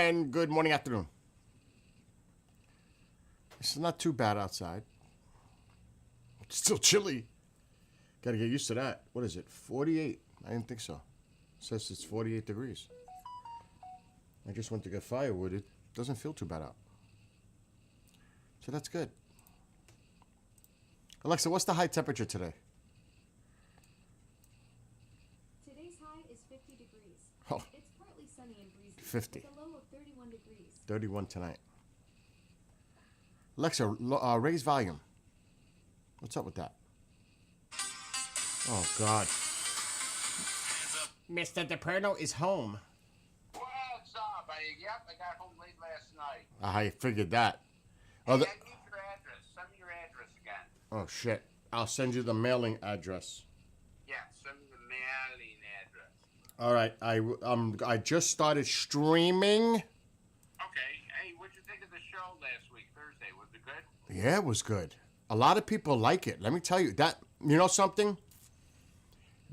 and good morning, afternoon. It's not too bad outside. It's still chilly. Got to get used to that. What is it, 48? I didn't think so. It says it's 48 degrees. I just went to get firewood. It doesn't feel too bad out. So that's good. Alexa, what's the high temperature today? Today's high is 50 degrees. Oh. It's partly sunny and breezy. 50. With a low of 31 degrees. 31 tonight. Alexa, raise volume. What's up with that? Oh, God. Mr. DePerno is home. What's up? I got home late last night. I figured that. Hey, I need your address. Send me your address again. Oh, shit. I'll send you the mailing address. Yeah, send me the mailing address. All right. I just started streaming. Okay. Hey, what'd you think of the show last week, Thursday? Was it good? Yeah, it was good. A lot of people like it. Let me tell you that. You know something?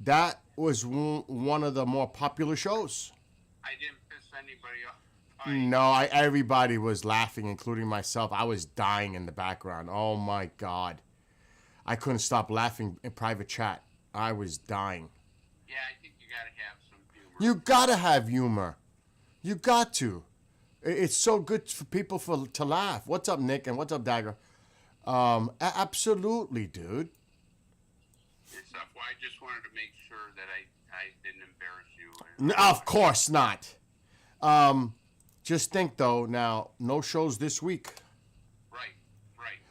That was one of the more popular shows. I didn't piss anybody off. No, everybody was laughing, including myself. I was dying in the background. Oh my God, I couldn't stop laughing in private chat. I was dying. Yeah, I think you gotta have some humor. You gotta have humor. You got to. It's so good for people to laugh. What's up, Nick? And what's up, Dagger? Absolutely, dude. Good stuff. Well, I just wanted to make sure that I didn't embarrass you. Of course not. Just think, though, now, no shows this week. Right.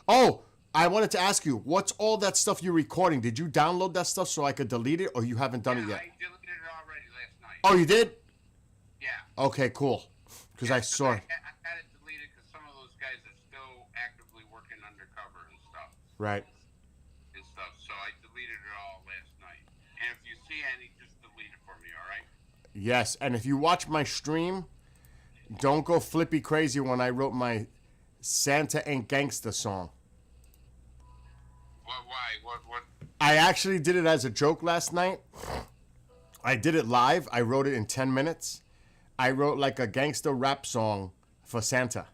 Oh, I wanted to ask you, what's all that stuff you're recording? Did you download that stuff so I could delete it, or you haven't done it yet? I deleted it already last night. Oh, you did? Yeah. Okay, cool. Because I saw it. I had it deleted because some of those guys are still actively working undercover and stuff. Right. So I deleted it all last night. And if you see any, just delete it for me, all right? Yes, and if you watch my stream, don't go flippy crazy when I wrote my Santa Ain't Gangsta song. Why? What? I actually did it as a joke last night. I did it live. I wrote it in 10 minutes. I wrote like a gangster rap song for Santa.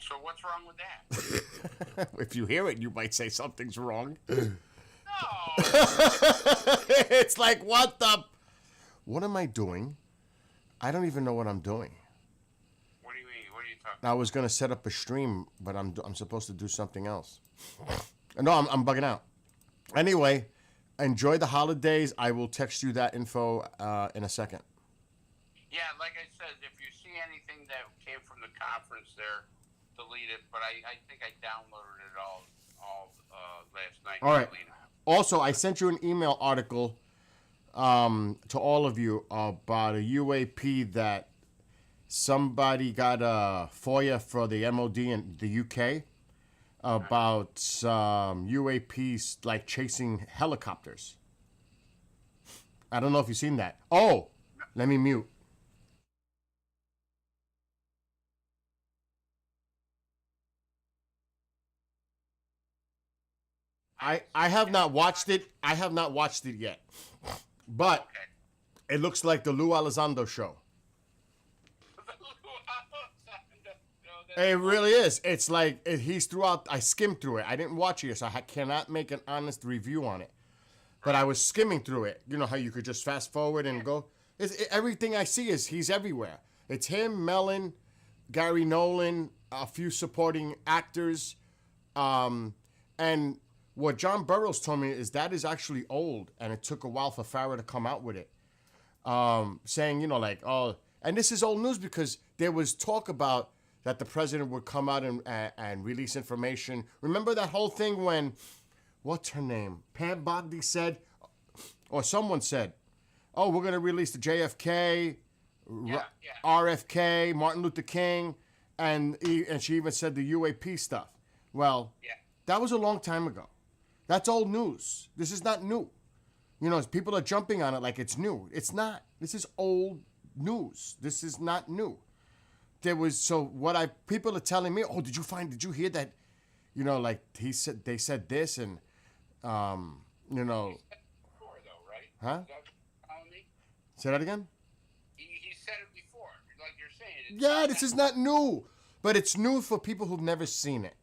So what's wrong with that? If you hear it, you might say something's wrong. No. It's like, what am I doing? I don't even know what I'm doing. What do you mean? What are you talking I was gonna set up a stream, but I'm supposed to do something else. No, I'm bugging out. Anyway, enjoy the holidays. I will text you that info in a second. Yeah, like I said, if you see anything that came from the conference there, delete it. But I think I downloaded it all last night. All right. Also, I sent you an email article to all of you about a UAP that somebody got a FOIA for the MOD in the UK about UAPs like chasing helicopters. I don't know if you've seen that. Oh, let me mute. I have not watched it. I have not watched it yet. But it looks like the Lou Elizondo show. It really is. It's like he's throughout. I skimmed through it. I didn't watch it, so I cannot make an honest review on it. But I was skimming through it. You know how you could just fast forward and go. Everything I see is he's everywhere. It's him, Mellon, Gary Nolan, a few supporting actors, and what John Burroughs told me is that is actually old, and it took a while for Farrah to come out with it, saying, and this is old news because there was talk about that the president would come out and release information. Remember that whole thing when, what's her name? Pam Bondi said, or someone said, oh, we're going to release the JFK, RFK, Martin Luther King, and she even said the UAP stuff. Well, that was a long time ago. That's old news. This is not new. People are jumping on it like it's new. It's not. This is old news. This is not new. People are telling me, oh, did you hear that? They said this and, Before, though, right? Huh? Is that what you're telling me? Say that again? He said it before, like you're saying. saying. It's Yeah, this is not new, but it's new for people who've never seen it.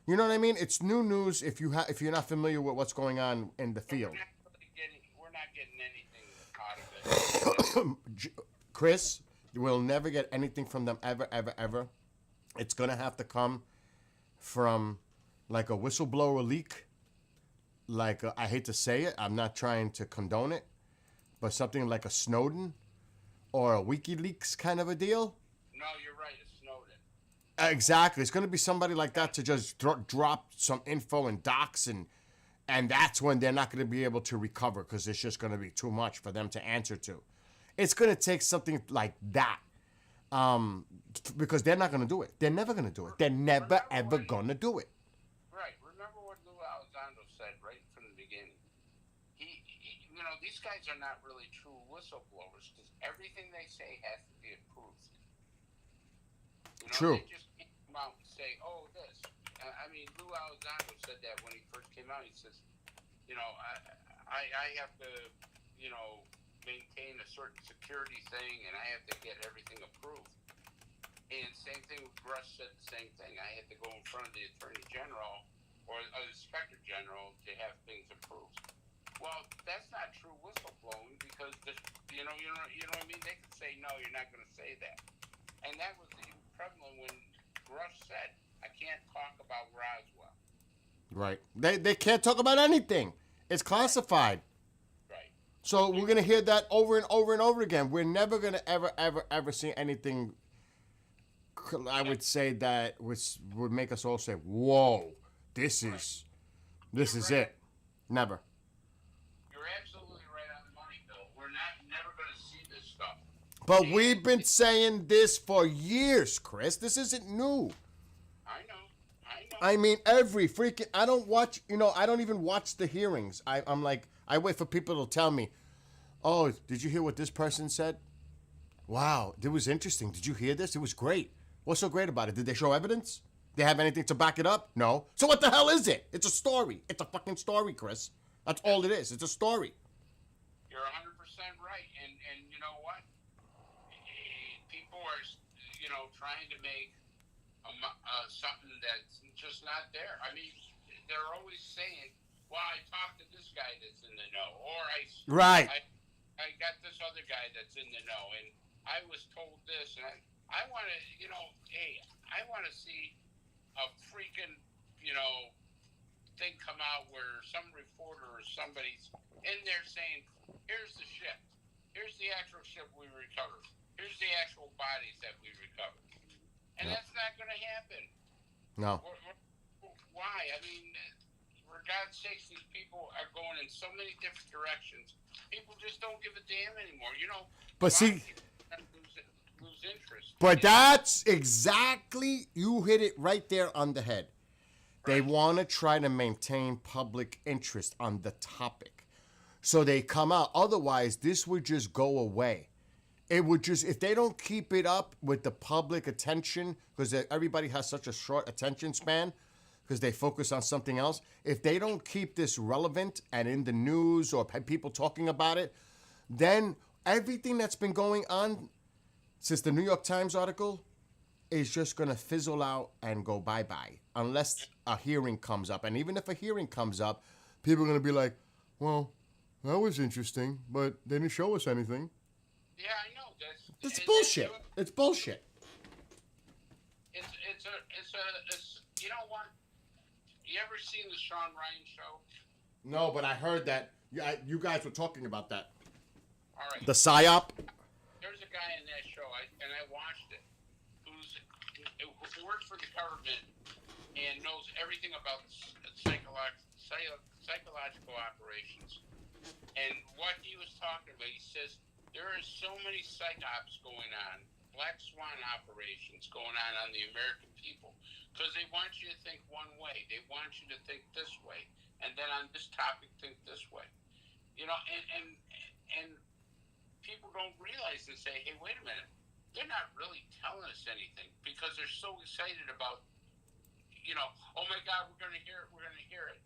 You know what I mean? It's new news if you're not familiar with what's going on in the field. We're not getting anything out of it. Chris, we'll never get anything from them ever, ever, ever. It's gonna have to come from like a whistleblower leak. Like I hate to say it, I'm not trying to condone it, but something like a Snowden or a WikiLeaks kind of a deal. No, you're right. It's Snowden. Exactly. It's going to be somebody like that to just drop some info and docs, and that's when they're not going to be able to recover because it's just going to be too much for them to answer to. It's going to take something like that because they're not going to do it. They're never going to do it. They're never, ever going to do it. Right. Remember what Lou Elizondo said right from the beginning. He these guys are not really true whistleblowers because everything they say has to be approved. True. They just can't come out and say, "Oh, this." I mean, Lou Elizondo said that when he first came out. He says, I have to, maintain a certain security thing, and I have to get everything approved. And same thing with Grush said the same thing. I had to go in front of the Attorney General or the Inspector General to have things approved. Well, that's not true whistleblowing because you know what I mean. They could say no, you're not going to say that, and that was even prevalent when Grush said, "I can't talk about Roswell." Right. They can't talk about anything. It's classified. Right. So we're gonna hear that over and over and over again. We're never gonna ever see anything. I would say that would make us all say, "Whoa, this is it." Never. You're absolutely right on the money, Bill. We're never going to see this stuff. But we've been saying this for years, Chris. This isn't new. I know. I mean, every freaking. I don't watch. I don't even watch the hearings. I'm like, I wait for people to tell me, "Oh, did you hear what this person said? Wow, it was interesting. Did you hear this? It was great. What's so great about it? Did they show evidence? They have anything to back it up? No. So what the hell is it? It's a story. It's a fucking story, Chris. That's all it is. It's a story." You're 100% right. And you know what? People are, trying to make something that's just not there. I mean, they're always saying, "Well, I talked to this guy that's in the know," or Right. I got this other guy that's in the know, and I was told this, and I want to, hey, I want to see a freaking, thing come out where some reporter or somebody's in there saying, "Here's the ship. Here's the actual ship we recovered. Here's the actual bodies that we recovered." And that's not going to happen. No. Why? I mean, for God's sakes, these people are going in so many different directions. People just don't give a damn anymore. But see, lose interest. But that's exactly, you hit it right there on the head. They want to try to maintain public interest on the topic. So they come out. Otherwise, this would just go away. It would just, if they don't keep it up with the public attention, because everybody has such a short attention span, because they focus on something else. If they don't keep this relevant and in the news or people talking about it, then everything that's been going on since the New York Times article is just going to fizzle out and go bye-bye unless a hearing comes up. And even if a hearing comes up, people are going to be like, "Well, that was interesting, but they didn't show us anything." Yeah, I know. It's bullshit. It's bullshit. It's you know what? You ever seen the Sean Ryan show? No, but I heard that. You guys were talking about that. All right. The PSYOP? There's a guy in that show, and I watched it, who works for the government and knows everything about psychological operations. And what he was talking about, he says, there are so many psyops going on, black swan operations going on the American people, because they want you to think one way. They want you to think this way. And then on this topic, think this way. And people don't realize and say, "Hey, wait a minute. They're not really telling us anything," because they're so excited about, "Oh my God, we're going to hear it.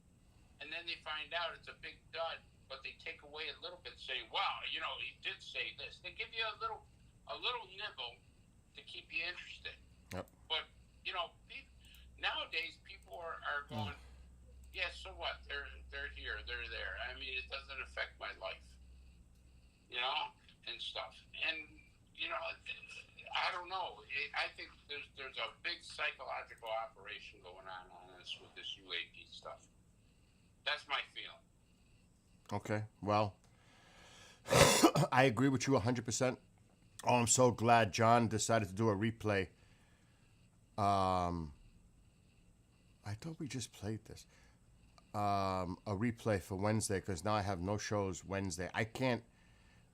And then they find out it's a big dud, but they take away a little bit, saying, "Wow, he did say this." They give you a little a little nibble to keep you interested. Yep. But nowadays people are going, yeah, so what? They're here, they're there. I mean, it doesn't affect my life, and stuff. And I don't know. I think there's a big psychological operation going on this with this UAP stuff. That's my feeling. Okay. Well, I agree with you 100%. Oh, I'm so glad John decided to do a replay. I thought we just played this. A replay for Wednesday because now I have no shows Wednesday. I can't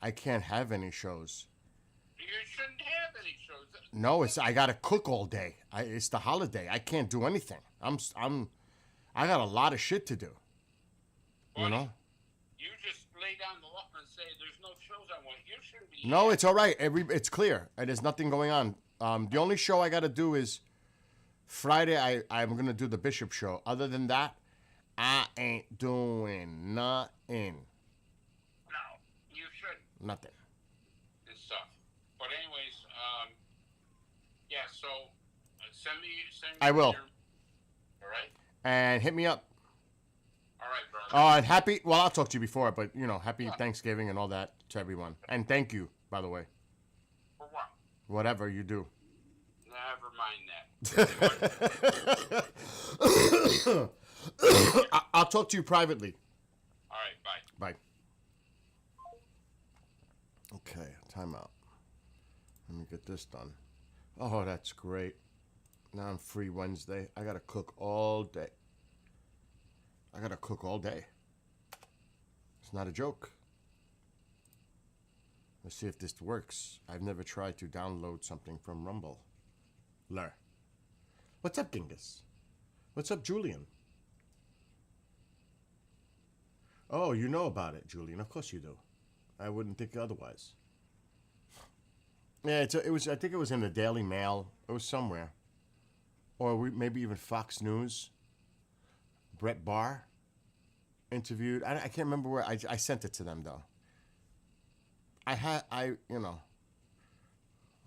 have any shows. You shouldn't have any shows. No, I gotta cook all day. It's the holiday. I can't do anything. I got a lot of shit to do. Buddy, You know? You just lay down the law and say there's no shows I want. You shouldn't be. No, it's all right. It's clear. There's nothing going on. The only show I gotta do is Friday. I'm gonna do the Bishop show. Other than that, I ain't doing nothing. No, you shouldn't. Nothing. And stuff. But anyways, yeah. So send me. I will. All right. And hit me up. All right, brother. And happy. Well, I'll talk to you before, but happy Thanksgiving and all that to everyone. And thank you, by the way. For what? Whatever you do. Never mind that. I'll talk to you privately. All right. Bye. Bye. Okay, time out. Let me get this done. Oh, that's great. Now I'm free Wednesday. I gotta cook all day. It's not a joke. Let's see if this works. I've never tried to download something from Rumble. What's up, Dingus? What's up, Julian? Oh, you know about it, Julian. Of course you do. I wouldn't think otherwise. Yeah, it was. I think it was in the Daily Mail. It was somewhere, or maybe even Fox News. Brett Barr interviewed. I can't remember where. I sent it to them though.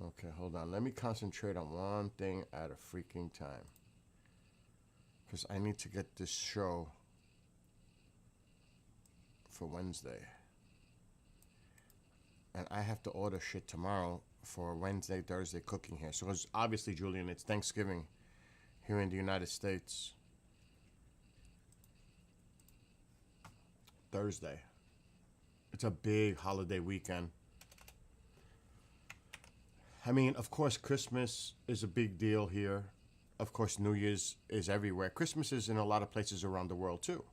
Okay, hold on. Let me concentrate on one thing at a freaking time. Because I need to get this show for Wednesday. And I have to order shit tomorrow for Wednesday, Thursday cooking here. So it's obviously, Julian, it's Thanksgiving here in the United States. Thursday. It's a big holiday weekend. I mean, of course, Christmas is a big deal here. Of course, New Year's is everywhere. Christmas is in a lot of places around the world, too.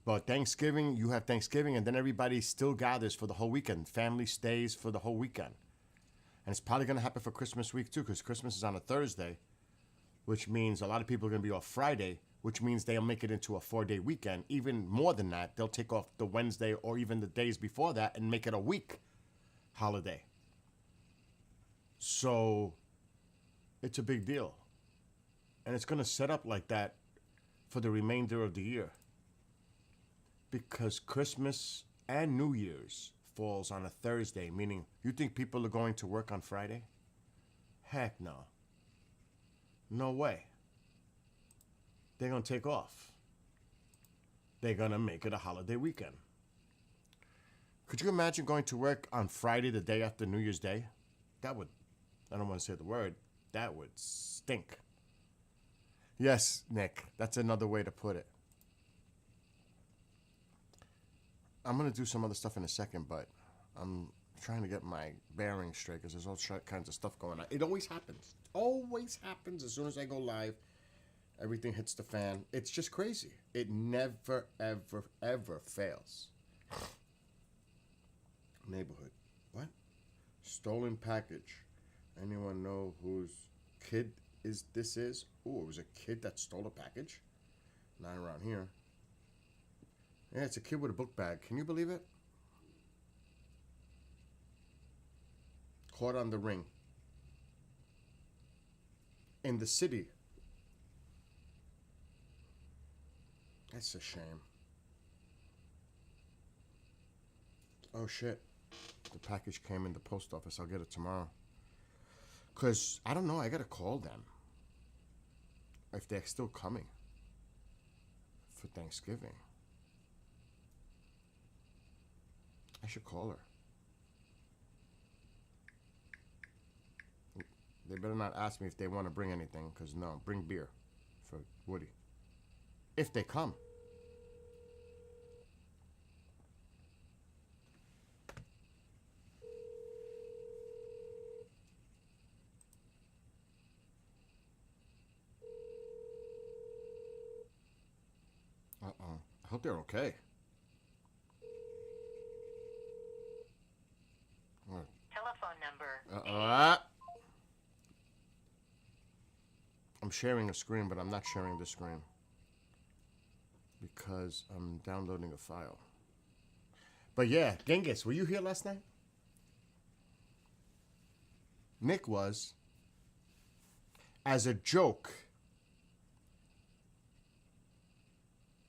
But Thanksgiving, you have Thanksgiving, and then everybody still gathers for the whole weekend. Family stays for the whole weekend. And it's probably going to happen for Christmas week, too, because Christmas is on a Thursday, which means a lot of people are going to be off Friday, which means they'll make it into a 4-day weekend. Even more than that, they'll take off the Wednesday or even the days before that and make it a week holiday. So it's a big deal. And it's going to set up like that for the remainder of the year. Because Christmas and New Year's falls on a Thursday, meaning you think people are going to work on Friday? Heck no. No way. They're going to take off. They're going to make it a holiday weekend. Could you imagine going to work on Friday, the day after New Year's Day? That would, I don't want to say the word, that would stink. Yes, Nick, that's another way to put it. I'm going to do some other stuff in a second, but I'm trying to get my bearings straight because there's all kinds of stuff going on. It always happens. Always happens as soon as I go live. Everything hits the fan. It's just crazy. It never, ever, ever fails. Neighborhood. What? Stolen package. Anyone know whose kid this is? Ooh, it was a kid that stole a package? Not around here. Yeah, it's a kid with a book bag. Can you believe it? Caught on the ring. In the city. That's a shame. Oh, shit. The package came in the post office. I'll get it tomorrow. Because, I don't know, I gotta call them. If they're still coming. For Thanksgiving. I should call her. They better not ask me if they want to bring anything, because no, bring beer for Woody. If they come. Uh-oh. I hope they're okay. Telephone number. I'm sharing a screen, but I'm not sharing the screen. Because I'm downloading a file. But yeah, Genghis, were you here last night? Nick was. As a joke.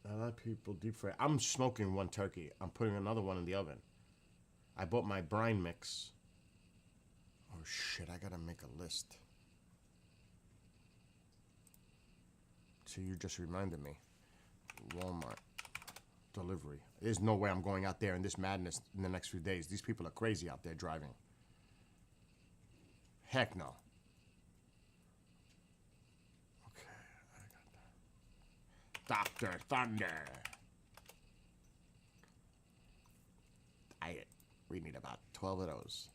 A lot of people deep fry. I'm smoking one turkey. I'm putting another one in the oven. I bought my brine mix. Oh shit, I gotta make a list. So you just reminded me. Walmart. Delivery. There's no way I'm going out there in this madness in the next few days. These people are crazy out there driving. Heck no. Okay, I got that. Dr. Thunder. Diet. We need about 12 of those.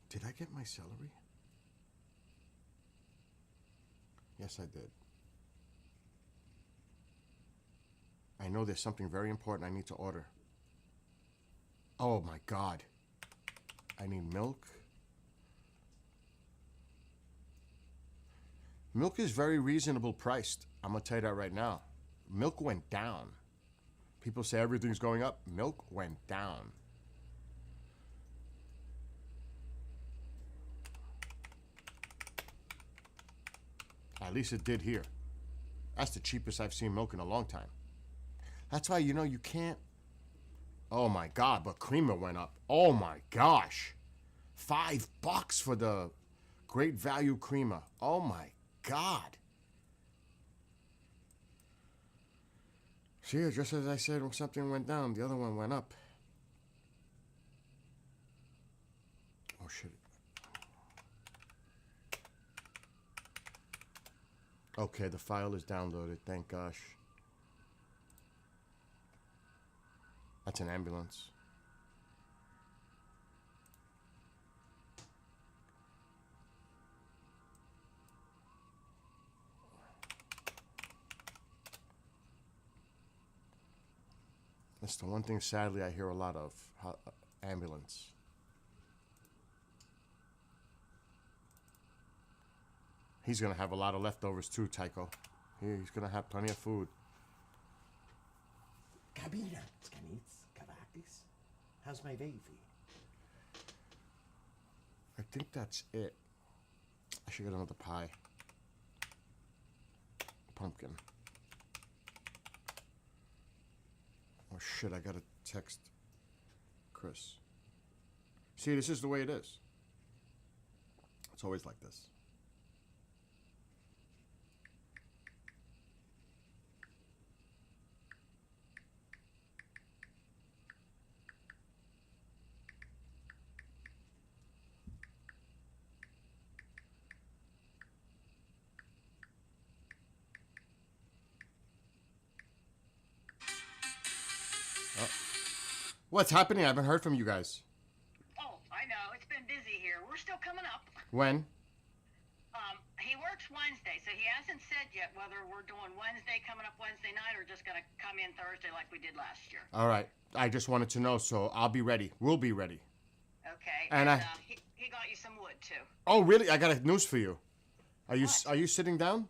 Did I get my celery? Yes, I did. I know there's something very important I need to order. Oh my God. I need milk. Milk is very reasonable priced. I'm gonna tell you that right now. Milk went down. People say everything's going up. Milk went down. At least it did here. That's the cheapest I've seen milk in a long time. That's why, you know, you can't... Oh my God, but creamer went up. Oh my gosh. $5 for the great value creamer. Oh my God. See, just as I said, when something went down, the other one went up. Oh shit. Okay, the file is downloaded, thank gosh. That's an ambulance. That's the one thing, sadly, I hear a lot of. Ambulance. He's gonna have a lot of leftovers too, Tycho. He's gonna have plenty of food. Kabina, Skanits, Kavakis. How's my baby? I think that's it. I should get another pie. Pumpkin. Oh shit, I gotta text Chris. See, this is the way it is. It's always like this. What's happening? I haven't heard from you guys. Oh, I know. It's been busy here. We're still coming up. When? He works Wednesday, so he hasn't said yet whether we're doing Wednesday coming up Wednesday night or just going to come in Thursday like we did last year. All right. I just wanted to know, so I'll be ready. We'll be ready. Okay. And he got you some wood, too. Oh, really? I got a news for you. Are you sitting down?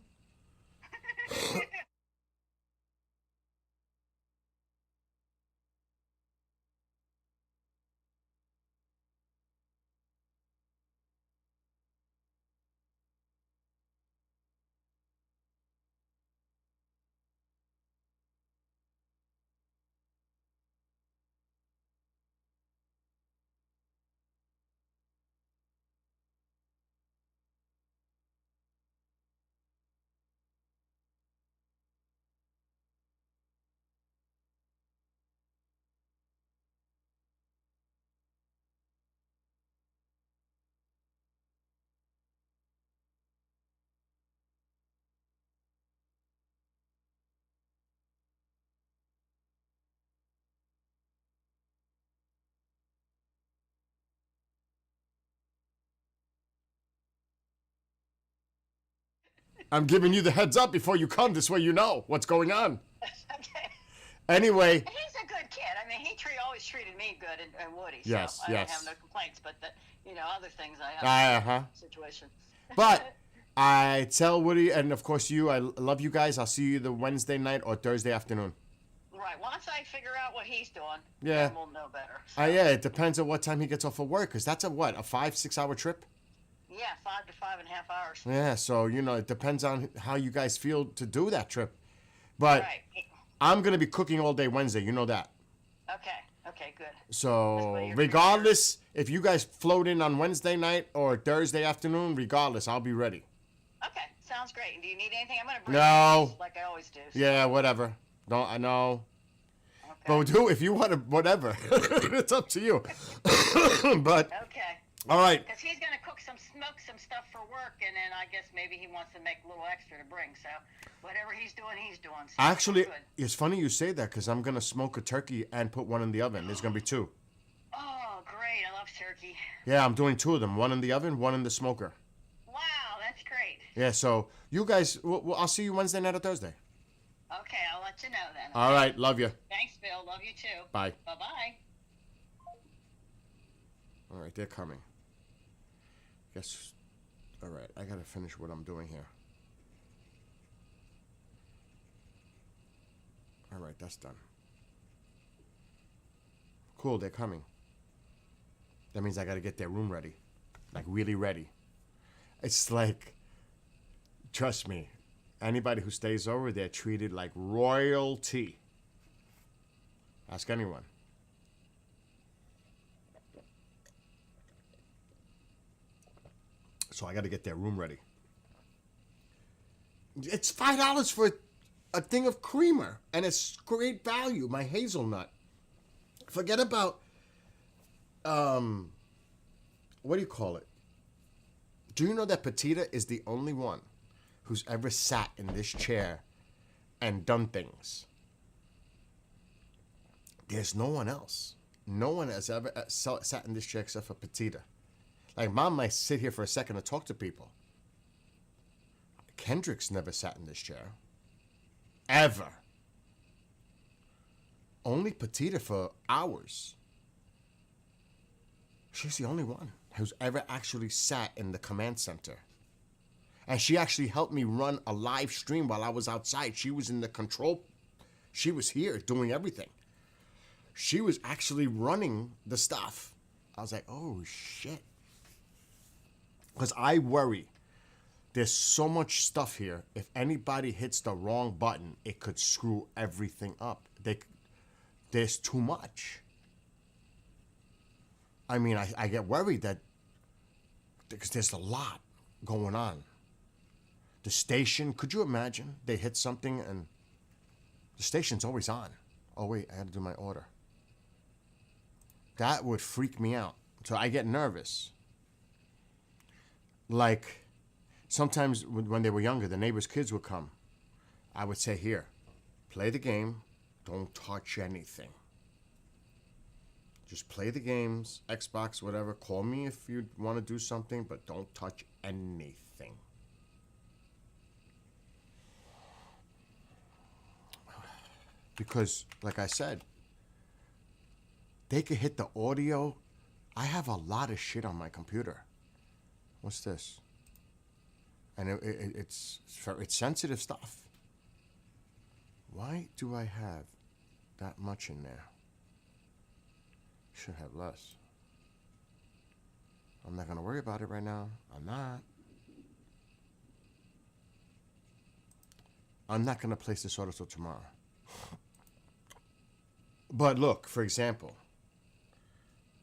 I'm giving you the heads up before you come. This way you know what's going on. Okay. Anyway, He's a good kid. I mean, he always treated me good and Woody. Yes, so I yes. don't have no complaints. But other things I have. uh-huh. Situation. But I tell Woody and of course you, I love you guys. I'll see you the Wednesday night or Thursday afternoon. Right. Once I figure out what he's doing, Yeah. then we'll know better. So, Yeah, it depends on what time he gets off of work, because that's a 5-6 hour trip? yeah, 5 to 5.5 hours. Yeah, so, it depends on how you guys feel to do that trip. But Right. I'm going to be cooking all day Wednesday, you know that. Okay. Okay. Good. So, what you're regardless, if you guys float in on Wednesday night or Thursday afternoon, regardless, I'll be ready. Okay. Sounds great. Do you need anything? I'm gonna bring No. you like I always do. So, Yeah, whatever. Don't I know. Okay. But do if you want to, whatever. It's up to you. But, Okay. all right. Because he's gonna smoke some stuff for work, and then I guess maybe he wants to make a little extra to bring. So whatever he's doing, he's doing. So Actually, good. it's funny you say that because I'm going to smoke a turkey and put one in the oven. There's going to be 2. Oh, great! I love turkey. Yeah, I'm doing 2 of them. One in the oven, one in the smoker. Wow, that's great. Yeah, so you guys, I'll see you Wednesday night or Thursday. Okay, I'll let you know then. All right, love you. Thanks, Bill. Love you too. Bye. Bye bye. All right, they're coming. Guess, all right, I got to finish what I'm doing here. All right, that's done. Cool, they're coming. That means I got to get their room ready. Like, really ready. It's like, trust me, anybody who stays over there treated like royalty. Ask anyone. So I got to get their room ready. It's $5 for a thing of creamer, and it's great value. My hazelnut. Forget about what do you call it? Do you know that Petita is the only one who's ever sat in this chair and done things? There's no one else. No one has ever sat in this chair except for Petita. Like, Mom might sit here for a second to talk to people. Kendrick's never sat in this chair. Ever. Only Petita for hours. She's the only one who's ever actually sat in the command center. And she actually helped me run a live stream while I was outside. She was in the control. She was here doing everything. She was actually running the stuff. I was like, oh, shit. Because I worry. There's so much stuff here. If anybody hits the wrong button, it could screw everything up. There's too much. I mean, I get worried that because there's a lot going on. The station, could you imagine? They hit something and the station's always on. Oh, wait, I had to do my order. That would freak me out. So I get nervous. Like, sometimes when they were younger, the neighbors' kids would come. I would say, here, play the game. Don't touch anything. Just play the games, Xbox, whatever. Call me if you want to do something, but don't touch anything. Because, like I said, they could hit the audio. I have a lot of shit on my computer. What's this? And it's sensitive stuff. Why do I have that much in there? Should have less. I'm not going to worry about it right now. I'm not going to place this order till tomorrow. But look, for example,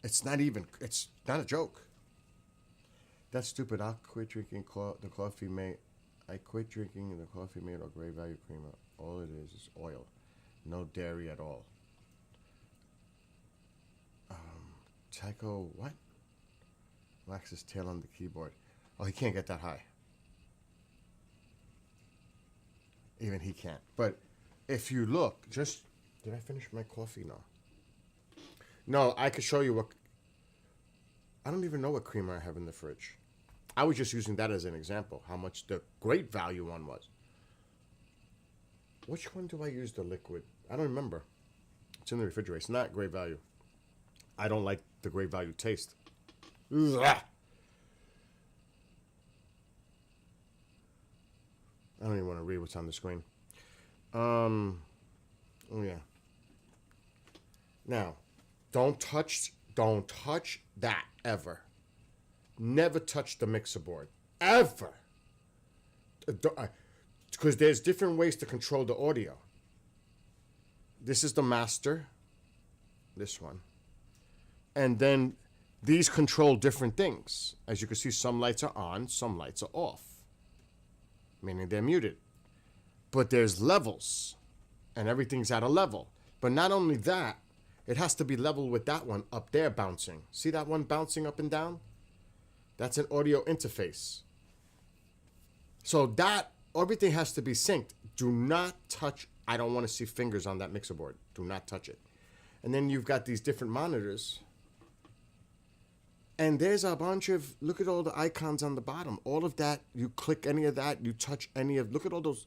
it's not a joke. That's stupid. I quit drinking the coffee made. I quit drinking the coffee made of Great Value creamer. All it is oil. No dairy at all. Tycho, what? Wax his tail on the keyboard. Oh, he can't get that high. Even he can't. But if you look, did I finish my coffee? No. No, I could show you what. I don't even know what creamer I have in the fridge. I was just using that as an example, how much the great value one was. Which one do I use the liquid? I don't remember. It's in the refrigerator. It's not great value. I don't like the great value taste. Ugh. I don't even want to read what's on the screen. Oh yeah. Now, don't touch that ever. Never touch the mixer board. Ever. Because there's different ways to control the audio. This is the master. This one. And then these control different things. As you can see, some lights are on, some lights are off. Meaning they're muted. But there's levels. And everything's at a level. But not only that, it has to be level with that one up there bouncing. See that one bouncing up and down? That's an audio interface. So that, everything has to be synced. Do not touch, I don't want to see fingers on that mixer board. Do not touch it. And then you've got these different monitors. And there's a bunch of, look at all the icons on the bottom. All of that, you click any of that, you touch any of, look at all those.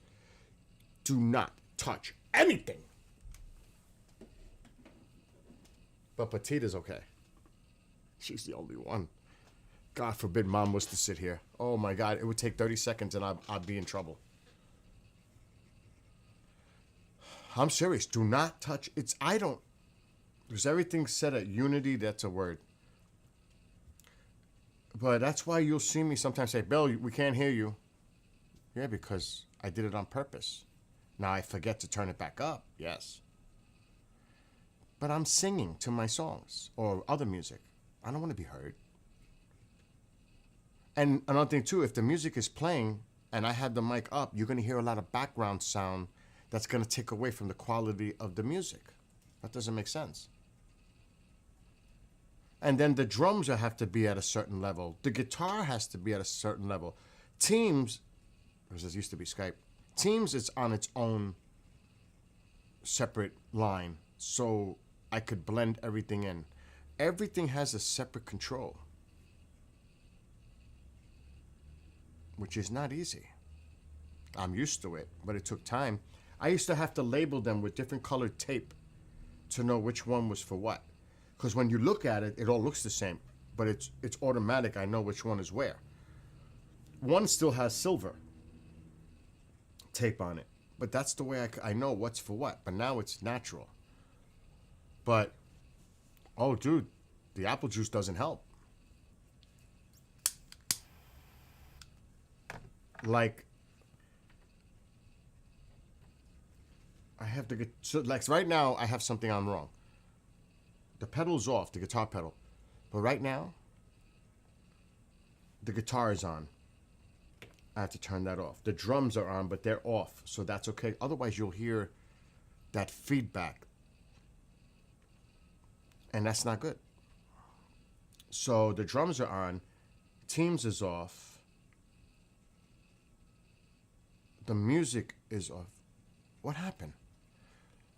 Do not touch anything. But Petita's okay. She's the only one. God forbid Mom was to sit here. Oh my God, it would take 30 seconds and I'd be in trouble. I'm serious. Do not touch. Because everything's set at unity, that's a word. But that's why you'll see me sometimes say, Bill, we can't hear you. Yeah, because I did it on purpose. Now I forget to turn it back up. Yes. But I'm singing to my songs or other music. I don't want to be heard. And another thing too, if the music is playing and I have the mic up, you're going to hear a lot of background sound that's going to take away from the quality of the music. That doesn't make sense. And then the drums have to be at a certain level. The guitar has to be at a certain level. Teams, because this used to be Skype, Teams is on its own separate line. So I could blend everything in. Everything has a separate control. Which is not easy. I'm used to it, but it took time. I used to have to label them with different colored tape to know which one was for what. Because when you look at it, it all looks the same, but it's automatic. I know which one is where. One still has silver tape on it, but that's the way I know what's for what. But now it's natural. But, oh, dude, the apple juice doesn't help. Like, I have to get, so like right now I have something on wrong. The pedal's off, the guitar pedal. But right now, the guitar is on. I have to turn that off. The drums are on, but they're off, so that's okay. Otherwise, you'll hear that feedback. And that's not good. So the drums are on. Teams is off. The music is off. What happened?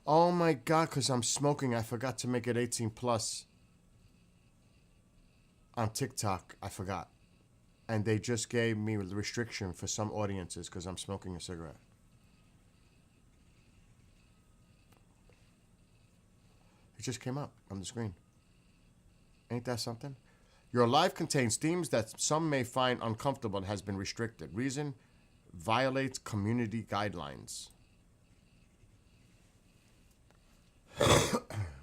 Oh my God, because I'm smoking, I forgot to make it 18 plus. On TikTok, I forgot. And they just gave me the restriction for some audiences because I'm smoking a cigarette. It just came up on the screen. Ain't that something? Your live contains themes that some may find uncomfortable and has been restricted. Reason, violates community guidelines.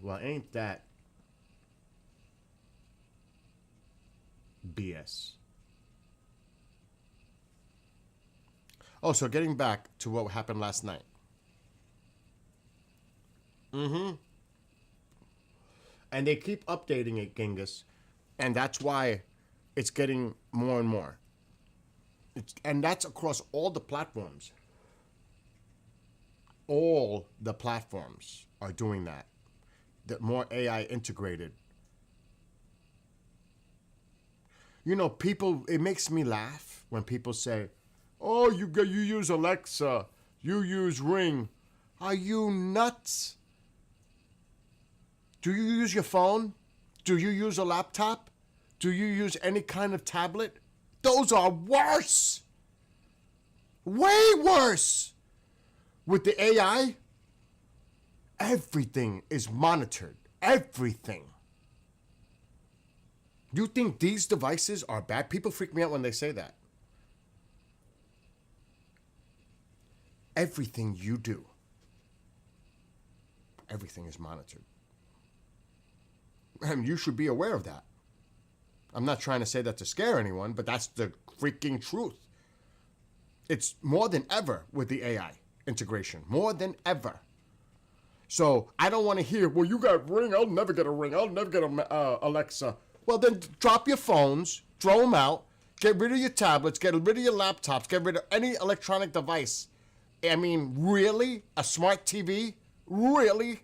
Well, ain't that BS? Oh, so getting back to what happened last night. And they keep updating it, Genghis. And that's why it's getting more and more. And that's across all the platforms. All the platforms are doing that. They're more AI integrated. You know, people, it makes me laugh when people say, oh, you use Alexa, you use Ring. Are you nuts? Do you use your phone? Do you use a laptop? Do you use any kind of tablet? those are worse. Way worse. With the AI, everything is monitored. Everything. You think these devices are bad? People freak me out when they say that. Everything you do, everything is monitored. And you should be aware of that. I'm not trying to say that to scare anyone, but that's the freaking truth. It's more than ever with the AI integration. More than ever. So I don't want to hear, well, you got Ring. I'll never get a Ring. I'll never get a Alexa. Well, then drop your phones, throw them out, get rid of your tablets, get rid of your laptops, get rid of any electronic device. I mean, really? A smart TV? Really?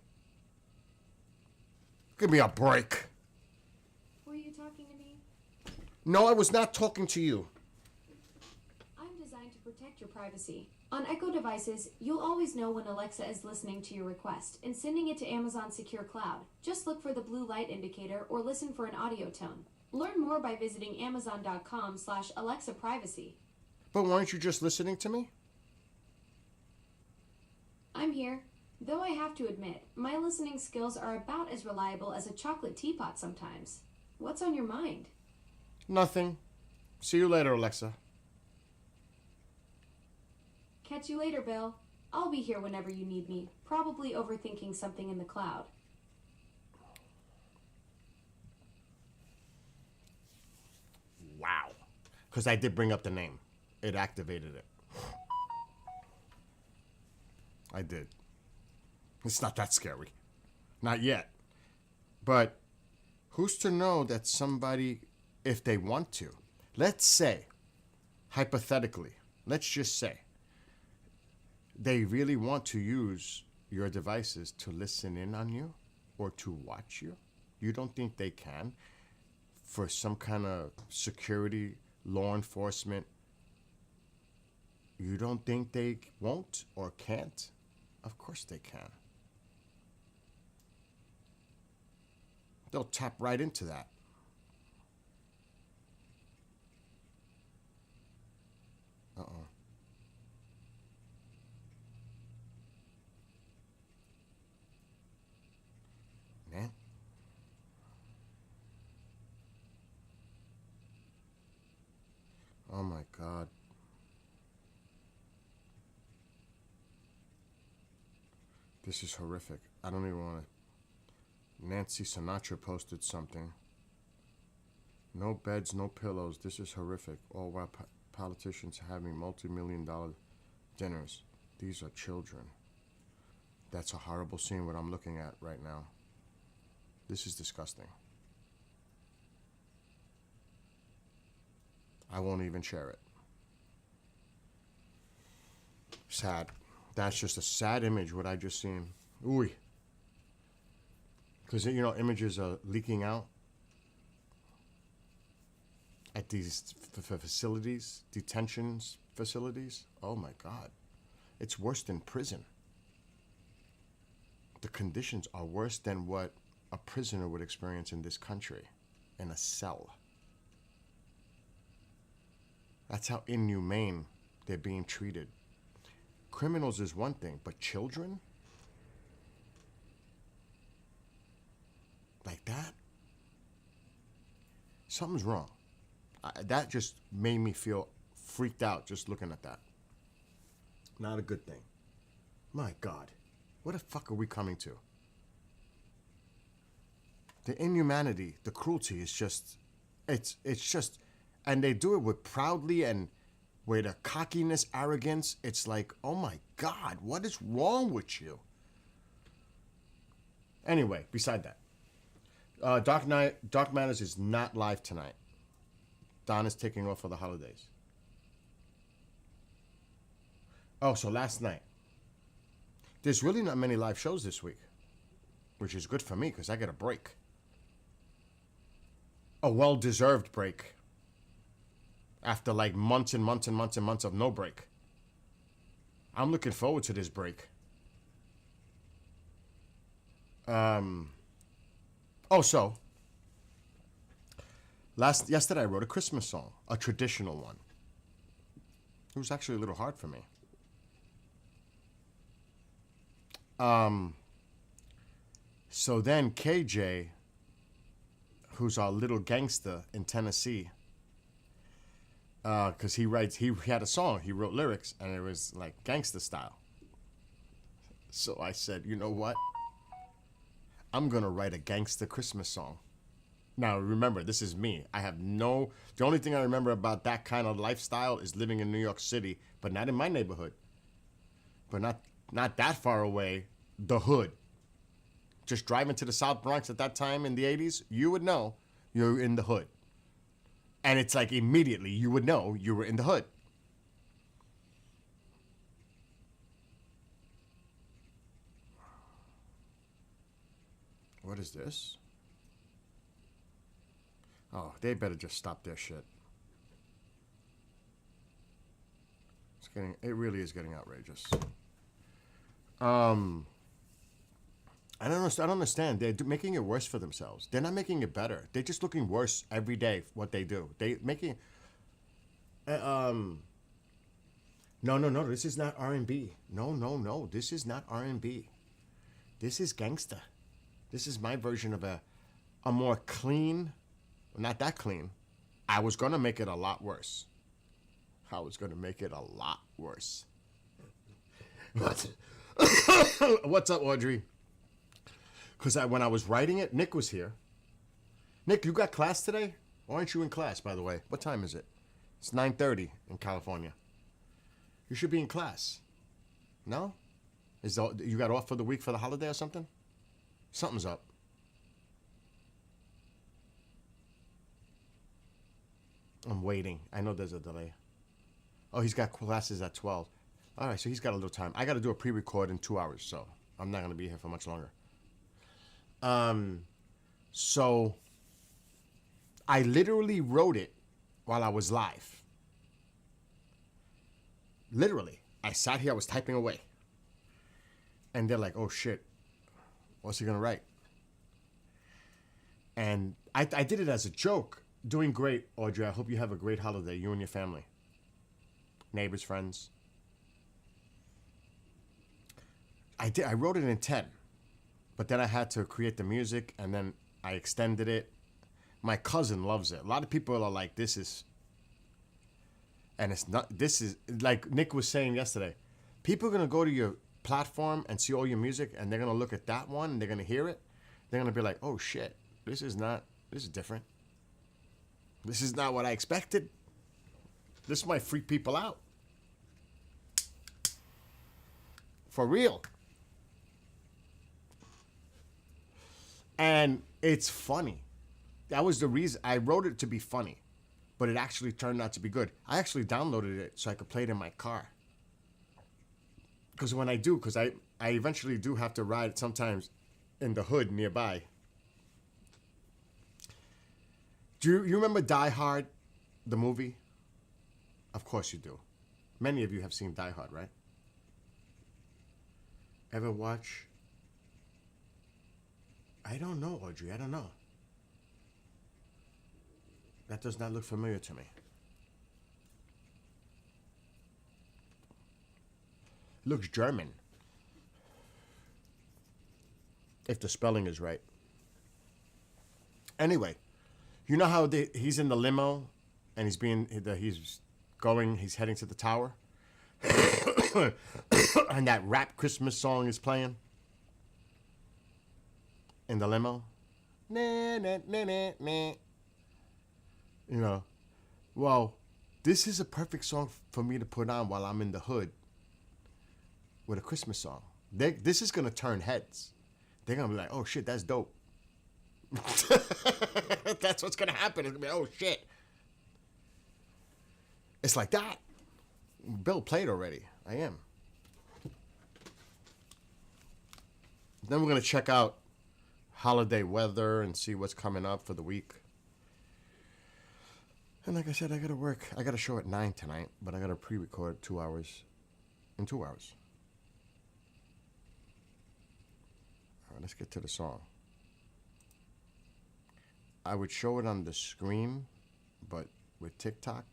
Give me a break. Were you talking to me? No, I was not talking to you. I'm designed to protect your privacy. On Echo devices, you'll always know when Alexa is listening to your request and sending it to Amazon Secure Cloud. Just look for the blue light indicator or listen for an audio tone. Learn more by visiting amazon.com/Alexa privacy. But weren't you just listening to me? I'm here. Though I have to admit, my listening skills are about as reliable as a chocolate teapot sometimes. What's on your mind? Nothing. See you later, Alexa. Catch you later, Bill. I'll be here whenever you need me, probably overthinking something in the cloud. Wow. Because I did bring up the name. It activated it. I did. It's not that scary. Not yet. But who's to know that somebody, if they want to, let's say, hypothetically, let's just say, they really want to use your devices to listen in on you or to watch you. You don't think they can for some kind of security, law enforcement? You don't think they won't or can't? Of course they can. They'll tap right into that. Uh-oh. Man. Oh my God. This is horrific. I don't even want to. Nancy Sinatra posted something. No beds, no pillows. This is horrific. All while politicians having multi-million-dollar dinners. These are children. That's a horrible scene what I'm looking at right now. This is disgusting. I won't even share it. Sad. That's just a sad image, what I just seen. Ooh. Because, you know, images are leaking out at these facilities, detentions facilities. Oh, my God. It's worse than prison. The conditions are worse than what a prisoner would experience in this country, in a cell. That's how inhumane they're being treated. Criminals is one thing, but children? Like that? Something's wrong. That just made me feel freaked out just looking at that. Not a good thing. My God. What the fuck are we coming to? The inhumanity, the cruelty is just, it's just, and they do it with proudly and with a cockiness, arrogance. It's like, oh my God, what is wrong with you? Anyway, beside that, Dark Matters is not live tonight. Don is taking off for the holidays. Oh, so last night. There's really not many live shows this week, which is good for me because I get a break. A well-deserved break. After like months and months and months and months of no break. I'm looking forward to this break. Yesterday I wrote a Christmas song, a traditional one. It was actually a little hard for me. So then KJ, who's our little gangster in Tennessee, because he had a song, he wrote lyrics, and it was like gangster style. So I said, you know what? I'm gonna write a gangster Christmas song. Now remember, this is me. The only thing I remember about that kind of lifestyle is living in New York City, but not in my neighborhood. But not that far away, the hood. Just driving to the South Bronx at that time in the 80s, you would know you're in the hood. And it's like immediately you would know you were in the hood. What is this? Oh, they better just stop their shit. It really is getting outrageous. I don't understand. They're making it worse for themselves. They're not making it better. They're just looking worse every day. What they do, no. This is not R&B. No. This is not R&B. This is gangsta. This is my version of a more clean. Not that clean. I was gonna make it a lot worse. What's up, Audrey? Because when I was writing it, Nick was here. Nick, you got class today? Why aren't you in class, by the way? What time is it? It's 9:30 in California. You should be in class. No? You got off for the week for the holiday or something? Something's up. I'm waiting. I know there's a delay. Oh, he's got classes at 12. All right, so he's got a little time. I got to do a pre-record in 2 hours, so I'm not going to be here for much longer. So I literally wrote it while I was live. Literally. I sat here, I was typing away. And they're like, oh shit, what's he going to write? And I did it as a joke. Doing great, Audrey. I hope you have a great holiday, you and your family. Neighbors, friends. I wrote it in 10. But then I had to create the music, and then I extended it. My cousin loves it. A lot of people are like, this is... And it's not... This is... Like Nick was saying yesterday. People are going to go to your platform and see all your music, and they're going to look at that one, and they're going to hear it. They're going to be like, oh, shit. This is different. This is not what I expected. This might freak people out. For real. And it's funny. That was the reason. I wrote it to be funny. But it actually turned out to be good. I actually downloaded it so I could play it in my car. Because I eventually do have to ride sometimes in the hood nearby. Do you remember Die Hard, the movie? Of course you do. Many of you have seen Die Hard, right? Ever watch? I don't know, Audrey. I don't know. That does not look familiar to me. It looks German. If the spelling is right. Anyway. You know how he's in the limo and he's heading to the tower? And that rap Christmas song is playing in the limo. Nah, nah, nah, nah, nah. You know, well, this is a perfect song for me to put on while I'm in the hood with a Christmas song. This is going to turn heads. They're going to be like, oh shit, that's dope. That's what's gonna happen. It's gonna be, oh shit. It's like that. Bill played already. I am. Then we're gonna check out holiday weather and see what's coming up for the week. And like I said, I gotta work. I got a show at 9 tonight, but I gotta pre-record 2 hours. In 2 hours. All right, let's get to the song. I would show it on the screen, but with TikTok,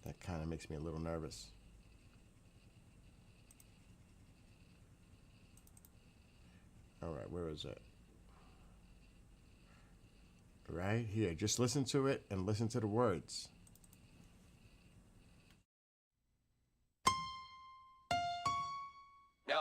that kind of makes me a little nervous. All right, where is it? Right here. Just listen to it and listen to the words. Yo,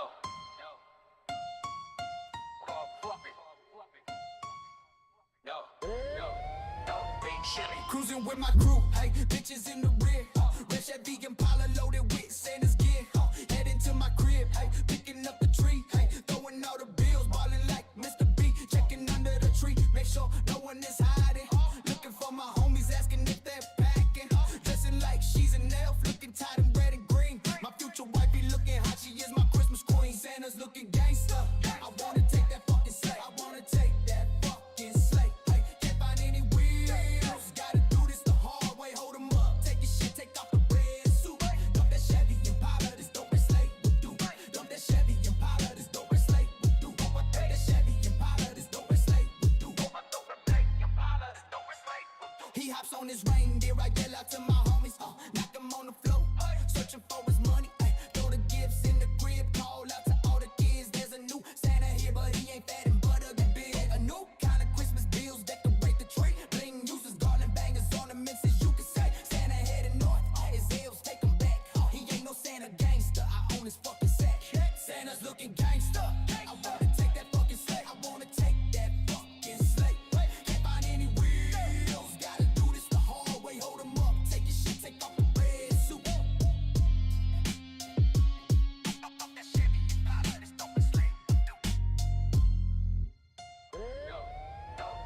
Big Chili. Cruising with my crew, hey, bitches in the rear. Red Chevy Impala loaded with Santa's gear. Heading to my crib, hey, picking up the tree, hey, throwing all the bills, ballin' like Mr. B. Checking under the tree, make sure no one is hiding. Looking for my homies, asking if they're packing. Dressing like she's an elf, looking tight in red and green. My future wifey looking hot, she is my Christmas queen. Santa's looking gangster. I wanna take that fucking sleigh. I wanna take that fucking sleigh. Hey, can't find any wheels. Gotta do this the hard way. Hold 'em up. Take your shit, take off the red suit. Dump that Chevy Impala, this dope and sleigh will do. Dump that Chevy Impala, this dope and sleigh will do. Dump that Chevy Impala, this dope and sleigh will do. He hops on his reindeer, I yell out to my homies, knock him on the floor, searching for his money, throw the gifts in the crib, call out to all the kids, there's a new Santa here, but he ain't fat and butter and big, a new kind of Christmas bills, decorate the tree, bling uses, garland bangers, ornaments, as you can say, Santa heading north, his hills take him back, he ain't no Santa gangster, I own his fucking sack, Santa's looking gangster, I wanna take that fucking sleigh, I wanna take that fucking sleigh, can't find any wheels, gotta do this the hard way, hold 'em up, take your shit, take off the red suit.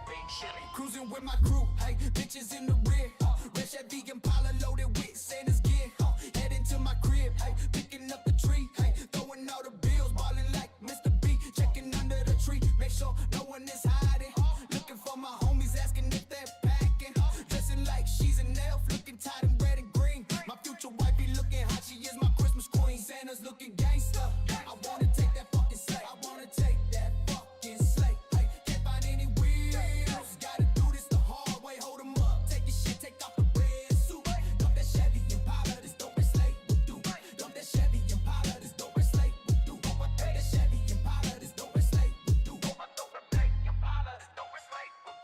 Big Chili. Cruising with my crew, hey, bitches in the rear. Red Chevy Impala loaded with Santa's gear. Heading to my crib, hey, picking up the tree, hey, throwing all the bills, ballin' like Mr. B. Checking under the tree, make sure no one is hiding. Looking for my homies, asking if they're packing. Dressing like she's an elf, looking tight in red and green. My future wifey looking hot, she is my Christmas queen. Santa's looking gangster. I wanna take that fucking sleigh. I wanna take that fucking sleigh. Hey, can't find any wheels. Gotta do this the hard way. Hold 'em up. Take your shit, take off the red suit. Dump that Chevy Impala, this dope and sleigh will do. Dump that Chevy Impala, this dope and sleigh will do. Dump that Chevy Impala, this dope and sleigh will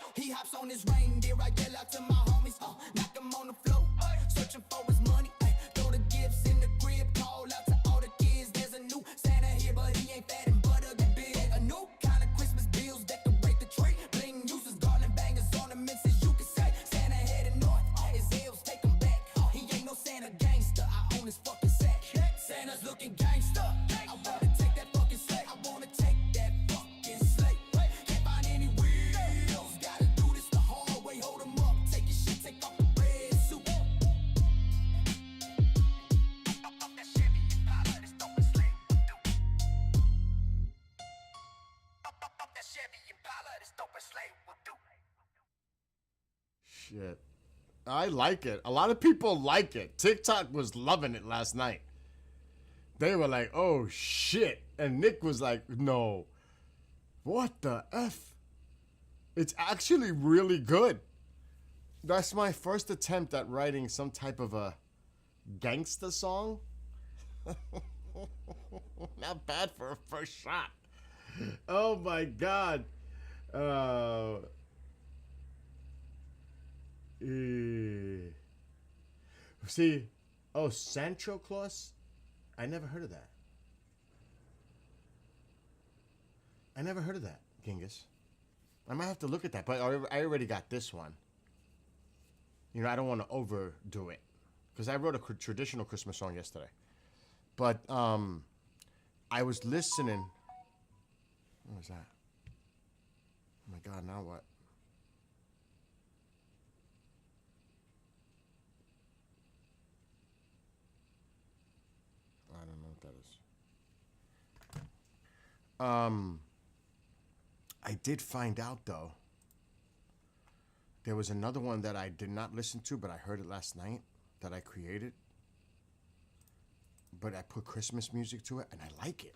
do. He hops on his reindeer, I yell out to my homies, knock him on the floor, searching for his money, throw the gifts in the crib, call out to all the kids, there's a new Santa here, but he ain't fat and butter and big, a new kind of Christmas bills, decorate the tree, bling uses, garland bangers, ornaments, as you can say, Santa heading north, his hills take him back, he ain't no Santa gangster, I own his fucking sack, Santa's looking gangster, I wanna take that fucking sleigh, I wanna take that fucking sleigh, can't find any wheels, gotta do this the hard way, hold 'em up, take your shit, take off the red suit. Shit. I like it. A lot of people like it. TikTok was loving it last night. They were like, oh shit. And Nick was like, no. What the F? It's actually really good. That's my first attempt at writing some type of a gangsta song. Not bad for a first shot. Oh my God. See, oh, Sancho Claus? I never heard of that. I never heard of that, Genghis. I might have to look at that, but I already got this one. You know, I don't want to overdo it. Because I wrote a traditional Christmas song yesterday. But I was listening. What was that? Oh my God, now what? I don't know what that is. I did find out though. There was another one that I did not listen to, but I heard it last night that I created. But I put Christmas music to it, and I like it.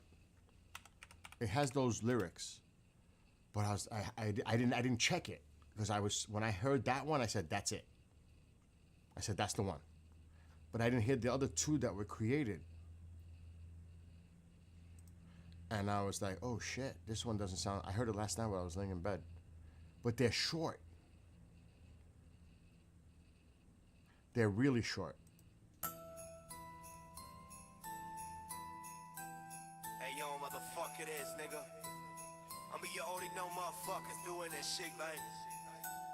It has those lyrics. But I didn't check it because when I heard that one, I said that's it. I said that's the one. But I didn't hear the other two that were created. And I was like, oh shit, this one doesn't sound. I heard it last night while I was laying in bed. But they're short. They're really short. Hey yo, motherfucker, this nigga. I mean, you already know motherfuckers doing this shit, man.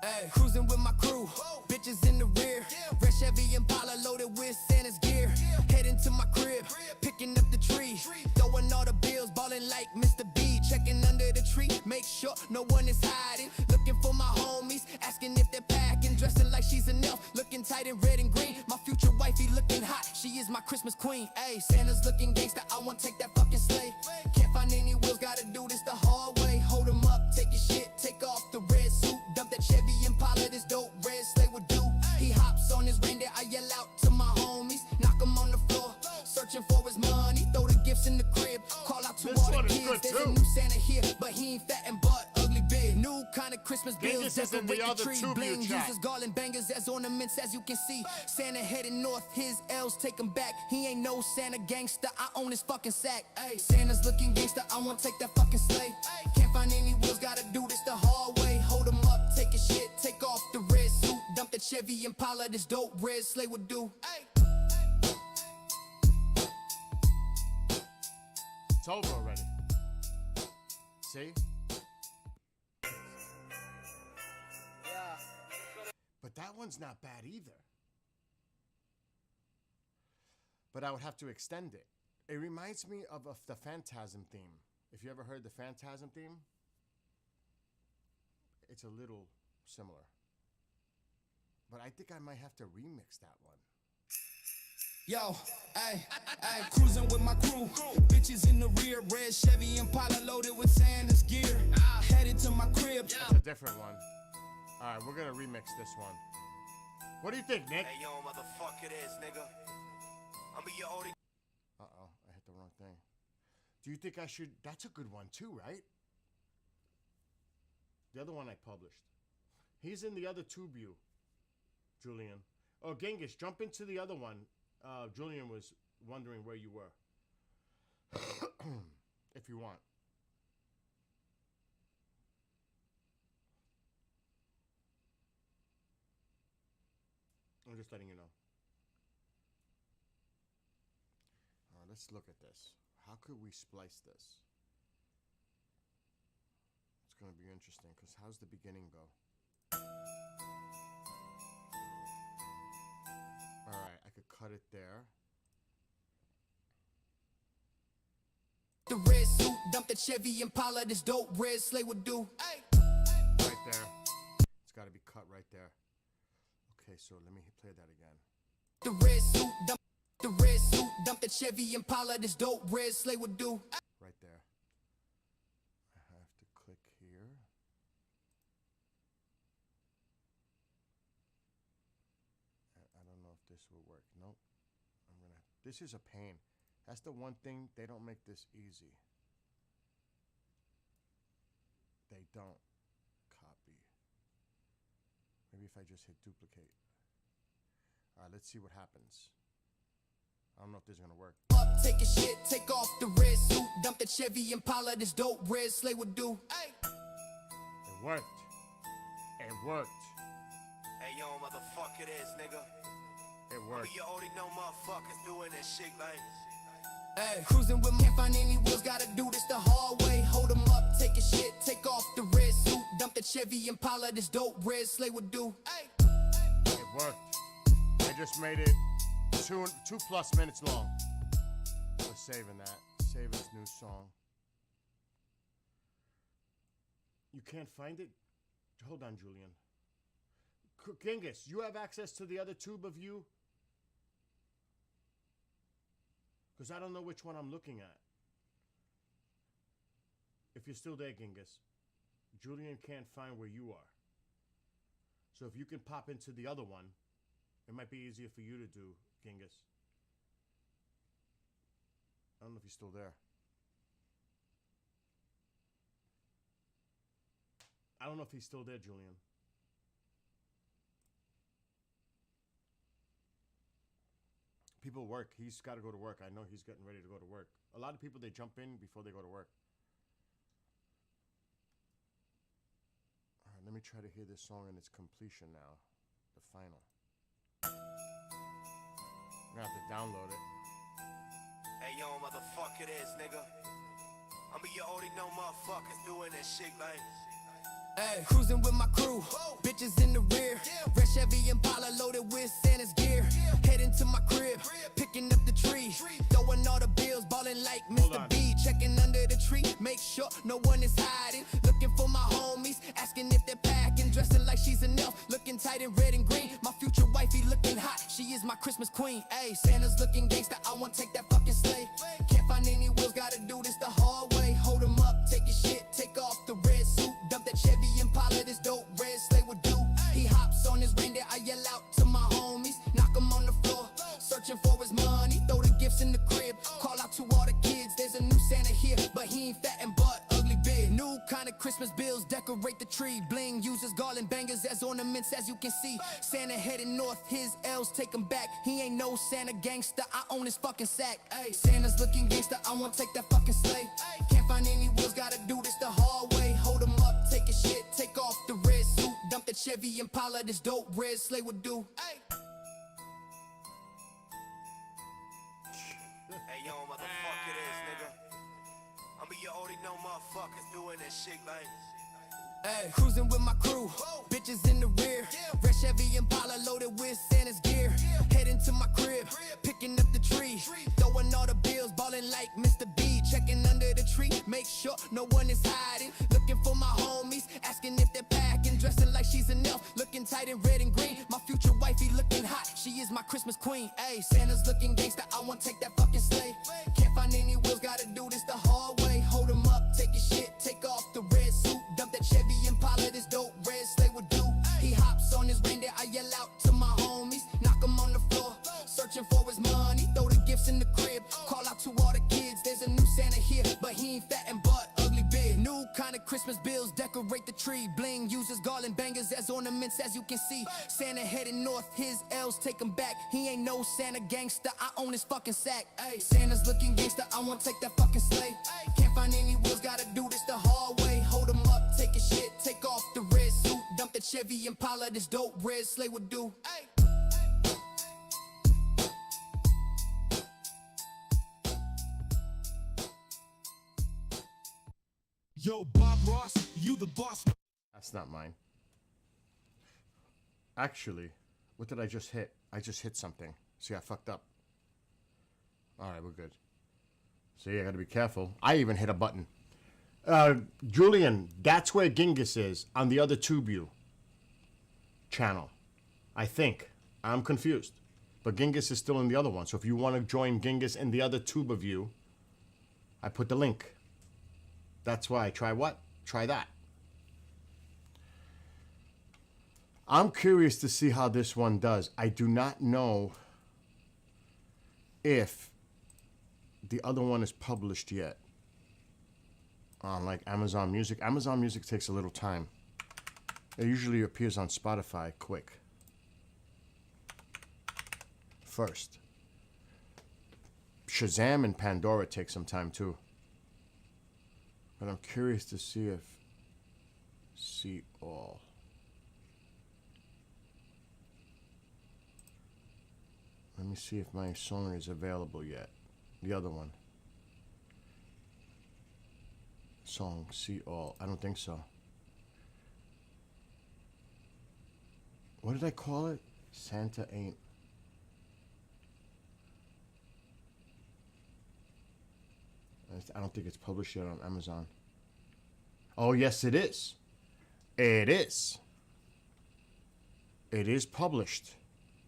Hey, cruising with my crew, bitches in the rear. Red Chevy Impala loaded with Santa's gear. Heading to my crib, picking up the tree. Throwing all the bills, balling like Mr. B. Checking under the tree, make sure no one is hiding. Looking for my homies, asking if they're packing. Dressing like she's an elf, looking tight in red and green. My future wifey looking hot, she is my Christmas queen. Hey, Santa's looking gangster, I want to take that fucking sleigh. Can't find any wheels, gotta do this the hard way. Hold 'em up, take your shit, take off the red suit. Dump that Chevy Impala, this dope red sleigh would do. He hops on his reindeer, I yell out to my homies. Knock him on the floor, searching for his money. Throw the gifts in the crib, call out to This all one the is kids. good, There's too. a new Santa here, but he ain't fat and butt ugly big. New kind of Christmas bills, Genghis is in the decorate the other tree. tube you Bling chat. uses garland bangers as ornaments, as you can see. Santa heading north, his L's take him back. He ain't no Santa gangster, I own his fucking sack. Ay, Santa's looking gangster, I want to take that fucking sleigh. Can't find any wheels, gotta do this the hard way. Hold 'em up, take your shit, take off the red suit. Dump the Chevy Impala, this dope red sleigh would do. It's over already. See? But that one's not bad either. But I would have to extend it. It reminds me of the Phantasm theme. If you ever heard the Phantasm theme, it's a little similar. But I think I might have to remix that one. Yo, ay, cruising with my crew. Bitches in the rear, red Chevy Impala loaded with Santa's gear. Headed to my crib. That's a different one. All right, we're gonna remix this one. What do you think, Nick? Hey yo, motherfucker, this nigga. I mean, you already. Uh-oh, I hit the wrong thing. Do you think I should? That's a good one too, right? The other one I published. He's in the other tube view, Julian. Oh, Genghis, jump into the other one. Julian was wondering where you were. If you want. I'm just letting you know. Let's look at this. How could we splice this? It's going to be interesting because how's the beginning go? All right, I could cut it there. The red suit, dump the Chevy Impala, this dope red sleigh would do. Right there. It's got to be cut right there. Okay, so let me play that again. The red suit, dump the Chevy Impala, this dope red sleigh would do. Right there. I have to click here. I don't know if this will work. Nope. This is a pain. That's the one thing, they don't make this easy. They don't. Copy. Maybe if I just hit duplicate. All right, let's see what happens. I don't know if this is gonna work. Up, take your shit, take off the red suit, dump the Chevy Impala, this dope red sleigh would do. It worked. It worked. Hey yo, motherfucker, this nigga. It I mean, worked. you already know motherfuckers doing this shit, man. Hey, cruising with me, can't find any wheels, gotta do this the hard way. Hold 'em up, take your shit, take off the red suit, dump the Chevy Impala, this dope red sleigh would do. It worked. I just made it 2+ minutes long. We're saving that. Save his new song. You can't find it? Hold on, Julian. Genghis, you have access to the other tube of you? Because I don't know which one I'm looking at. If you're still there, Genghis, Julian can't find where you are. So if you can pop into the other one, it might be easier for you to do, Genghis. I don't know if he's still there. don't know if he's still there, Julian. People work. He's got to go to work. I know he's getting ready to go to work. A lot of people, they jump in before they go to work. All right, let me try to hear this song in its completion now. The final. I'm going to have to download it. Hey, yo, motherfucker this, nigga. You already know motherfuckers doing that shit, man. Hey, cruising with my crew, bitches in the rear. Red Chevy Impala loaded with Santa's gear. Heading to my crib, picking up the tree. Throwing all the bills, balling like Mr. B. Checking under the tree, make sure no one is hiding. Looking for my homies, asking if they're packing. Dressing like she's an elf, looking tight in red and green. My future wifey looking hot, she is my Christmas queen. Hey, Santa's looking gangsta, I want to take that fucking sleigh. Can't find any wheels, gotta do this the hard way. Hold 'em up, take your shit, take off the red suit. Dump that Chevy Impala, this dope red sleigh would do. He hops on his reindeer, I yell out to my homies. Knock 'em on the floor, searching for his money. Throw the gifts in the crib, call out to all the kids. There's a new Santa here, but he ain't fat and butt ugly big. New kind of Christmas bills, decorate the tree. Bling uses garland bangers as ornaments, as you can see. Santa heading north, his L's take him back. He ain't no Santa gangster, I own his fucking sack. Ay, Santa's looking gangster, I want to take that fucking sleigh. Can't find any wheels, gotta do this the hard way. Hold 'em up, take your shit, take off the red suit. Dump the Chevy Impala, this dope red sleigh would do. Ay. Hey, yo, motherfucker this, nigga. You already know motherfuckers doing that shit, man. Hey, cruising with my crew, bitches in the rear. Red Chevy Impala loaded with Santa's gear. Heading to my crib, picking up the tree. Throwing all the bills, balling like Mr. B. Checking under the tree, make sure no one is hiding. Looking for my homies, asking if they're packing. Dressing like she's an elf, looking tight in red and green. My future wifey looking hot, she is my Christmas queen. Hey, Santa's looking gangsta, I want to take that fucking sleigh. Can't find any wheels, gotta do this the hard way. Hold 'em up, take your shit, take off the red suit. Dump that Chevy Impala, this dope red sleigh would do. He hops on his reindeer, I yell out to my homies. Knock 'em on the floor, searching for his money. Throw the gifts in the crib, call out to all the kids. There's a new Santa here, but he ain't fat and butt ugly big. New kind of Christmas bills, decorate the tree. Bling uses garland bangers as ornaments, as you can see. Santa heading north, his L's take him back. He ain't no Santa gangster, I own his fucking sack. Ay, Santa's looking gangster, I want to take that fucking sleigh. Can't find any wheels, gotta do this the hard way. Hold 'em up, take your shit, take off the red suit. Dump the Chevy Impala, this dope red sleigh would do. Ay. Yo, Bob Ross, you the boss. That's not mine. Actually, what did I just hit? I just hit something. See, I fucked up. All right, we're good. See, I gotta be careful. I even hit a button. Julian, that's where Genghis is on the other TubeView channel. I think. I'm confused. But Genghis is still in the other one. So if you want to join Genghis in the other TubeView, I put the link. That's why. Try what? Try that. I'm curious to see how this one does. I do not know if the other one is published yet on like Amazon Music. Amazon Music takes a little time. It usually appears on Spotify quick. First. Shazam and Pandora take some time too. But I'm curious to see if See All. Let me see if my song is available yet. The other one. Song See All. I don't think so. What did I call it? Santa Ain't. I don't think it's published yet on Amazon. Oh, yes, it is. It is. It is published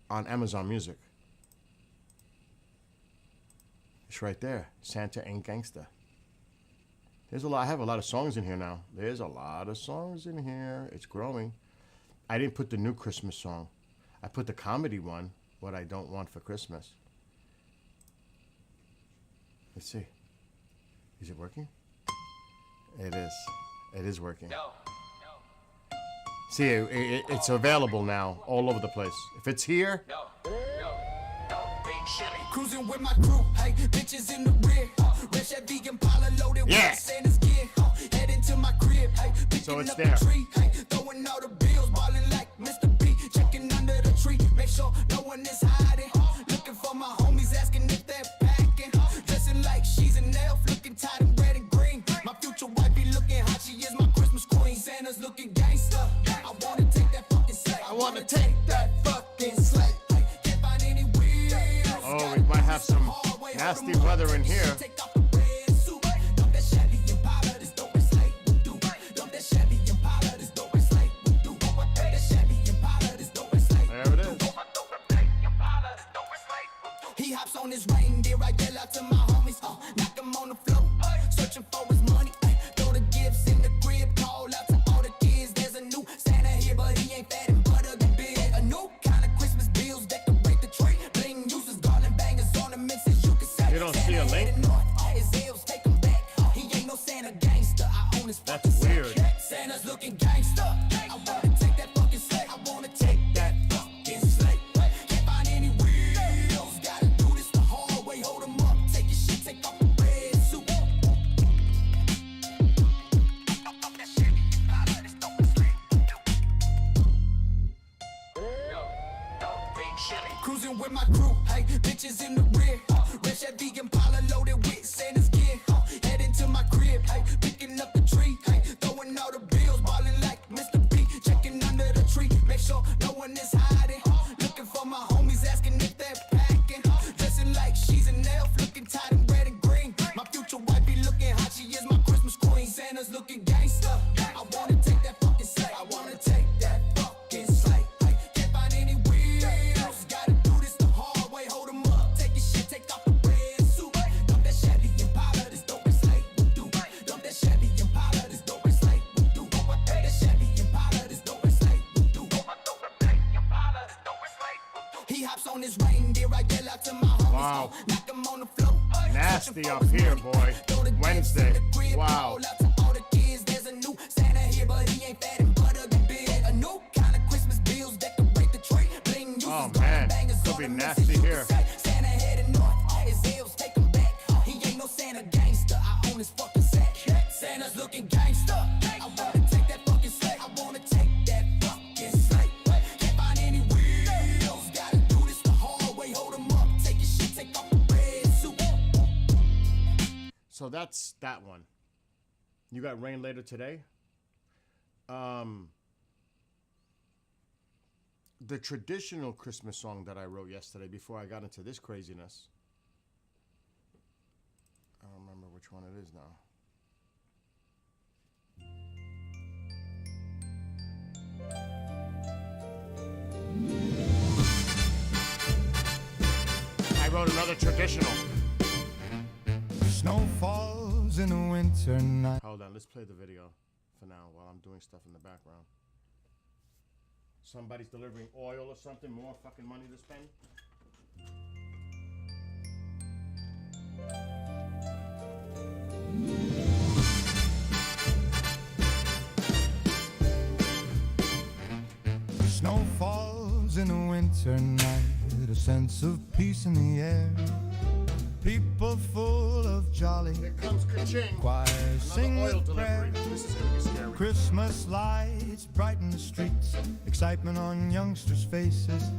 on Amazon Music. It's right there. Santa Ain't Gangsta. There's a lot. I have a lot of songs in here now. There's a lot of songs in here. It's growing. I didn't put the new Christmas song. I put the comedy one, What I Don't Want for Christmas. Let's see. Is it working? It is. It is working. Yo, See, it's available now all over the place. If it's here, No, big chili. Cruising with my crew, hey, bitches in the rear. Red Chevy Impala loaded Yeah. with Santa's gear. Heading to my crib, hey, picking So it's up there. the tree, hey, throwing all the bills, balling like Mr. B. Checking under the tree, make sure no one is hiding. Looking for my homies, asking if they're packing. Dressing like she's an elf, looking tight in red and green. My future wife be looking hot, she is my Christmas queen. Santa's looking gangster. I wanna take that fucking sleigh. I wanna take that fucking sleigh. Hey, can't find any wheels. oh, we might have some nasty weather in here. Take off the red suit. Dump that Chevy Impala, this dope is like voodoo. Dump that Chevy Impala, this dope is like voodoo. Dump that Chevy Impala, this dope is like There it is. He hops on his reindeer, I yell out to my homies, knock him on the floor, searching for his money, throw the gifts in the crib, call out to all the kids, there's a new Santa here, but he ain't fat and butter the big, a new kind of Christmas bills, decorate the tree, bling uses garland bangers, ornaments, as you can say. You don't see a link? His heels take him back, he ain't no Santa gangster, I own his That's fucking weird. sack. Santa's looking gangster, I wanna take that fucking sleigh, I wanna take that fucking sleigh, can't find any wheels, gotta do this the hard way, hold 'em up, take your shit, take off the red suit. Big chili. Cruising with my crew, hey, bitches in the rear. Red Chevy Impala loaded with Santa's gear. Heading to my crib, hey, picking up the tree, hey, throwing all the bills, balling like Mr. B. Checking under the tree, make sure no one is hiding. Looking for my homies, asking if they're packing. Dressing like she's an elf, looking tight in red and green. My future wife be looking hot, she is my Christmas queen. Santa's looking gangster. I wanna take that fucking sleigh. I wanna take that fucking sleigh. Hey, can't find any wheels. Gotta do this the hard way. Hold 'em up. Take your shit, take off the red suit. Dump that Chevy Impala, this dope is like voodoo. Dump that Chevy Impala, this dope is like voodoo. Dump that Chevy Impala, this dope is like voodoo. He hops on his reindeer, I yell out to my homies. Wow. Knock him on the floor. Nasty up here, boy. Wednesday. Wow. Call out to all the kids, there's a new Santa here, but he ain't fat and butter the big. A new kind of Christmas bills, decorate the tree. Bling uses Oh, garland man. bangers, Could be ornaments, nasty as you here. can say. Santa headed north, his heels take him back. He ain't no Santa gangster, I own his fucking sack. Santa's looking gangster. I wanna take that fucking sleigh. I wanna take that fucking sleigh. Can't find any wheels. Gotta do this the hard way. Hold 'em up. Take your shit, take off the red suit. So that's that one. You got rain later today. The traditional Christmas song that I wrote yesterday before I got into this craziness. I don't remember which one it is now. I wrote another traditional. Snow falls in the winter night. Hold on, let's play the video for now while I'm doing stuff in the background. Somebody's delivering oil or something, more fucking money to spend. Snow falls in the winter night. A sense of peace in the air. People full of jolly. Here comes ka-ching. Choirs Another sing oil with delivery. prayer. This is gonna be scary. Christmas lights brighten the streets. Excitement on youngsters' faces.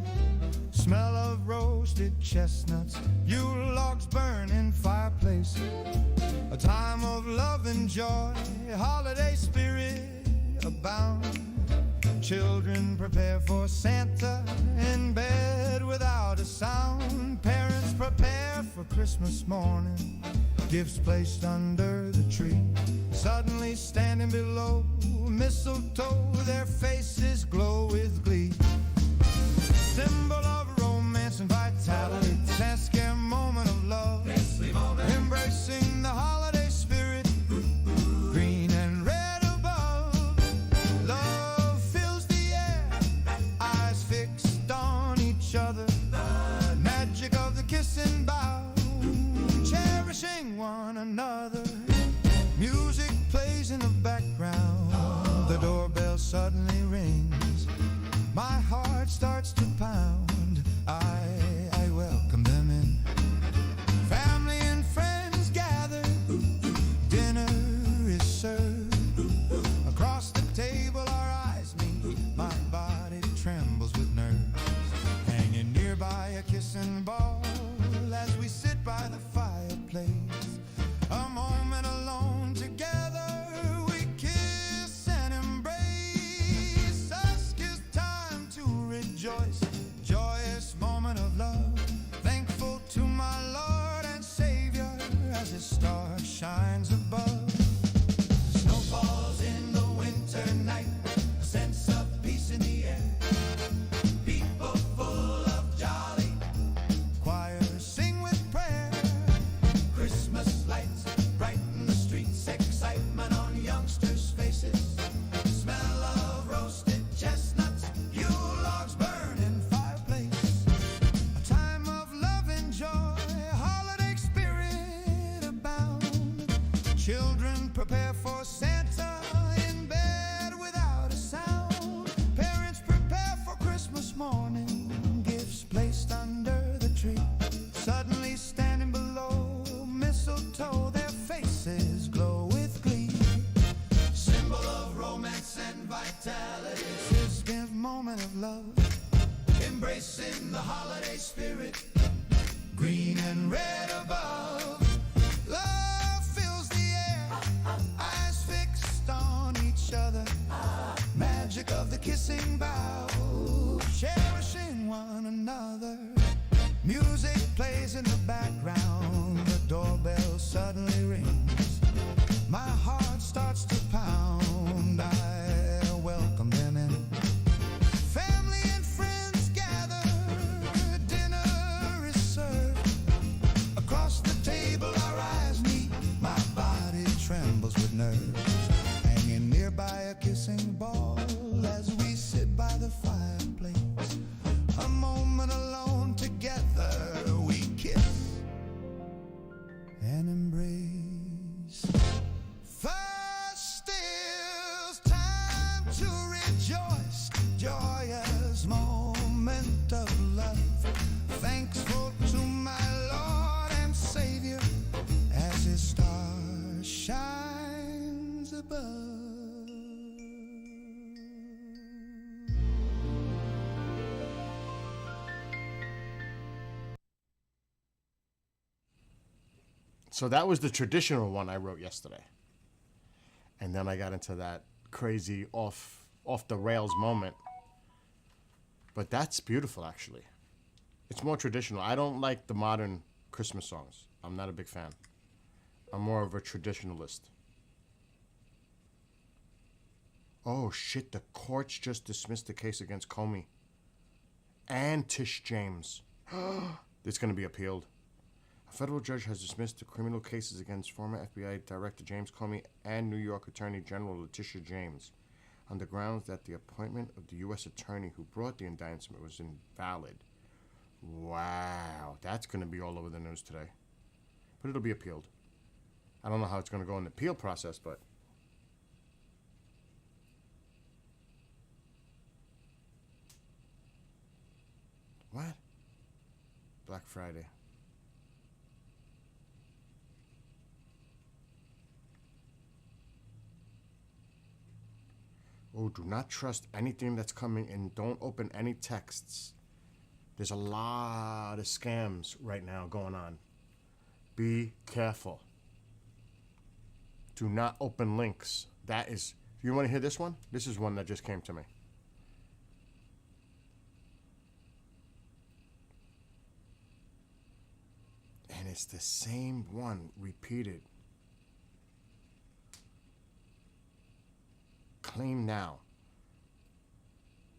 Smell of roasted chestnuts. Yule logs burn in fireplace. A time of love and joy. Holiday spirit abound. Children prepare for Santa in bed without a sound. Parents prepare for Christmas morning. Gifts placed under the tree. Suddenly standing below mistletoe, their faces glow with glee. Symbol of romance and vitality. That scare moment of love. Embracing the holiday spirit. Green and red above. Love fills the air. Eyes fixed on each other. Magic of the kiss and bow. Cherishing one another. Music plays in the background. The doorbell suddenly rings. My heart starts to pound. I welcome them in. Family and friends gather. Dinner is served. Across the table our eyes meet. My body trembles with nerves. Hanging nearby a kissing ball as we sit by the fireplace. A moment alone together, we kiss and embrace. Us gives time to rejoice. Joyous moment of love. Thankful to my Lord and Savior as His star shines above. Snow falls in the winter night. A sense of peace in the air. People full of jolly. Choirs sing with prayer. Christmas lights brighten the streets. Excitement on youngsters' faces. Smell of roasted chestnuts. Yule logs burn in fireplace. A time of love and joy. Holiday spirit abound. Children prepare for Santa in bed without a sound. Parents prepare for Christmas morning. Gifts placed under the tree. Suddenly standing below mistletoe, their faces glow with glee. Symbol of romance and vitality. This gift moment of love. Embracing the holiday spirit. Green and red above. Love fills the air. Eyes fixed on each other. Magic of the kissing bow. Cherishing one another. Music plays in the background. The doorbell suddenly rings. My heart starts to pound. I welcome them in. Family and friends gather. Dinner is served. Across the table our eyes meet. My body trembles with nerves. Hanging nearby a kissing ball as we sit by the fireplace. A moment alone together we kiss and embrace. First is time to rejoice. Joyous moment of love. Thankful to my Lord and Savior as His star shines above. So that was the traditional one I wrote yesterday. And then I got into that crazy off the rails moment. But that's beautiful, actually. It's more traditional. I don't like the modern Christmas songs. I'm not a big fan. I'm more of a traditionalist. Oh shit, the courts just dismissed the case against Comey and Tish James. It's going to be appealed. A federal judge has dismissed the criminal cases against former FBI Director James Comey and New York Attorney General Letitia James on the grounds that the appointment of the U.S. attorney who brought the indictment was invalid. Wow, that's going to be all over the news today. But it'll be appealed. I don't know how it's going to go in the appeal process, but... What? Black Friday. Oh, do not trust anything that's coming and don't open any texts. There's a lot of scams right now going on. Be careful. Do not open links. That is... You want to hear this one? This is one that just came to me. And it's the same one repeated. Claim now.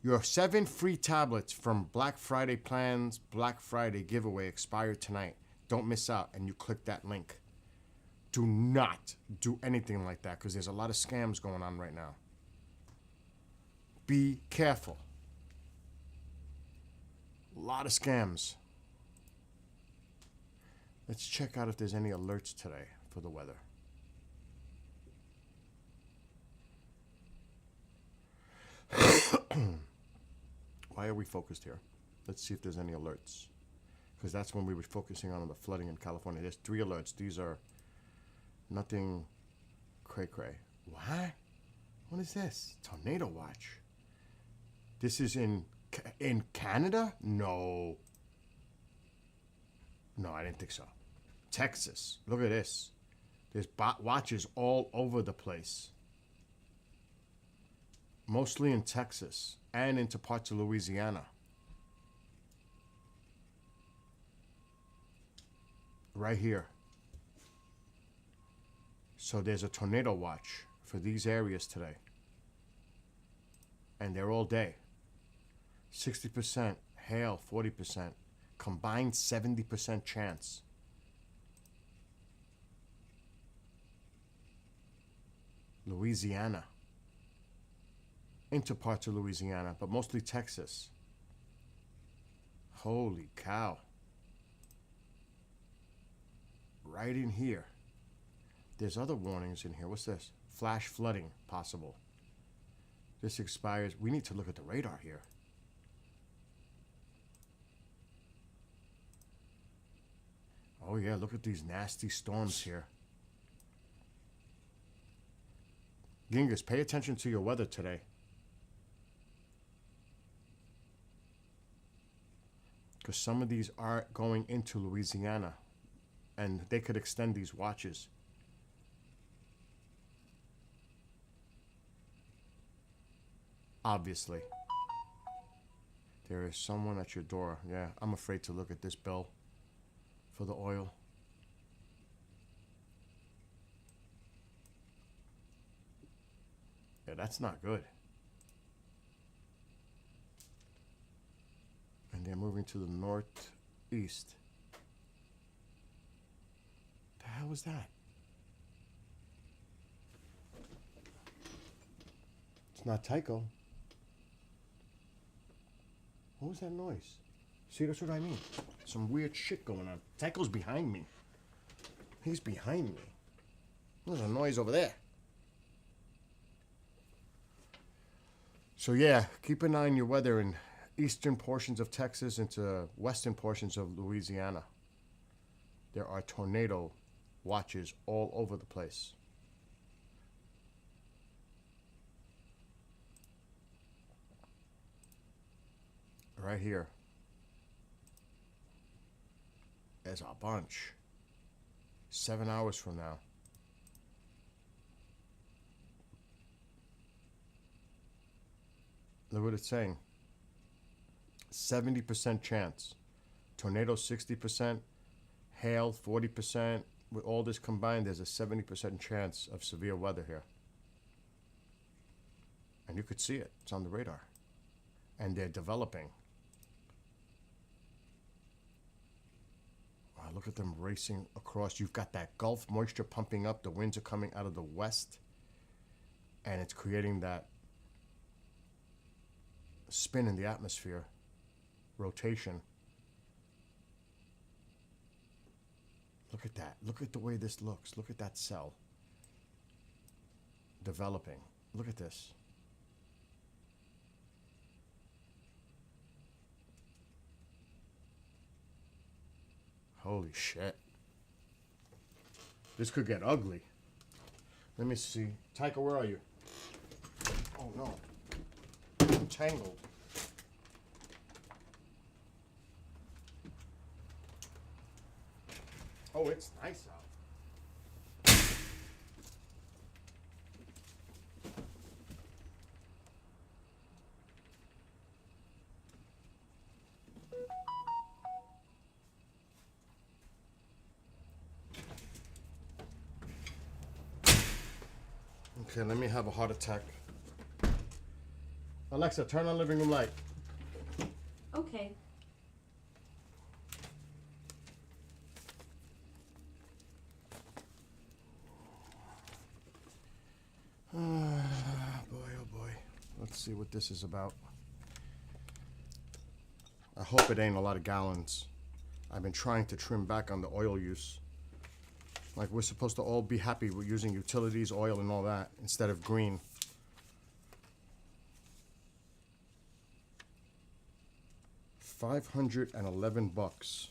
Your 7 free tablets from Black Friday plans, Black Friday giveaway expire tonight. Don't miss out, and you click that link. Do not do anything like that because there's a lot of scams going on right now. Be careful. A lot of scams. Let's check out if there's any alerts today for the weather. Why are we focused here? Let's see if there's any alerts. Because that's when we were focusing on the flooding in California. There's 3 alerts. These are nothing cray-cray. What? What is this? Tornado watch. This is in Canada? No. No, I didn't think so. Texas. Look at this. There's watches all over the place. Mostly in Texas and into parts of Louisiana. Right here. So there's a tornado watch for these areas today. And they're all day. 60% hail, 40%. Combined 70% chance. Louisiana. Into parts of Louisiana, but mostly Texas. Holy cow. Right in here. There's other warnings in here. What's this? Flash flooding possible. This expires. We need to look at the radar here. Oh yeah, look at these nasty storms here. Genghis, pay attention to your weather today. Because some of these are going into Louisiana. And they could extend these watches. Obviously. There is someone at your door. Yeah, I'm afraid to look at this bill for the oil. Yeah, that's not good. And they're moving to the northeast. The hell was that? It's not Tycho. What was that noise? See, that's what I mean. Some weird shit going on. Tycho's behind me. He's behind me. There's a noise over there. So yeah, keep an eye on your weather in eastern portions of Texas into western portions of Louisiana. There are tornado watches all over the place. Right here. There's a bunch. 7 hours from now. Look what it's saying. 70% chance. Tornado 60%. Hail 40%. With all this combined, there's a 70% chance of severe weather here. And you could see it. It's on the radar. And they're developing. Wow, look at them racing across. You've got that Gulf moisture pumping up. The winds are coming out of the west. And it's creating that spin in the atmosphere. Rotation. Look at that. Look at the way this looks. Look at that cell. Developing. Look at this. Holy shit. This could get ugly. Let me see. Tycho, where are you? Oh no. I'm tangled. Oh, it's nice out. Okay, let me have a heart attack. Alexa, turn on living room light. Okay. Boy, oh boy. Let's see what this is about. I hope it ain't a lot of gallons. I've been trying to trim back on the oil use. Like, we're supposed to all be happy with using utilities, oil, and all that, instead of green. $511.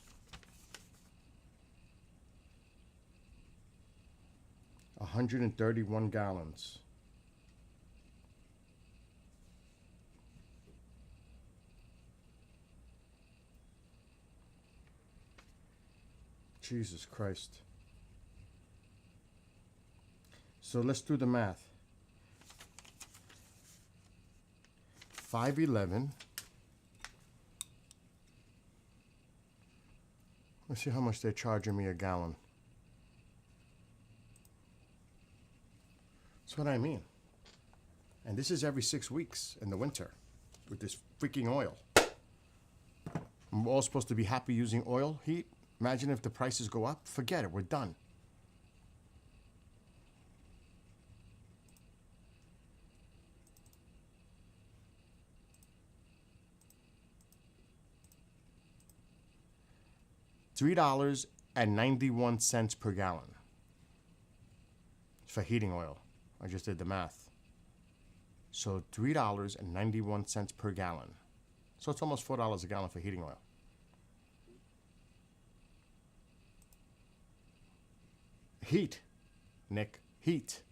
$131 gallons. Jesus Christ. So let's do the math. 511. Let's see how much they're charging me a gallon. That's what I mean. And this is every 6 weeks in the winter with this freaking oil. We're all supposed to be happy using oil heat. Imagine if the prices go up. Forget it. We're done. $3.91 per gallon for heating oil. I just did the math. So $3.91 per gallon. So it's almost $4 a gallon for heating oil. Heat, Nick, heat.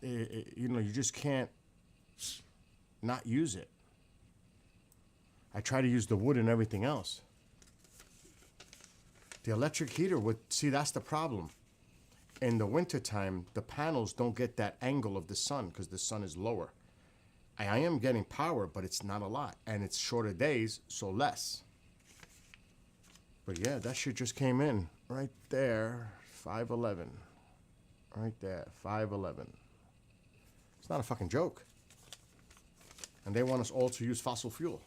You know, you just can't not use it. I try to use the wood and everything else. The electric heater would, see, that's the problem. In the wintertime, the panels don't get that angle of the sun because the sun is lower. I am getting power, but it's not a lot. And it's shorter days, so less. But yeah, that shit just came in right there, 511. Right there, 511. It's not a fucking joke. And they want us all to use fossil fuel.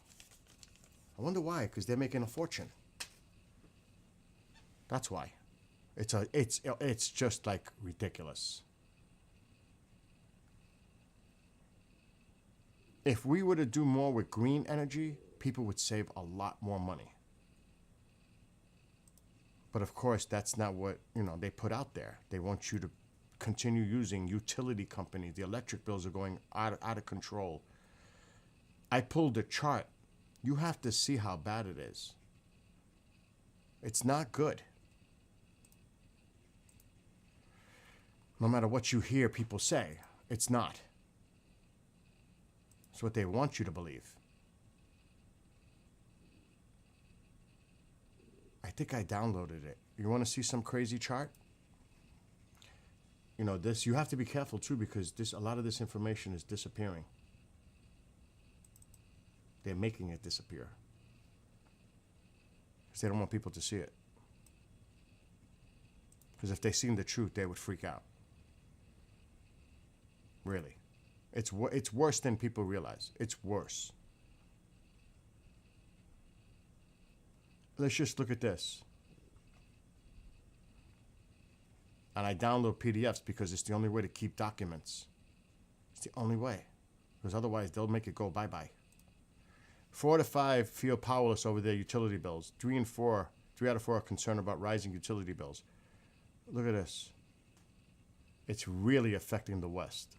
I wonder why, because they're making a fortune. That's why. It's just like ridiculous. If we were to do more with green energy, people would save a lot more money. But of course, that's not what, you know, they put out there. They want you to continue using utility companies. The electric bills are going out of control. I pulled a chart. You have to see how bad it is. It's not good. No matter what you hear people say, it's not. It's what they want you to believe. I think I downloaded it. You want to see some crazy chart? You know, this, you have to be careful too, because a lot of this information is disappearing. They're making it disappear. Because they don't want people to see it. Because if they seen the truth, they would freak out. Really. It's worse than people realize. It's worse. Let's just look at this. And I download PDFs because it's the only way to keep documents. It's the only way. Because otherwise, they'll make it go bye-bye. 4 to 5 feel powerless over their utility bills. 3 out of 4 are concerned about rising utility bills. Look at this. It's really affecting the West.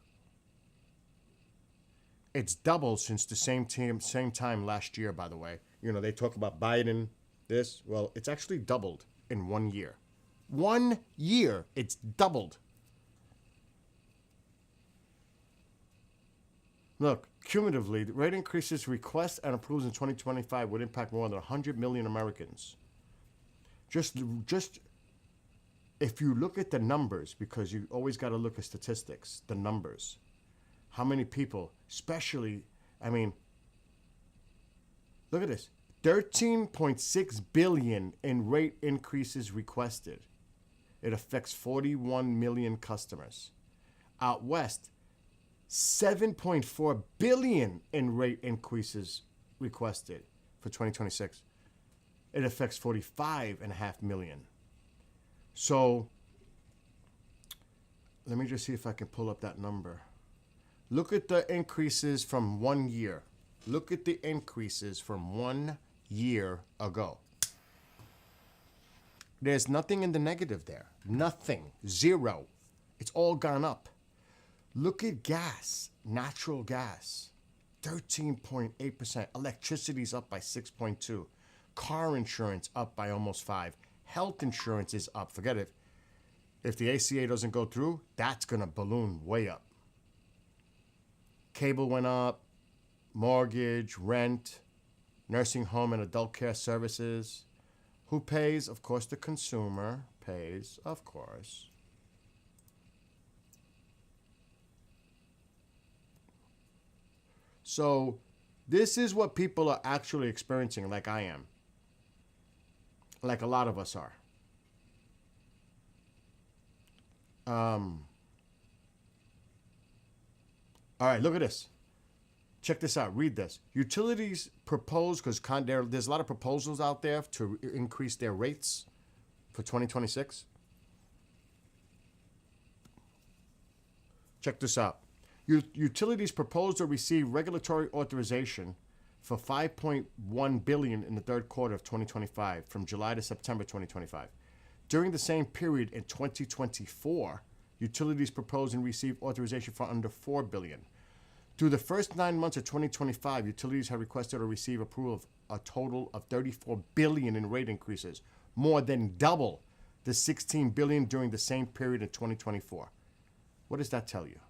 It's doubled since the same time last year, by the way. You know, they talk about Biden, this. Well, it's actually doubled in 1 year. 1 year, it's doubled. Look, cumulatively, the rate increases requests and approves in 2025 would impact more than 100 million Americans. Just if you look at the numbers, because you always got to look at statistics, the numbers. How many people, especially, I mean, look at this. 13.6 billion in rate increases requested. It affects 41 million customers. Out west, 7.4 billion in rate increases requested for 2026. It affects 45.5 million. So, let me just see if I can pull up that number. Look at the increases from 1 year. Look at the increases from 1 year ago. There's nothing in the negative there. Nothing. Zero. It's all gone up. Look at gas, natural gas. 13.8%. Electricity's up by 6.2%. Car insurance up by almost 5%. Health insurance is up. Forget it. If the ACA doesn't go through, that's going to balloon way up. Cable went up. Mortgage, rent, nursing home and adult care services. Who pays? Of course, the consumer pays, of course. So this is what people are actually experiencing, like I am. Like a lot of us are. All right, look at this. Check this out. Read this. Utilities propose, because there's a lot of proposals out there to increase their rates for 2026. Check this out. Utilities propose to receive regulatory authorization for $5.1 billion in the third quarter of 2025, from July to September 2025. During the same period in 2024, utilities propose and receive authorization for under $4 billion. Through the first 9 months of 2025, utilities have requested or received approval of a total of $34 billion in rate increases, more than double the $16 billion during the same period in 2024. What does that tell you?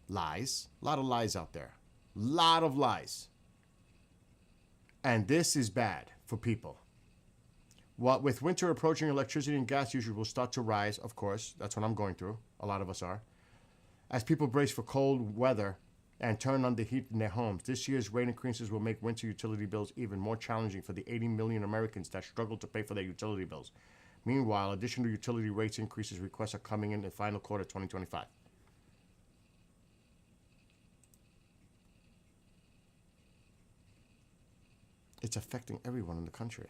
Lies. A lot of lies out there. Lot of lies. And this is bad for people. What with winter approaching, electricity and gas usage will start to rise, of course. That's what I'm going through. A lot of us are. As people brace for cold weather and turn on the heat in their homes, this year's rate increases will make winter utility bills even more challenging for the 80 million Americans that struggle to pay for their utility bills. Meanwhile, additional utility rates increases requests are coming in the final quarter of 2025. It's affecting everyone in the country.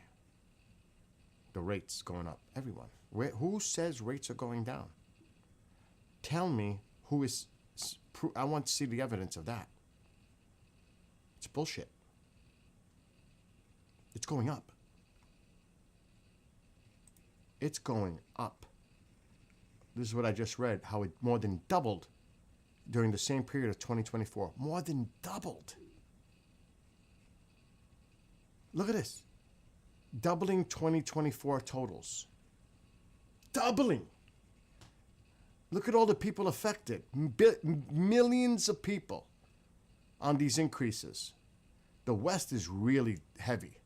The rates going up. Everyone. Who says rates are going down? Tell me who is... I want to see the evidence of that. It's bullshit. It's going up. It's going up. This is what I just read, how it more than doubled during the same period of 2024. More than doubled. Look at this. Doubling 2024 totals. Doubling. Look at all the people affected. Millions of people on these increases. The West is really heavy.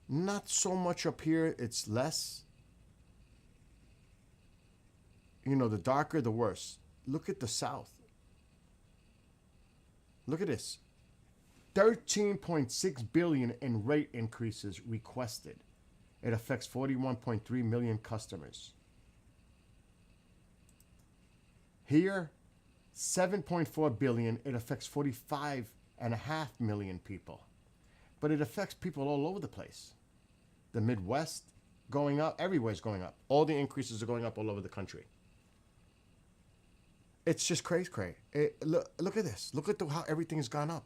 Not so much up here, it's less. You know, the darker, the worse. Look at the South. Look at this. 13.6 billion in rate increases requested. It affects 41.3 million customers. Here, 7.4 billion, it affects 45.5 million people. But it affects people all over the place. The Midwest going up, everywhere's going up. All the increases are going up all over the country. It's just crazy. Look at this. Look at how everything's gone up.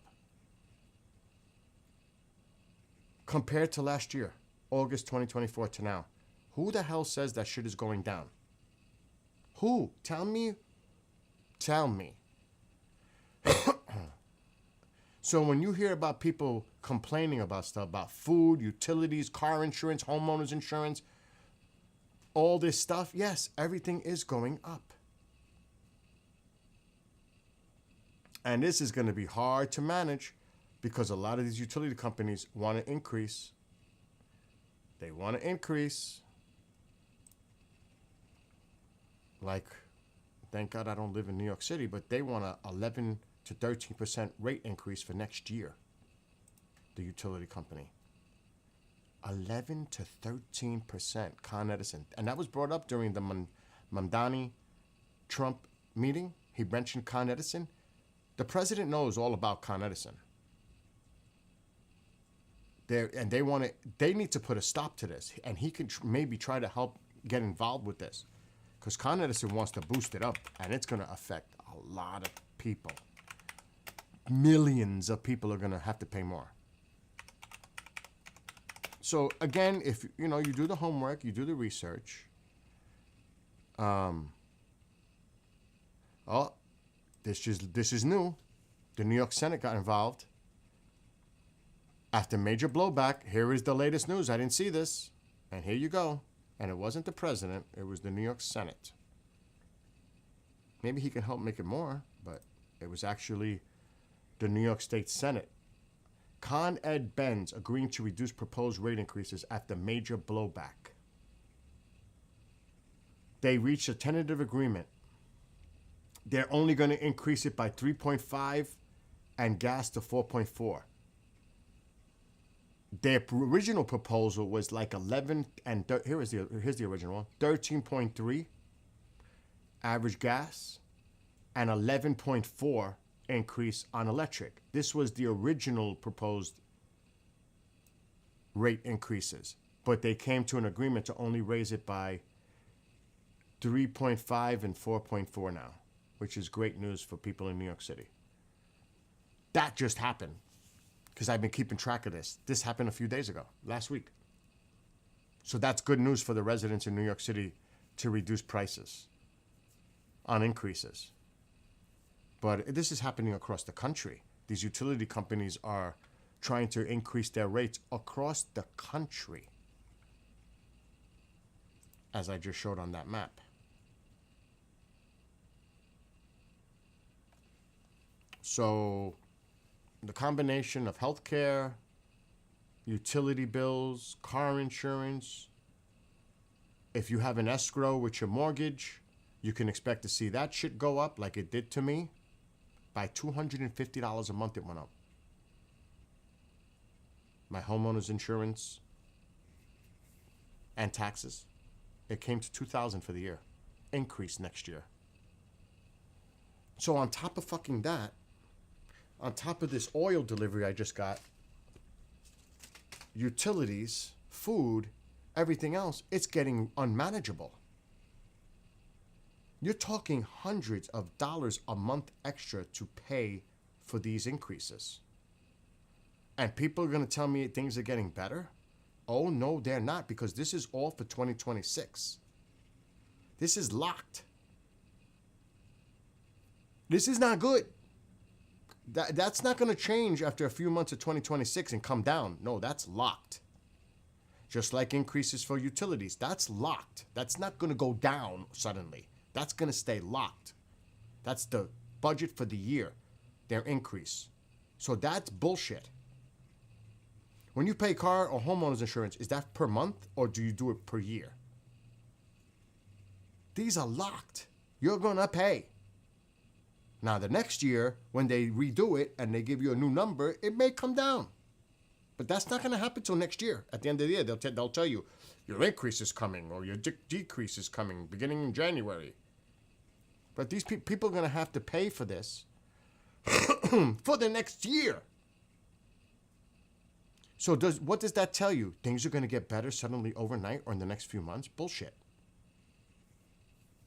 Compared to last year, August 2024 to now. Who the hell says that shit is going down? Who? Tell me. Tell me. So when you hear about people complaining about stuff, about food, utilities, car insurance, homeowners insurance, all this stuff, yes, everything is going up. And this is going to be hard to manage because a lot of these utility companies want to increase. They want to increase. Like, thank God I don't live in New York City, but they want a 11 to 13% rate increase for next year. The utility company. 11 to 13%, Con Edison. And that was brought up during the Mamdani-Trump meeting. He mentioned Con Edison. The president knows all about Con Edison. They need to put a stop to this. And he can maybe try to help get involved with this. Because Con Edison wants to boost it up. And it's going to affect a lot of people. Millions of people are going to have to pay more. So again, if you do the homework, you do the research. This is new. the New York Senate got involved. After major blowback, here is the latest news. I didn't see this. And here you go. And it wasn't the president. It was the New York Senate. Maybe he can help make it more, but it was actually the New York State Senate. Con Ed Benz agreeing to reduce proposed rate increases after major blowback. They reached a tentative agreement. They're only going to increase it by 3.5 and gas to 4.4. Their original proposal was like 11 and here's the original one. 13.3 average gas and 11.4 increase on electric. This was the original proposed rate increases, but they came to an agreement to only raise it by 3.5 and 4.4 now, which is great news for people in New York City. That just happened because I've been keeping track of this. This happened a few days ago, last week. So that's good news for the residents in New York City to reduce prices on increases. But this is happening across the country. These utility companies are trying to increase their rates across the country, as I just showed on that map. So the combination of healthcare, utility bills, car insurance, if you have an escrow with your mortgage, you can expect to see that shit go up like it did to me. By $250 a month it went up. My homeowner's insurance and taxes, it came to $2,000 for the year. Increase next year. So on top of fucking that, on top of this oil delivery I just got, utilities, food, everything else, it's getting unmanageable. You're talking hundreds of dollars a month extra to pay for these increases. And people are going to tell me things are getting better? Oh, no, they're not, because this is all for 2026. This is locked. This is not good. That's not going to change after a few months of 2026 and come down. No, that's locked. Just like increases for utilities, that's locked. That's not going to go down suddenly. That's going to stay locked. That's the budget for the year, their increase. So that's bullshit. When you pay car or homeowner's insurance, is that per month or do you do it per year? These are locked. You're going to pay. Now, the next year, when they redo it and they give you a new number, it may come down. But that's not going to happen till next year. At the end of the year, they'll tell you, your increase is coming or your decrease is coming beginning in January. But these people are going to have to pay for this for the next year. So what does that tell you? Things are going to get better suddenly overnight or in the next few months? Bullshit.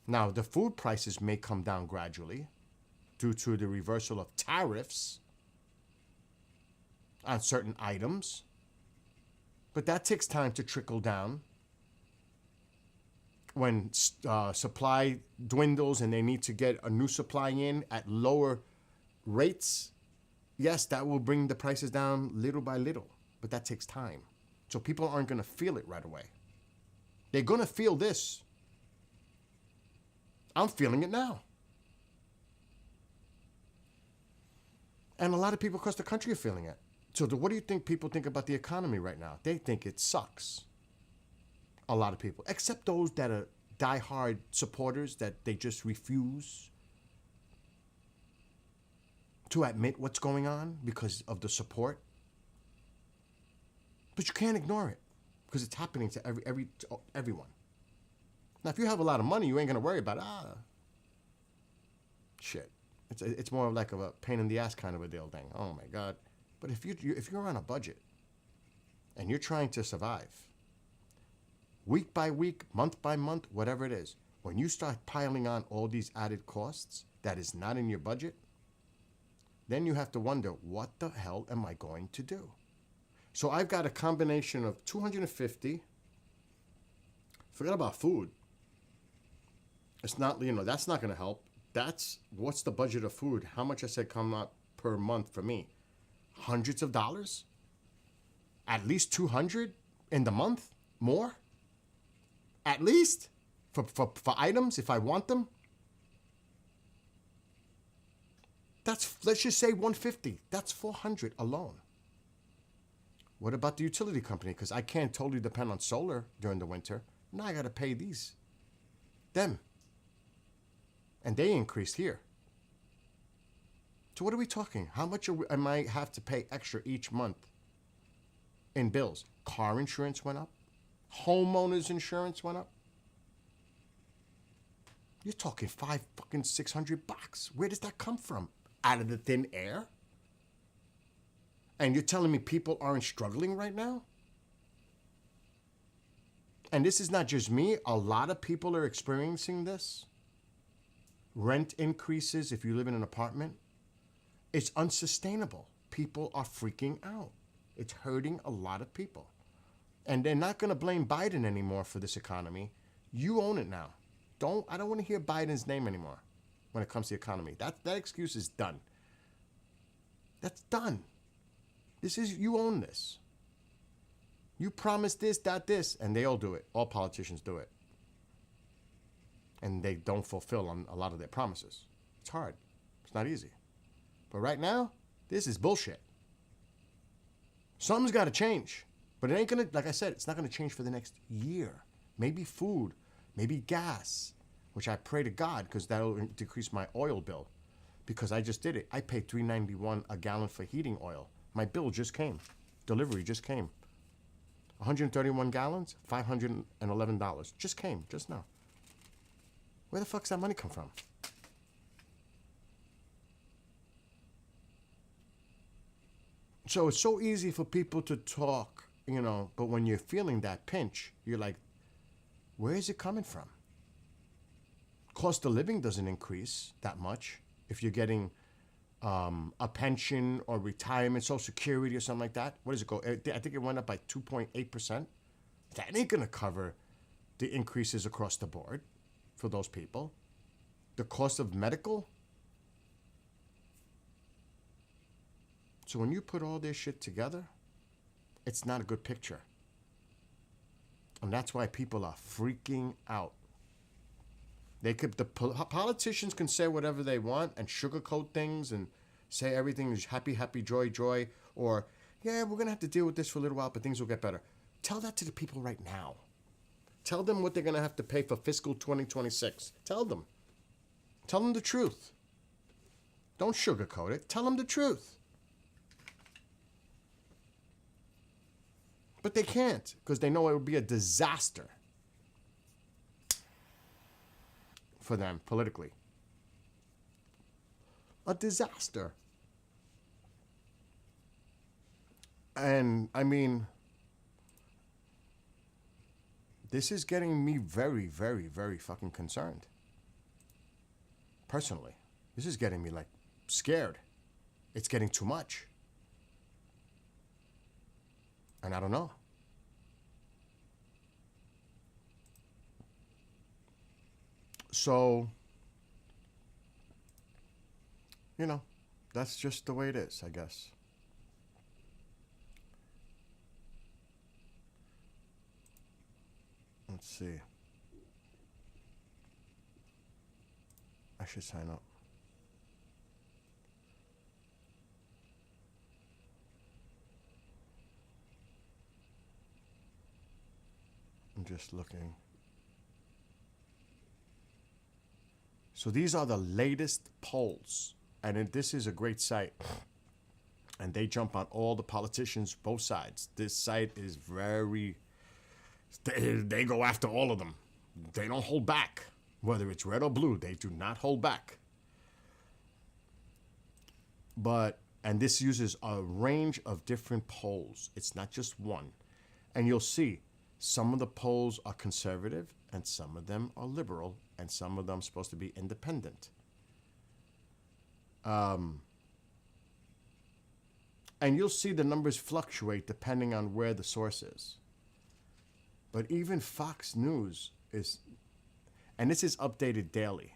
Now, the food prices may come down gradually due to the reversal of tariffs on certain items. But that takes time to trickle down. When supply dwindles and they need to get a new supply in at lower rates, yes, that will bring the prices down little by little. But that takes time. So people aren't going to feel it right away. They're going to feel this. I'm feeling it now. And a lot of people across the country are feeling it. So what do you think people think about the economy right now? They think it sucks. A lot of people, except those that are diehard supporters that they just refuse to admit what's going on because of the support. But you can't ignore it because it's happening to everyone. Now, if you have a lot of money, you ain't gonna worry about shit. It's more like of a pain in the ass kind of a deal thing. Oh my God! But if you're on a budget and you're trying to survive, week by week, month by month, whatever it is, when you start piling on all these added costs that is not in your budget, then you have to wonder, what the hell am I going to do? So I've got a combination of $250. Forget about food. It's not, that's not going to help. What's the budget of food? How much I said come up per month for me. Hundreds of dollars? At least 200 in the month? More? At least? For items, if I want them? Let's just say 150. That's 400 alone. What about the utility company? Because I can't totally depend on solar during the winter. Now I got to pay them. And they increased here. So what are we talking? How much I might have to pay extra each month in bills? Car insurance went up. Homeowners insurance went up. You're talking $600. Where does that come from? Out of the thin air? And you're telling me people aren't struggling right now? And this is not just me. A lot of people are experiencing this. Rent increases if you live in an apartment. It's unsustainable. People are freaking out. It's hurting a lot of people. And they're not going to blame Biden anymore for this economy. You own it now. I don't want to hear Biden's name anymore when it comes to the economy. That excuse is done. That's done. You own this. You promise this, this, and they all do it. All politicians do it. And they don't fulfill on a lot of their promises. It's hard. It's not easy. But right now, this is bullshit. Something's got to change. But it ain't going to, like I said, it's not going to change for the next year. Maybe food, maybe gas, which I pray to God because that'll decrease my oil bill. Because I just did it. I paid $3.91 a gallon for heating oil. My bill just came. Delivery just came. 131 gallons, $511. Just came, just now. Where the fuck's that money come from? So it's so easy for people to talk, but when you're feeling that pinch, you're like, where is it coming from? Cost of living doesn't increase that much if you're getting a pension or retirement, Social Security or something like that. What does it go? I think it went up by 2.8%. That ain't going to cover the increases across the board for those people. The cost of medical. So when you put all this shit together, it's not a good picture. And that's why people are freaking out. The politicians can say whatever they want and sugarcoat things and say everything is happy, happy, joy, joy, or, yeah, we're going to have to deal with this for a little while, but things will get better. Tell that to the people right now. Tell them what they're going to have to pay for fiscal 2026. Tell them. Tell them the truth. Don't sugarcoat it. Tell them the truth. But they can't because they know it would be a disaster for them politically. A disaster. And I mean, this is getting me very, very, very fucking concerned. Personally, this is getting me like scared. It's getting too much. And I don't know. So, that's just the way it is, I guess. Let's see. I should sign up. I'm just looking. So these are the latest polls. And this is a great site. And they jump on all the politicians, both sides. This site is very... They go after all of them. They don't hold back. Whether it's red or blue, they do not hold back. And this uses a range of different polls. It's not just one. And you'll see, some of the polls are conservative, and some of them are liberal, and some of them are supposed to be independent. And you'll see the numbers fluctuate depending on where the source is. But even Fox News is, and this is updated daily.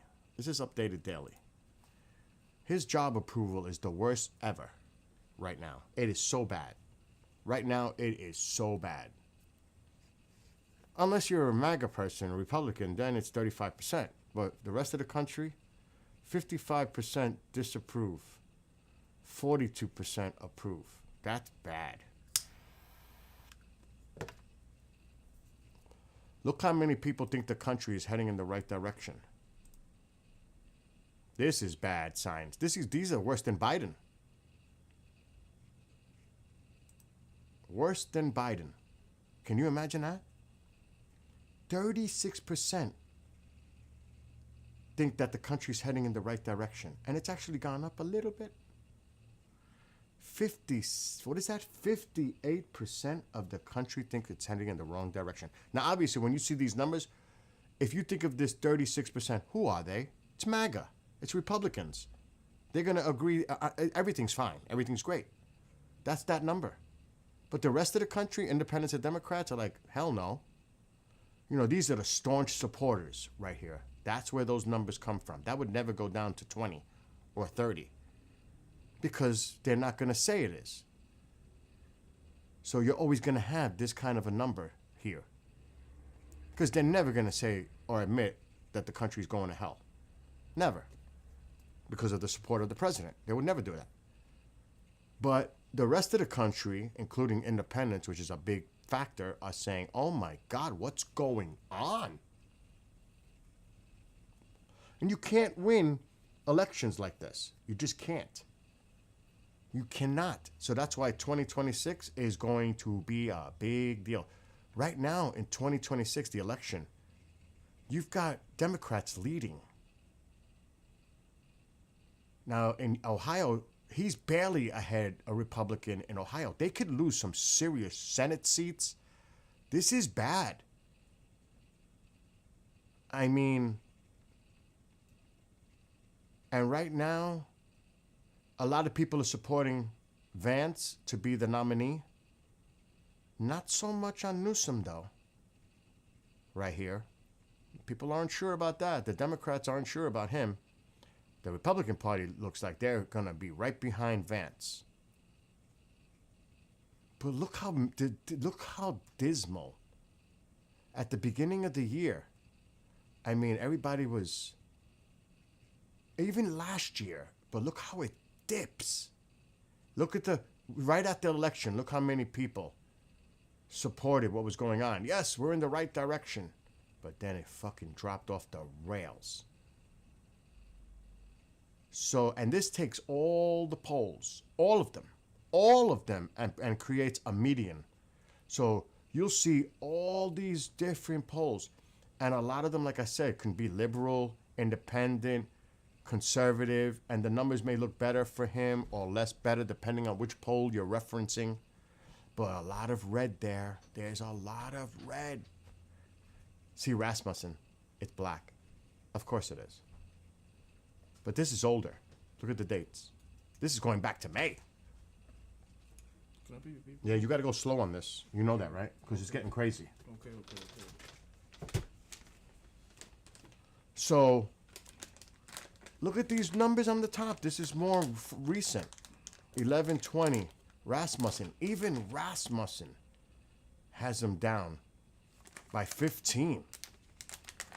His job approval is the worst ever right now. It is so bad. Right now, it is so bad. Unless you're a MAGA person, a Republican, then it's 35%. But the rest of the country, 55% disapprove, 42% approve. That's bad. Look how many people think the country is heading in the right direction. This is bad signs. These are worse than Biden. Worse than Biden. Can you imagine that? 36% think that the country's heading in the right direction. And it's actually gone up a little bit. 58% of the country think it's heading in the wrong direction. Now, obviously, when you see these numbers, if you think of this 36%, who are they? It's MAGA. It's Republicans. They're going to agree. Everything's fine. Everything's great. That's that number. But the rest of the country, independents and Democrats, are like, hell no. You know, these are the staunch supporters right here. That's where those numbers come from. That would never go down to 20 or 30 because they're not going to say it is. So you're always going to have this kind of a number here because they're never going to say or admit that the country's going to hell. Never. Because of the support of the president. They would never do that. But the rest of the country, including independents, which is a big factor, are saying, oh my God, what's going on? And you can't win elections like this. You just can't. You cannot. So that's why 2026 is going to be a big deal. Right now in 2026, the election, you've got Democrats leading. Now in Ohio, he's barely ahead a Republican in Ohio. They could lose some serious Senate seats. This is bad. I mean, and right now, a lot of people are supporting Vance to be the nominee. Not so much on Newsom, though. Right here. People aren't sure about that. The Democrats aren't sure about him. The Republican Party looks like they're going to be right behind Vance. But look how dismal. At the beginning of the year, I mean, everybody was, even last year, but look how it dips. Look at right at the election, look how many people supported what was going on. Yes, we're in the right direction. But then it fucking dropped off the rails. So, and this takes all the polls, all of them, and creates a median. So you'll see all these different polls, and a lot of them, like I said, can be liberal, independent, conservative, and the numbers may look better for him or less better depending on which poll you're referencing. But a lot of red there. There's a lot of red. See, Rasmussen, it's black. Of course it is. But this is older. Look at the dates. This is going back to May. Yeah, you got to go slow on this. You know that, right? Because it's getting crazy. Okay. So, look at these numbers on the top. This is more recent. 1120. Rasmussen. Even Rasmussen has them down by 15.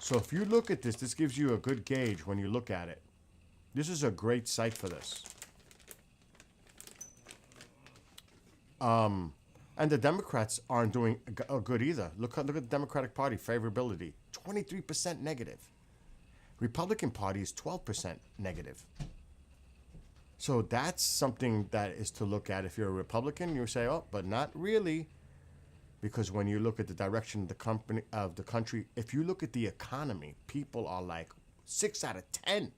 So if you look at this, this gives you a good gauge when you look at it. This is a great site for this. And the Democrats aren't doing good either. Look at the Democratic Party favorability, 23% negative. Republican Party is 12% negative. So that's something that is to look at. If you're a Republican, you say, oh, but not really. Because when you look at the direction of the country, if you look at the economy, people are like 6 out of 10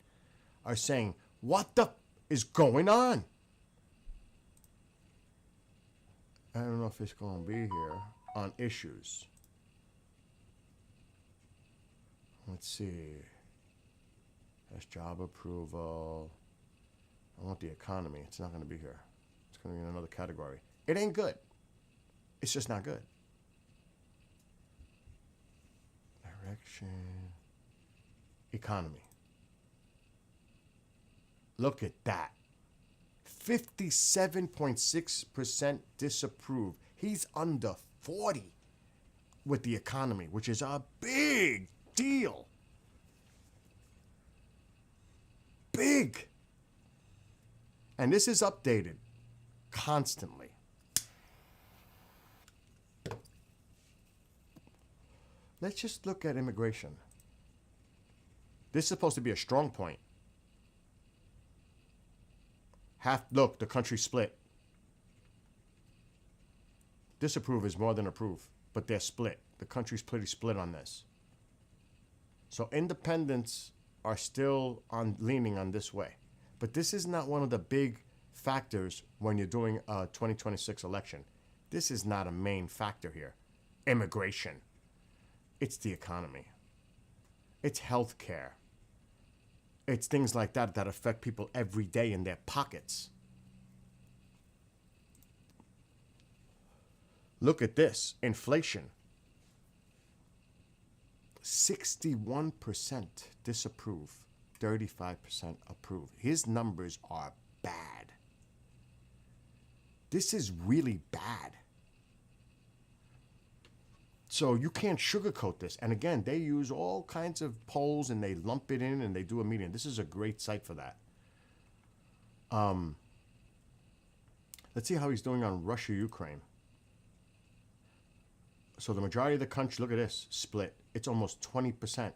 are saying, what the is going on? I don't know if it's going to be here on issues. Let's see. That's job approval. I want the economy. It's not going to be here. It's going to be in another category. It ain't good. It's just not good. Direction. Economy. Look at that. 57.6% disapprove. He's under 40 with the economy, which is a big deal. Big. And this is updated constantly. Let's just look at immigration. This is supposed to be a strong point. Look, the country split. Disapprove is more than approve, but they're split. The country's pretty split on this. So independents are still leaning on this way. But this is not one of the big factors when you're doing a 2026 election. This is not a main factor here. Immigration. It's the economy. It's healthcare. It's things like that that affect people every day in their pockets. Look at this. Inflation. 61% disapprove. 35% approve. His numbers are bad. This is really bad. So you can't sugarcoat this. And again, they use all kinds of polls and they lump it in and they do a median. This is a great site for that. Let's see how he's doing on Russia, Ukraine. So the majority of the country, look at this, split. It's almost 20%.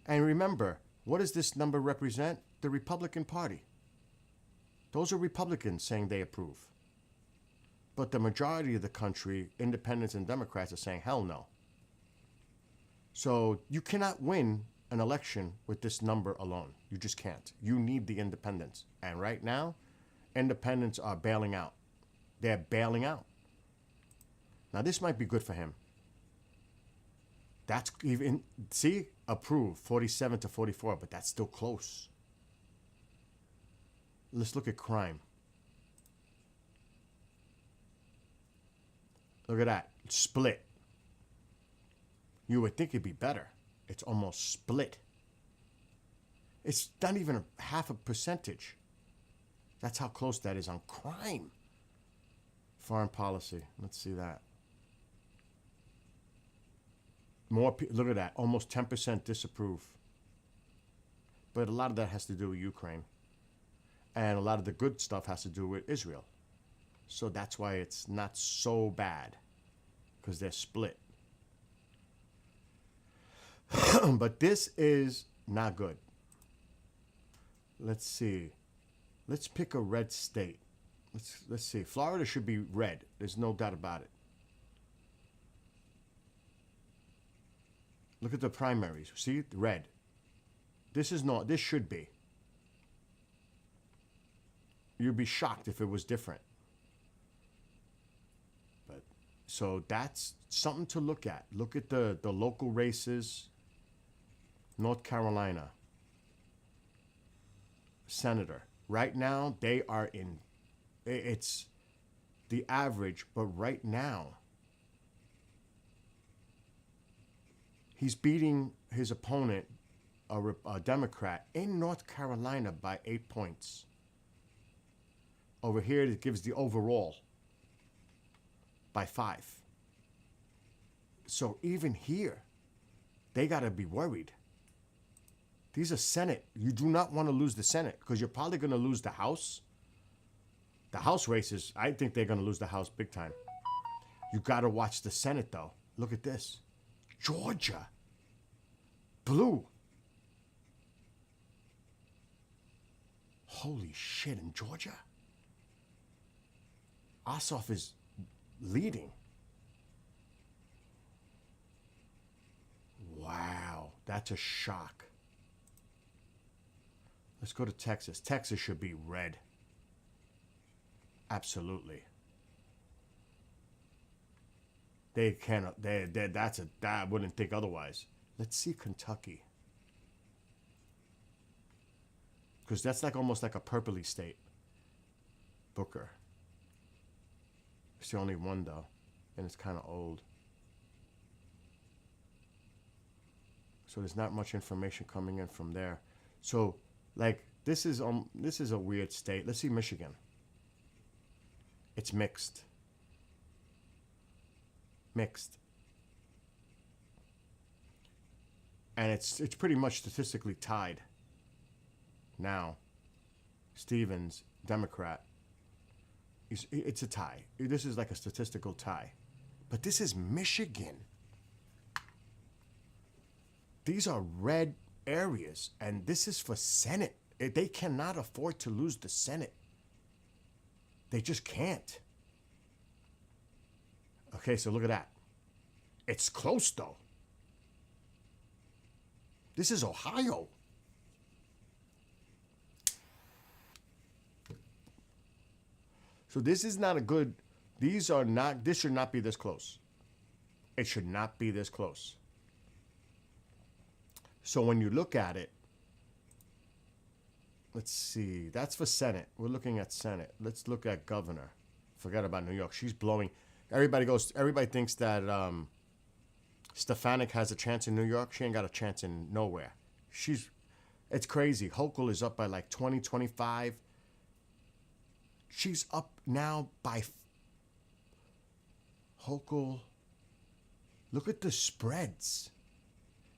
And remember, what does this number represent? The Republican Party. Those are Republicans saying they approve. But the majority of the country, independents and Democrats, are saying, hell no. So you cannot win an election with this number alone. You just can't. You need the independents. And right now, independents are bailing out. They're bailing out. Now, this might be good for him. That's even, see, approve, 47 to 44, but that's still close. Let's look at crime. Look at that, split. You would think it'd be better. It's almost split. It's not even a half a percentage. That's how close that is on crime. Foreign policy, let's see that. Look at that, almost 10% disapprove. But a lot of that has to do with Ukraine. And a lot of the good stuff has to do with Israel. So that's why it's not so bad, because they're split. But this is not good. Let's see. Let's pick a red state. Let's see. Florida should be red. There's no doubt about it. Look at the primaries. See? Red. This should be. You'd be shocked if it was different. But so that's something to look at. Look at the local races. North Carolina. Senator. Right now, they are in, it's the average, but right now, he's beating his opponent, a Democrat, in North Carolina by 8 points. Over here, it gives the overall by 5. So even here, they got to be worried. These are Senate. You do not want to lose the Senate because you're probably going to lose the House. The House races, I think they're going to lose the House big time. You got to watch the Senate, though. Look at this. Georgia. Blue. Holy shit, in Georgia? Ossoff is leading. Wow, that's a shock. Let's go to Texas. Texas should be red. Absolutely. They cannot. I wouldn't think otherwise. Let's see Kentucky, because that's like almost like a purpley state. Booker. It's the only one though, and it's kind of old. So there's not much information coming in from there. So, like, this is a weird state. Let's see Michigan. It's mixed. Mixed. And it's pretty much statistically tied. Now, Stevens, Democrat, it's a tie. This is like a statistical tie. But this is Michigan. These are red areas, and this is for Senate. They cannot afford to lose the Senate. They just can't. Okay, so look at that. It's close, though. This is Ohio. So this is not a good, this should not be this close. It should not be this close. So when you look at it, let's see, that's for Senate. We're looking at Senate. Let's look at governor. Forget about New York. She's blowing. Everybody thinks that Stefanik has a chance in New York. She ain't got a chance in nowhere. It's crazy. Hochul is up by like 20, 25. She's up now by Hochul. Look at the spreads.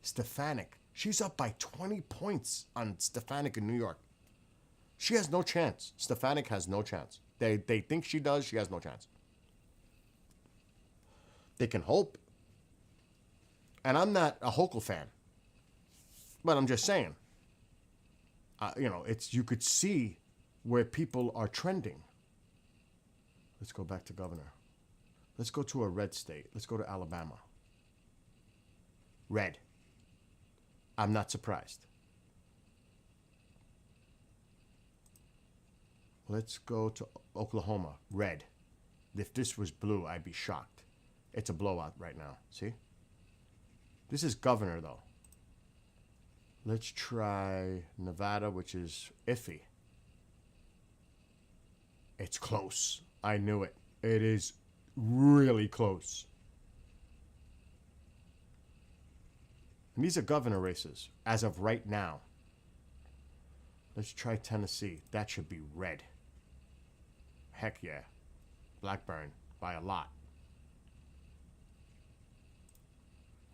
Stefanik. She's up by 20 points on Stefanik in New York. She has no chance. Stefanik has no chance. They think she does. She has no chance. They can hope. And I'm not a Hochul fan. But I'm just saying. You could see where people are trending. Let's go back to governor. Let's go to a red state. Let's go to Alabama. Red. I'm not surprised. Let's go to Oklahoma. Red. If this was blue, I'd be shocked. It's a blowout right now. See? This is governor, though. Let's try Nevada, which is iffy. It's close. I knew it. It is really close. And these are governor races as of right now. Let's try Tennessee. That should be red. Heck yeah. Blackburn by a lot.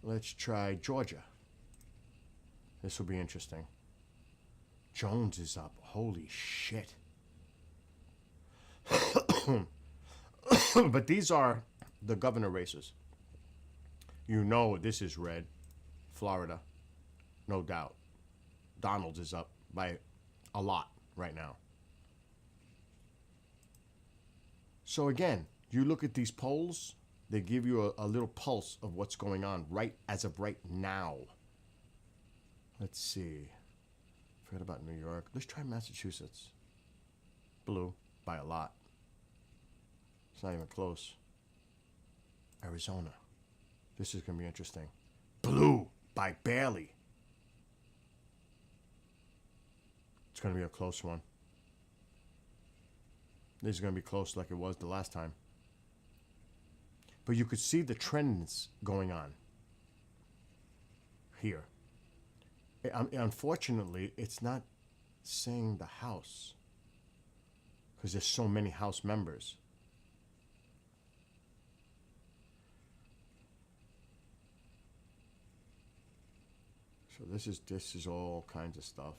Let's try Georgia. This will be interesting. Jones is up. Holy shit. But these are the governor races. You know this is red. Florida. No doubt. Donald is up by a lot right now. So again, you look at these polls, they give you a little pulse of what's going on right as of right now. Let's see. Forget about New York. Let's try Massachusetts. Blue by a lot. It's not even close. Arizona. This is going to be interesting. Blue by barely. It's going to be a close one. This is going to be close like it was the last time. But you could see the trends going on here. Unfortunately, it's not saying the House because there's so many House members. So this is all kinds of stuff.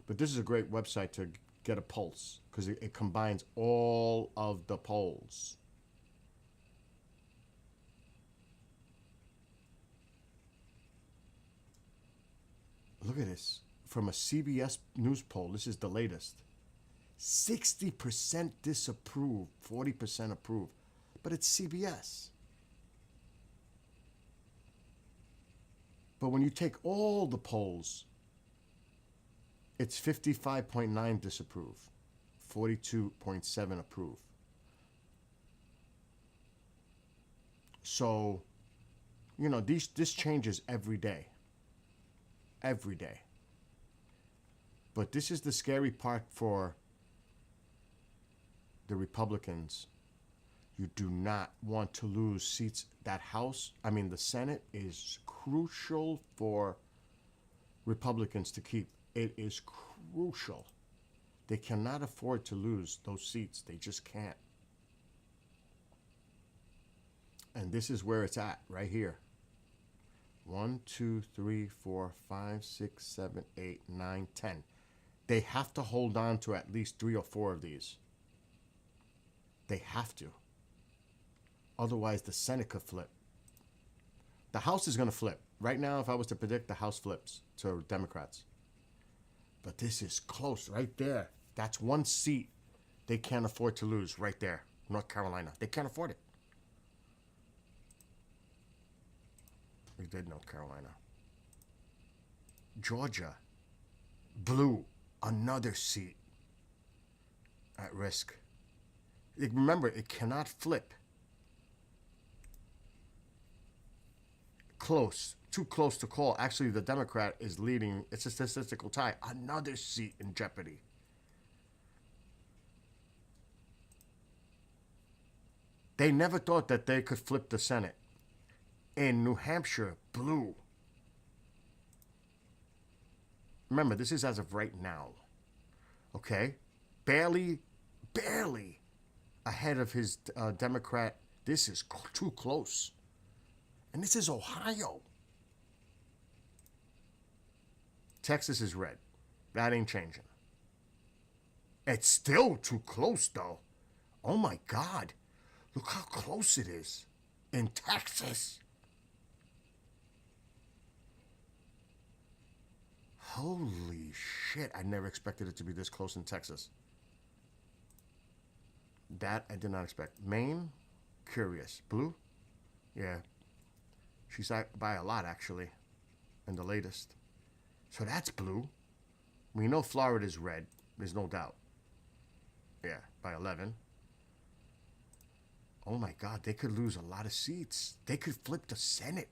But this is a great website to get a pulse because it combines all of the polls. Look at this. From a CBS News poll, this is the latest. 60% disapprove, 40% approve. But it's CBS. But when you take all the polls, it's 55.9 disapprove, 42.7 approve. So, this changes every day. Every day. But this is the scary part for the Republicans. You do not want to lose seats. The Senate is crucial for Republicans to keep. It is crucial. They cannot afford to lose those seats. They just can't. And this is where it's at, right here. 1, 2, 3, 4, 5, 6, 7, 8, 9, 10. They have to hold on to at least 3 or 4 of these. They have to. Otherwise, the Senate could flip. The House is going to flip. Right now, if I was to predict, the House flips to Democrats. But this is close right there. That's one seat they can't afford to lose right there. North Carolina. They can't afford it. We did North Carolina. Georgia. Blue. Another seat at risk. Remember, it cannot flip. Close. Too close to call. Actually, the Democrat is leading. It's a statistical tie. Another seat in jeopardy. They never thought that they could flip the Senate. In New Hampshire, blue. Remember, this is as of right now. Okay? Barely ahead of his Democrat. This is too close. And this is Ohio. Texas is red. That ain't changing. It's still too close, though. Oh, my God. Look how close it is in Texas. Holy shit. I never expected it to be this close in Texas. That I did not expect. Maine, curious. Blue? Yeah. She's by a lot, actually, in the latest. So that's blue. We know Florida's red. There's no doubt. Yeah, by 11. Oh, my God. They could lose a lot of seats. They could flip the Senate.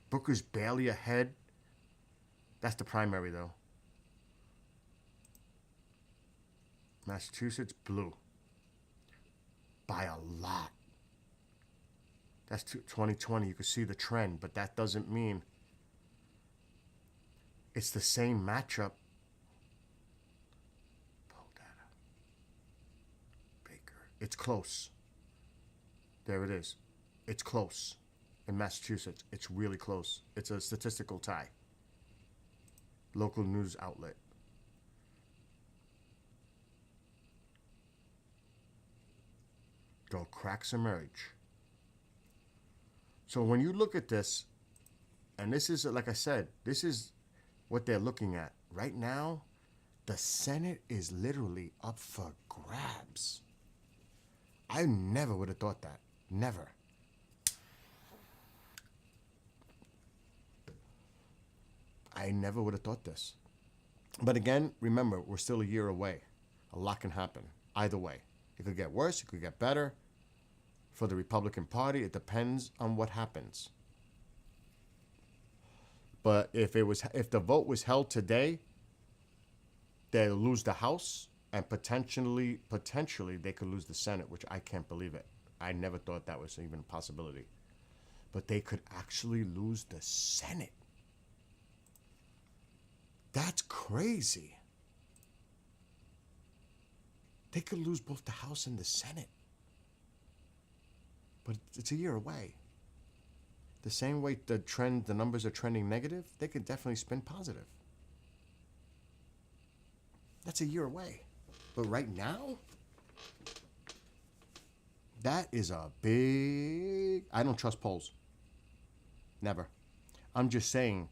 Booker's barely ahead. That's the primary, though. Massachusetts, blue. By a lot. That's 2020. You can see the trend, but that doesn't mean it's the same matchup. Poll data. Baker. It's close. There it is. It's close. In Massachusetts, it's really close. It's a statistical tie. Local news outlet. Though cracks emerge. So when you look at this, and this is, like I said, this is what they're looking at. Right now, the Senate is literally up for grabs. I never would have thought that. Never. I never would have thought this. But again, remember, we're still a year away. A lot can happen. Either way. It could get worse. It could get better. For the Republican Party, it depends on what happens. But if the vote was held today, they'll lose the House, and potentially they could lose the Senate, which I can't believe it. I never thought that was even a possibility. But they could actually lose the Senate. That's crazy. They could lose both the House and the Senate. But it's a year away. The same way the numbers are trending negative, they could definitely spin positive. That's a year away. But right now, that is a big... I don't trust polls. Never. I'm just saying,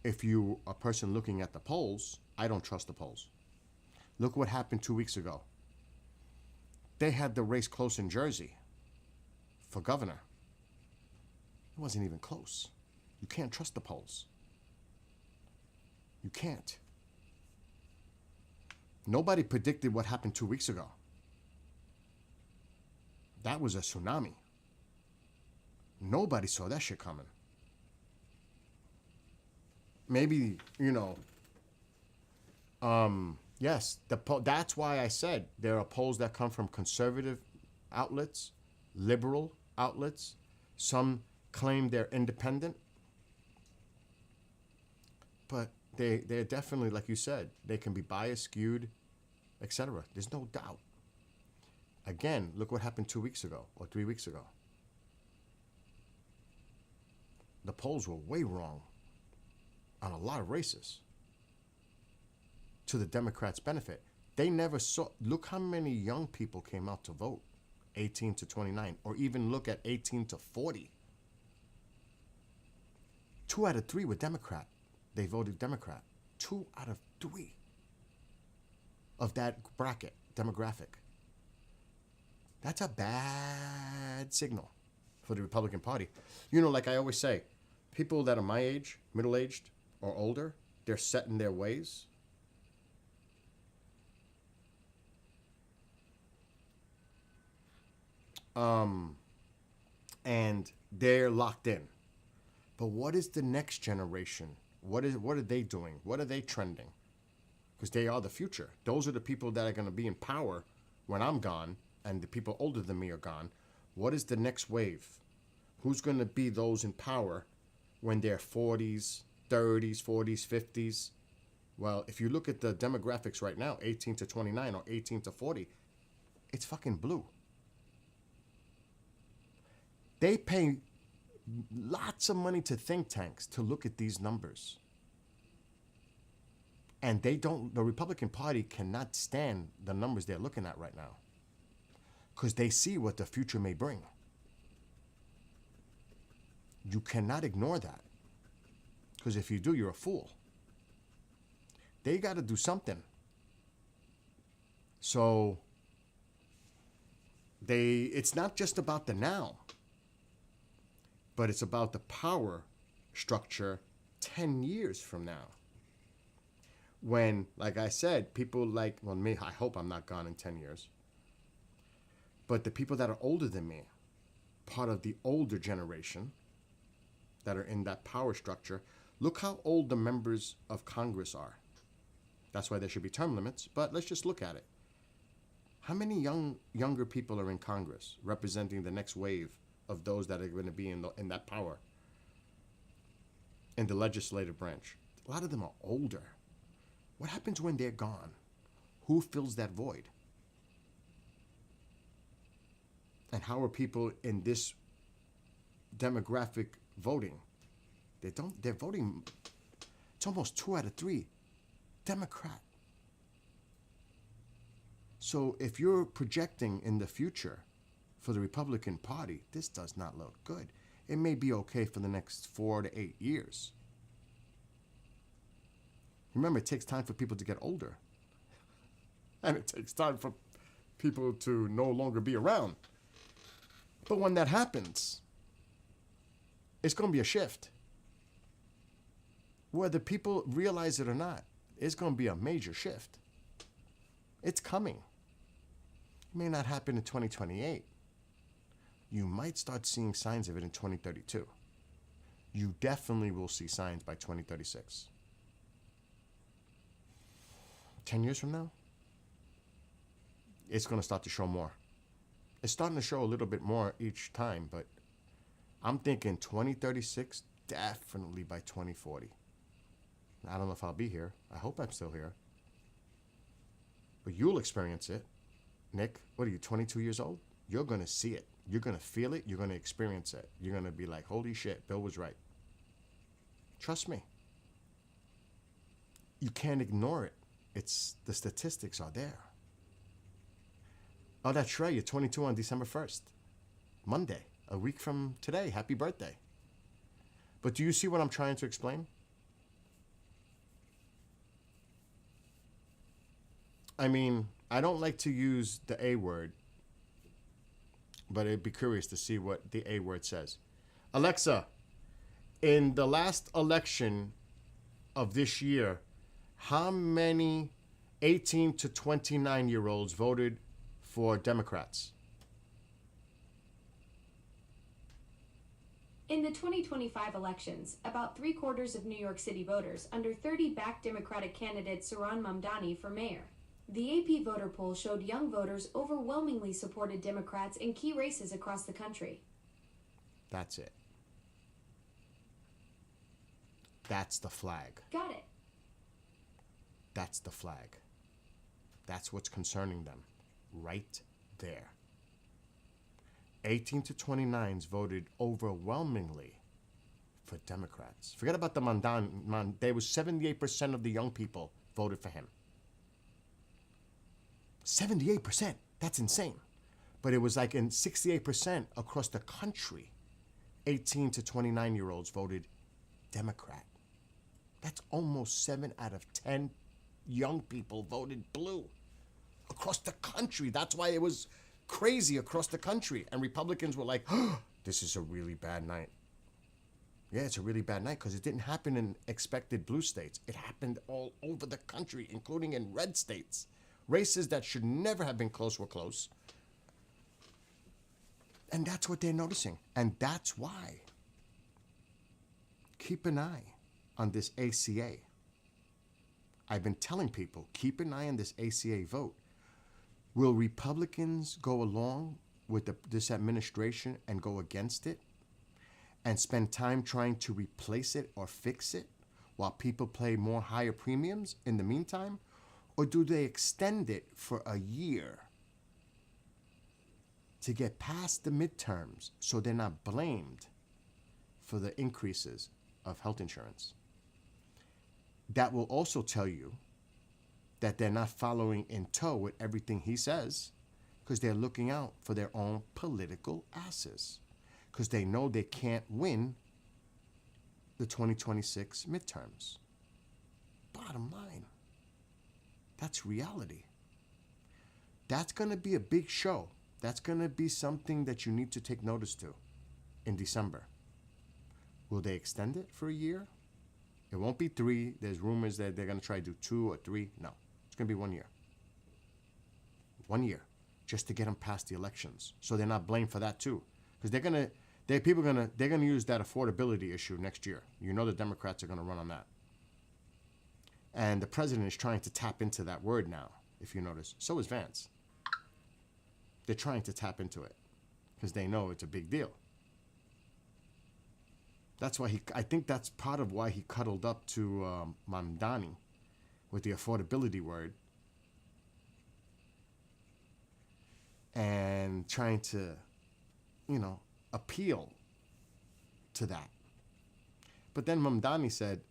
if you a person looking at the polls, I don't trust the polls. Look what happened 2 weeks ago. They had the race close in Jersey for governor. It wasn't even close. You can't trust the polls. You can't. Nobody predicted what happened 2 weeks ago. That was a tsunami. Nobody saw that shit coming. Maybe, yes, that's why I said there are polls that come from conservative outlets, liberal outlets. Some claim they're independent, but they're definitely, like you said, they can be biased, skewed, etc. There's no doubt. Again, look what happened 2 weeks ago or 3 weeks ago. The polls were way wrong on a lot of races to the Democrats' benefit. They never saw, look how many young people came out to vote, 18 to 29, or even look at 18 to 40. 2 out of 3 were Democrat. They voted Democrat. 2 out of 3 of that bracket, demographic. That's a bad signal for the Republican Party. You know, like I always say, people that are my age, middle-aged or older, they're set in their ways. And they're locked in. But what is the next generation? What are they doing? What are they trending? Because they are the future. Those are the people that are going to be in power when I'm gone and the people older than me are gone. What is the next wave? Who's going to be those in power when they're 40s, 30s, 40s, 50s? Well, if you look at the demographics right now, 18 to 29 or 18 to 40, it's fucking blue. They pay lots of money to think tanks to look at these numbers. And the Republican Party cannot stand the numbers they're looking at right now because they see what the future may bring. You cannot ignore that because if you do, you're a fool. They got to do something. So it's not just about the now, but it's about the power structure 10 years from now. When, like I said, people like, well, me, I hope I'm not gone in 10 years. But the people that are older than me, part of the older generation that are in that power structure, look how old the members of Congress are. That's why there should be term limits, but let's just look at it. How many younger people are in Congress representing the next wave of those that are going to be in that power, in the legislative branch? A lot of them are older. What happens when they're gone? Who fills that void? And how are people in this demographic voting? They're voting, it's almost 2 out of 3 Democrat. So if you're projecting in the future for the Republican Party, this does not look good. It may be okay for the next 4 to 8 years. Remember, it takes time for people to get older. And it takes time for people to no longer be around. But when that happens, it's going to be a shift. Whether people realize it or not, it's going to be a major shift. It's coming. It may not happen in 2028. You might start seeing signs of it in 2032. You definitely will see signs by 2036. 10 years from now, it's going to start to show more. It's starting to show a little bit more each time, but I'm thinking 2036, definitely by 2040. I don't know if I'll be here. I hope I'm still here. But you'll experience it. Nick, what are you, 22 years old? You're going to see it. You're going to feel it. You're going to experience it. You're going to be like, holy shit, Bill was right. Trust me. You can't ignore it. The statistics are there. Oh, that's right. You're 22 on December 1st. Monday, a week from today. Happy birthday. But do you see what I'm trying to explain? I mean, I don't like to use the A word, but I'd be curious to see what the A word says. Alexa, in the last election of this year, how many 18 to 29-year-olds voted for Democrats? In the 2025 elections, about 3/4 of New York City voters under 30 backed Democratic candidate Zohran Mamdani for mayor. The AP voter poll showed young voters overwhelmingly supported Democrats in key races across the country. That's it. That's the flag. Got it. That's the flag. That's what's concerning them. Right there. 18 to 29s voted overwhelmingly for Democrats. Forget about the Mandan. There was 78% of the young people voted for him. 78%. That's insane. But it was like in 68% across the country, 18 to 29-year-olds voted Democrat. That's almost 7 out of 10 young people voted blue across the country. That's why it was crazy across the country. And Republicans were like, oh, this is a really bad night. Yeah, it's a really bad night because it didn't happen in expected blue states. It happened all over the country, including in red states. Races that should never have been close were close. And that's what they're noticing. And that's why. Keep an eye on this ACA. I've been telling people, keep an eye on this ACA vote. Will Republicans go along with this administration and go against it and spend time trying to replace it or fix it while people pay more higher premiums in the meantime? Or do they extend it for a year to get past the midterms so they're not blamed for the increases of health insurance? That will also tell you that they're not following in tow with everything he says because they're looking out for their own political asses because they know they can't win the 2026 midterms. Bottom line, that's reality. That's going to be a big show. That's going to be something that you need to take notice to in December. Will they extend it for a year? It won't be 3. There's rumors that they're going to try to do 2 or 3. No, it's going to be 1 year. 1 year, just to get them past the elections, so they're not blamed for that too, because they're going to use that affordability issue next year. You know the Democrats are going to run on that, and the president is trying to tap into that word now. If you notice, so is Vance. They're trying to tap into it because they know it's a big deal. That's why I think that's part of why he cuddled up to Mamdani with the affordability word and trying to, appeal to that. But then Mamdani said,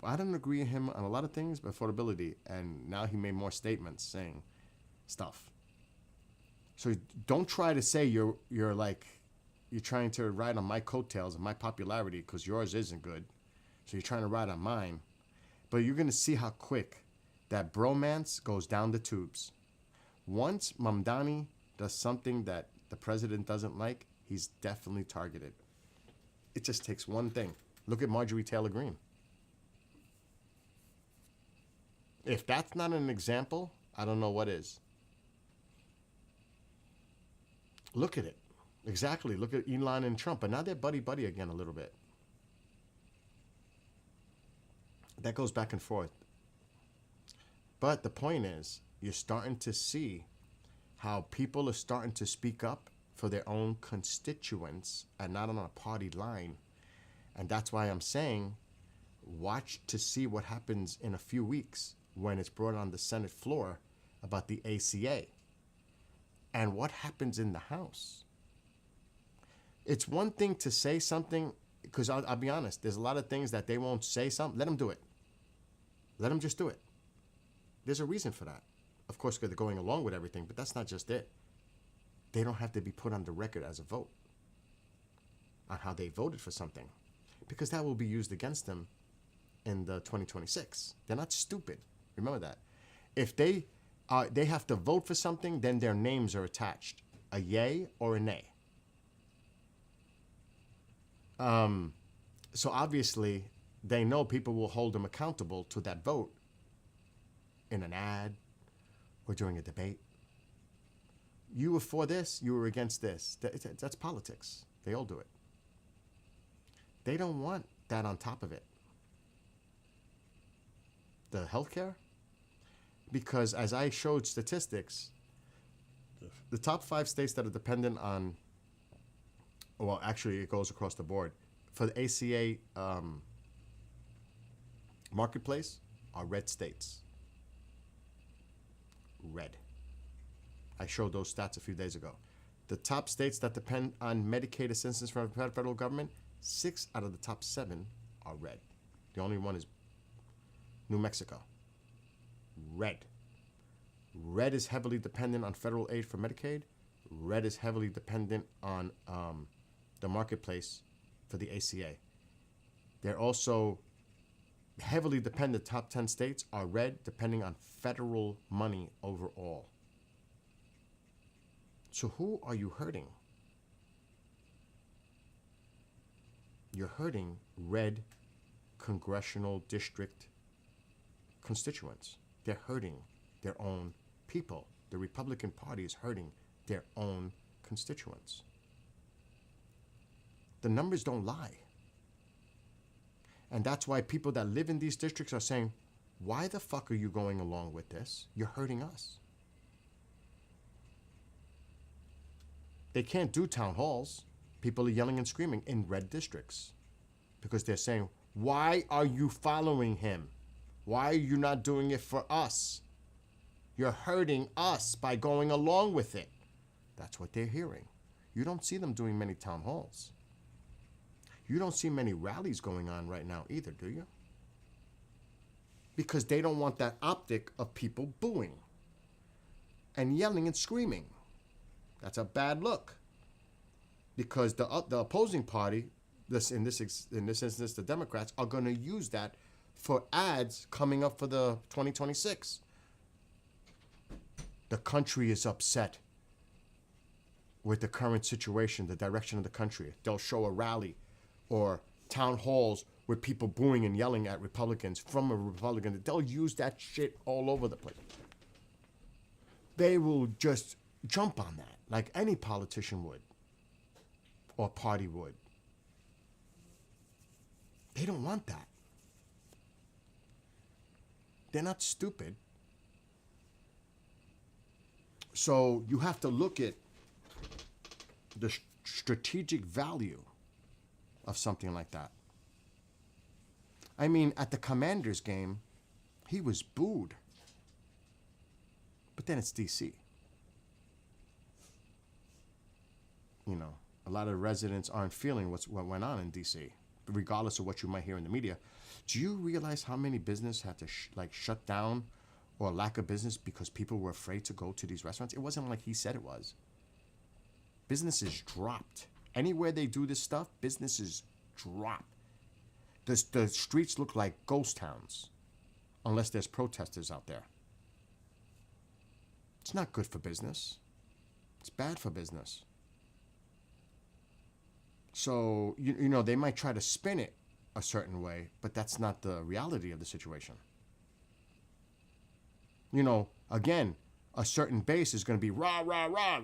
I don't agree with him on a lot of things, but affordability. And now he made more statements saying stuff. So don't try to say you're trying to ride on my coattails and my popularity because yours isn't good. So you're trying to ride on mine. But you're going to see how quick that bromance goes down the tubes. Once Mamdani does something that the president doesn't like, he's definitely targeted. It just takes one thing. Look at Marjorie Taylor Greene. If that's not an example, I don't know what is. Look at it. Exactly. Look at Elon and Trump. But now they're buddy-buddy again a little bit. That goes back and forth. But the point is, you're starting to see how people are starting to speak up for their own constituents and not on a party line. And that's why I'm saying, watch to see what happens in a few weeks when it's brought on the Senate floor about the ACA. And what happens in the House. It's one thing to say something, because I'll be honest, there's a lot of things that they won't say something. Let them do it. Let them just do it. There's a reason for that. Of course, they're going along with everything, but that's not just it. They don't have to be put on the record as a vote on how they voted for something, because that will be used against them in the 2026. They're not stupid. Remember that. If they have to vote for something, then their names are attached, a yay or a nay. So obviously, they know people will hold them accountable to that vote in an ad or during a debate. You were for this, you were against this. That's politics. They all do it. They don't want that on top of it. The healthcare, because as I showed statistics, the top 5 states that are dependent on, well, actually it goes across the board, for the ACA marketplace are red states. red. I showed those stats a few days ago. The top states that depend on Medicaid assistance from the federal government, 6 out of the top 7 are red. The only one is New Mexico. Red. Red is heavily dependent on federal aid for Medicaid. Red is heavily dependent on the marketplace for the ACA. They're also heavily dependent, top 10 states are red, depending on federal money overall. So who are you hurting? You're hurting red congressional district constituents. They're hurting their own people. The Republican Party is hurting their own constituents. The numbers don't lie. And that's why people that live in these districts are saying, why the fuck are you going along with this? You're hurting us. They can't do town halls. People are yelling and screaming in red districts because they're saying, why are you following him? Why are you not doing it for us? You're hurting us by going along with it. That's what they're hearing. You don't see them doing many town halls. You don't see many rallies going on right now either, do you? Because they don't want that optic of people booing and yelling and screaming. That's a bad look. Because the opposing party, in this instance, the Democrats, are going to use that for ads coming up for the 2026. The country is upset with the current situation, the direction of the country. They'll show a rally or town halls with people booing and yelling at Republicans from a Republican. They'll use that shit all over the place. They will just jump on that like any politician would or party would. They don't want that. They're not stupid. So you have to look at the strategic value of something like that. I mean, at the Commanders game, he was booed. But then it's DC. You know, a lot of residents aren't feeling what went on in DC, regardless of what you might hear in the media. Do you realize how many businesses had to shut down or lack of business because people were afraid to go to these restaurants? It wasn't like he said it was. Businesses dropped. Anywhere they do this stuff, businesses drop. The streets look like ghost towns, unless there's protesters out there. It's not good for business. It's bad for business. So, you know, they might try to spin it a certain way, but that's not the reality of the situation. You know, again, a certain base is going to be rah, rah, rah,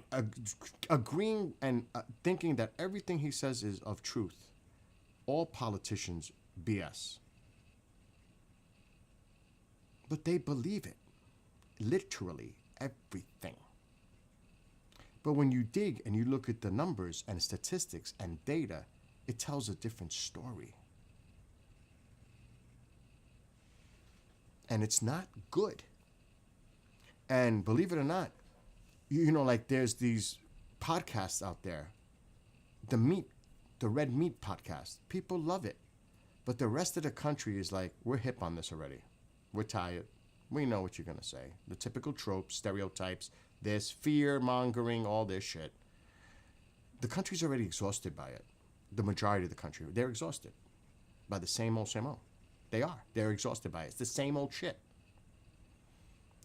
agreeing and thinking that everything he says is of truth. All politicians BS. But they believe it. Literally everything. But when you dig and you look at the numbers and statistics and data, it tells a different story. And it's not good. And believe it or not, you know, like there's these podcasts out there. The Red Meat podcast. People love it. But the rest of the country is like, we're hip on this already. We're tired. We know what you're going to say. The typical tropes, stereotypes, this fear-mongering, all this shit. The country's already exhausted by it. The majority of the country. They're exhausted by the same old, same old. They are. They're exhausted by it. It's the same old shit.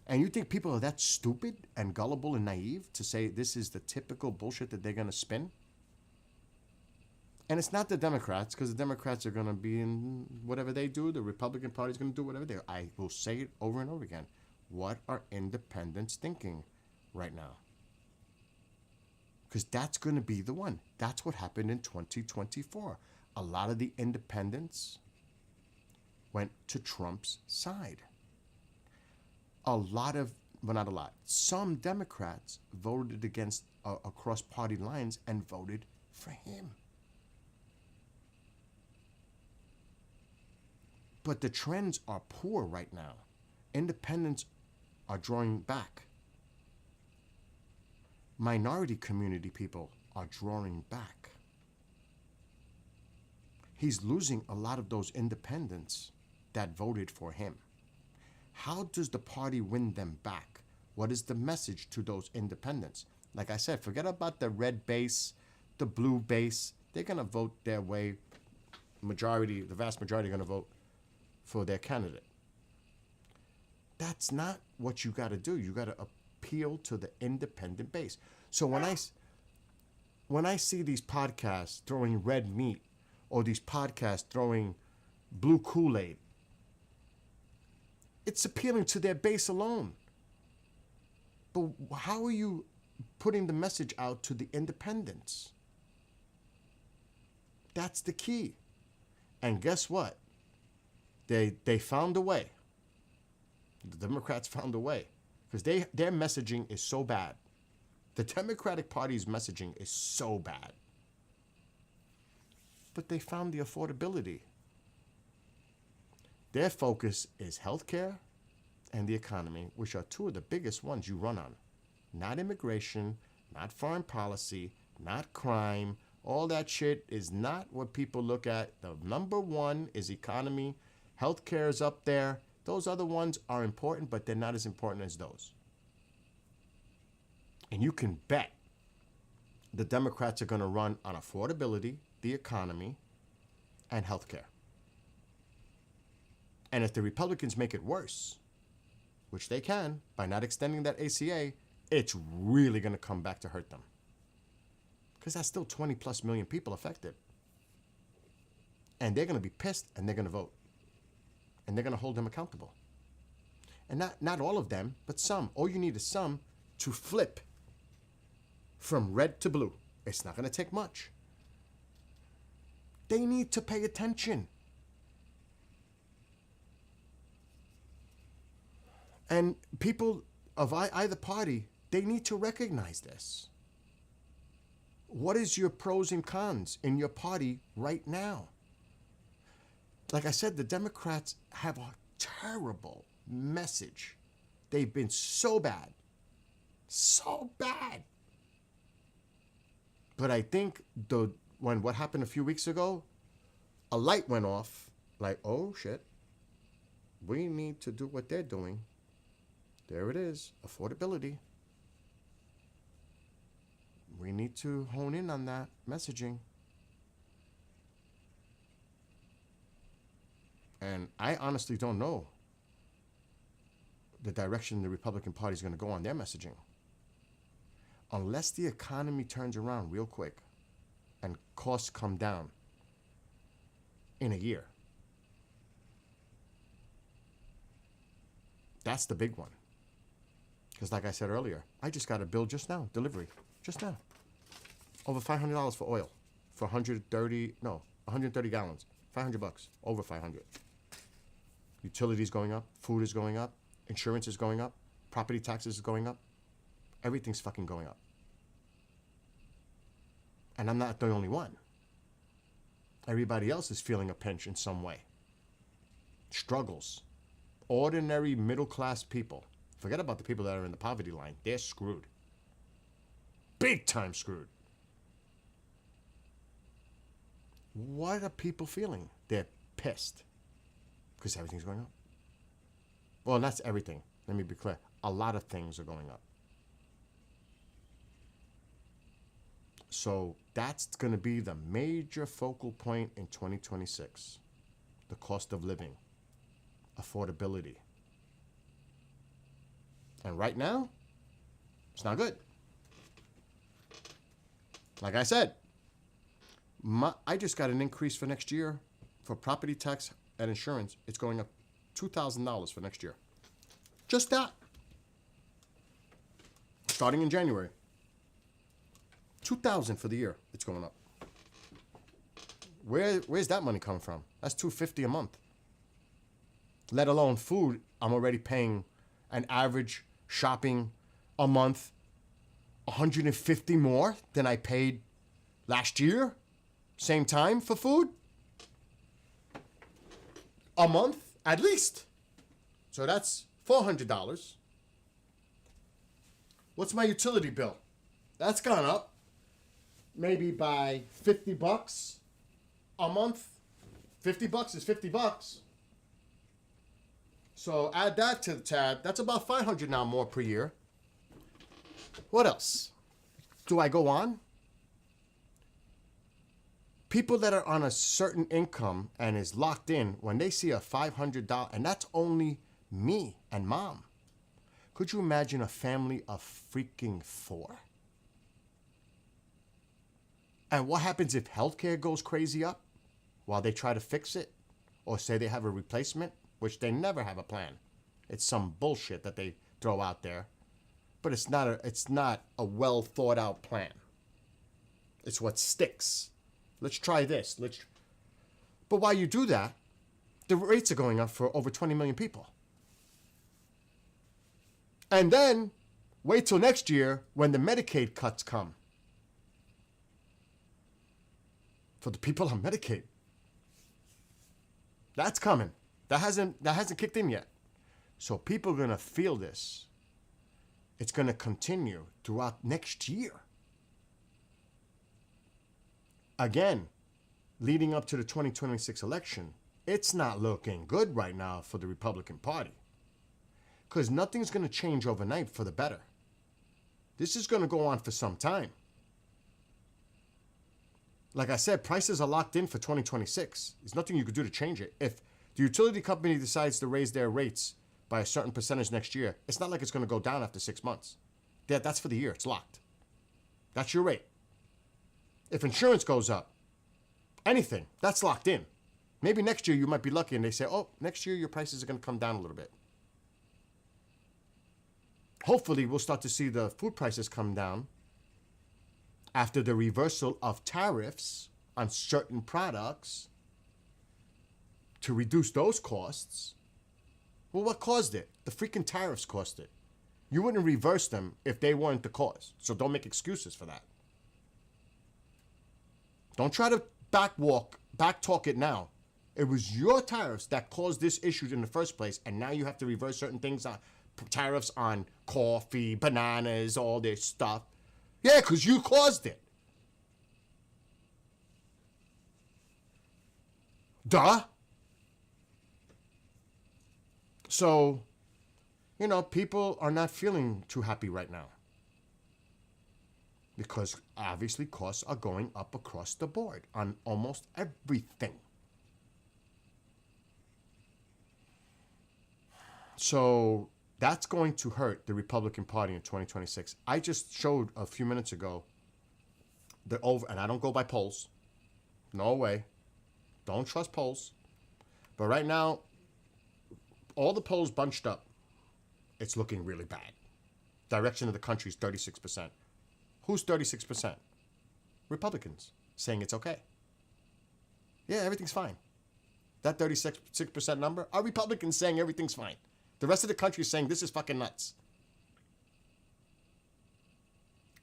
And you think people are that stupid and gullible and naive to say this is the typical bullshit that they're going to spin? And it's not the Democrats, because the Democrats are going to be in whatever they do. The Republican Party's going to do whatever they do. I will say it over and over again. What are independents thinking right now? Because that's going to be the one. That's what happened in 2024. A lot of the independents went to Trump's side. Some Democrats voted against across party lines and voted for him. But the trends are poor right now. Independents are drawing back. minority community people are drawing back. He's losing a lot of those independents that voted for him. How does the party win them back? What is the message to those independents? Like I said, forget about the red base, the blue base. They're going to vote their way. The vast majority are going to vote for their candidate. That's not what you got to do. You got to appeal to the independent base. So when I see these podcasts throwing red meat or these podcasts throwing blue Kool-Aid, it's appealing to their base alone. But how are you putting the message out to the independents? That's the key. And guess what? They found a way. The Democrats found a way. Because their messaging is so bad. The Democratic Party's messaging is so bad. But they found the affordability. Their focus is healthcare and the economy, which are two of the biggest ones you run on. Not immigration, not foreign policy, not crime. All that shit is not what people look at. The number one is economy. Healthcare is up there. Those other ones are important, but they're not as important as those. And you can bet the Democrats are going to run on affordability, the economy, and healthcare. And if the Republicans make it worse, which they can by not extending that ACA, it's really going to come back to hurt them. Because that's still 20 plus million people affected. And they're going to be pissed and they're going to vote. And they're going to hold them accountable. And not all of them, but some. All you need is some to flip from red to blue. It's not going to take much. They need to pay attention. And people of either party, they need to recognize this. What is your pros and cons in your party right now? Like I said, the Democrats have a terrible message. They've been so bad. So bad. But I think when what happened a few weeks ago, a light went off. Like, oh shit. We need to do what they're doing. There it is. Affordability. We need to hone in on that messaging. And I honestly don't know the direction the Republican Party is going to go on their messaging. Unless the economy turns around real quick and costs come down in a year. That's the big one. Because like I said earlier, I just got a bill just now, delivery, just now. Over $500 for oil, for 130 gallons, $500, over 500. Utilities going up, food is going up, insurance is going up, property taxes is going up. Everything's fucking going up. And I'm not the only one. Everybody else is feeling a pinch in some way. Struggles. Ordinary middle-class people. Forget about the people that are in the poverty line. They're screwed. Big time screwed. What are people feeling? They're pissed. Because everything's going up. Well, that's everything. Let me be clear. A lot of things are going up. So that's going to be the major focal point in 2026. The cost of living. Affordability. And right now, it's not good. Like I said, I just got an increase for next year for property tax and insurance. It's going up $2,000 for next year. Just that. Starting in January. $2,000 for the year. It's going up. Where's that money coming from? That's $250 a month. Let alone food. I'm already paying an average shopping a month $150 more than I paid last year. Same time for food. A month at least. So that's $400. What's my utility bill? That's gone up. Maybe by $50 a month. $50 is $50. So add that to the tab. That's about $500 now more per year. What else? Do I go on? People that are on a certain income and is locked in, when they see a $500, and that's only me and mom. Could you imagine a family of freaking 4? And what happens if healthcare goes crazy up while they try to fix it? Or say they have a replacement, which they never have a plan. It's some bullshit that they throw out there. But it's not a well thought out plan. It's what sticks. Let's try this. But while you do that, the rates are going up for over 20 million people. And then wait till next year when the Medicaid cuts come. For the people on Medicaid. That's coming. That hasn't kicked in yet. So people are going to feel this. It's going to continue throughout next year. Again, leading up to the 2026 election, it's not looking good right now for the Republican Party. Because nothing's going to change overnight for the better. This is going to go on for some time. Like I said, prices are locked in for 2026. There's nothing you could do to change it. If the utility company decides to raise their rates by a certain percentage next year, it's not like it's going to go down after 6 months. That's for the year. It's locked. That's your rate. If insurance goes up, anything, that's locked in. Maybe next year you might be lucky and they say, oh, next year your prices are going to come down a little bit. Hopefully we'll start to see the food prices come down after the reversal of tariffs on certain products to reduce those costs. Well, what caused it? The freaking tariffs caused it. You wouldn't reverse them if they weren't the cause. So don't make excuses for that. Don't try to backtalk it now. It was your tariffs that caused this issue in the first place, and now you have to reverse certain things on tariffs on coffee, bananas, all this stuff. Yeah, because you caused it. Duh. So, people are not feeling too happy right now. Because obviously costs are going up across the board on almost everything. So that's going to hurt the Republican Party in 2026. I just showed a few minutes ago and I don't go by polls. No way. Don't trust polls. But right now, all the polls bunched up. It's looking really bad. Direction of the country is 36%. Who's 36%? Republicans saying it's okay. Yeah, everything's fine. That 36% number are Republicans saying everything's fine. The rest of the country is saying this is fucking nuts.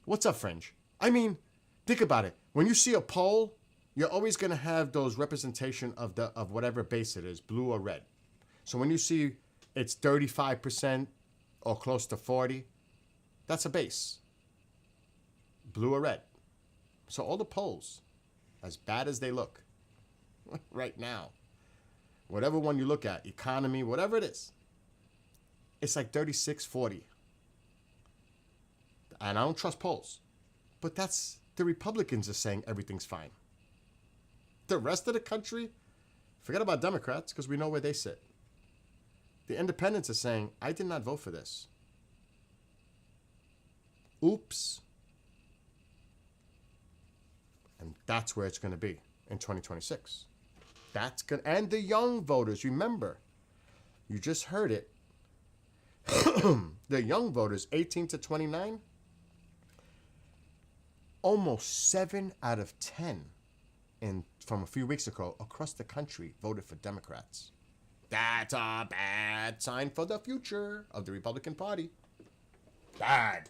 What's up, Fringe? I mean, think about it. When you see a poll, you're always going to have those representation of whatever base it is, blue or red. So when you see it's 35% or close to 40, that's a base. Blue or red. So all the polls, as bad as they look right now, whatever one you look at, economy, whatever it is, it's like 36-40. And I don't trust polls. But that's the Republicans are saying everything's fine. The rest of the country, forget about Democrats because we know where they sit. The independents are saying, I did not vote for this. Oops. And that's where it's going to be in 2026. And the young voters, remember, you just heard it. The young voters, 18 to 29, almost 7 out of 10 from a few weeks ago across the country voted for Democrats. That's a bad sign for the future of the Republican Party. Bad.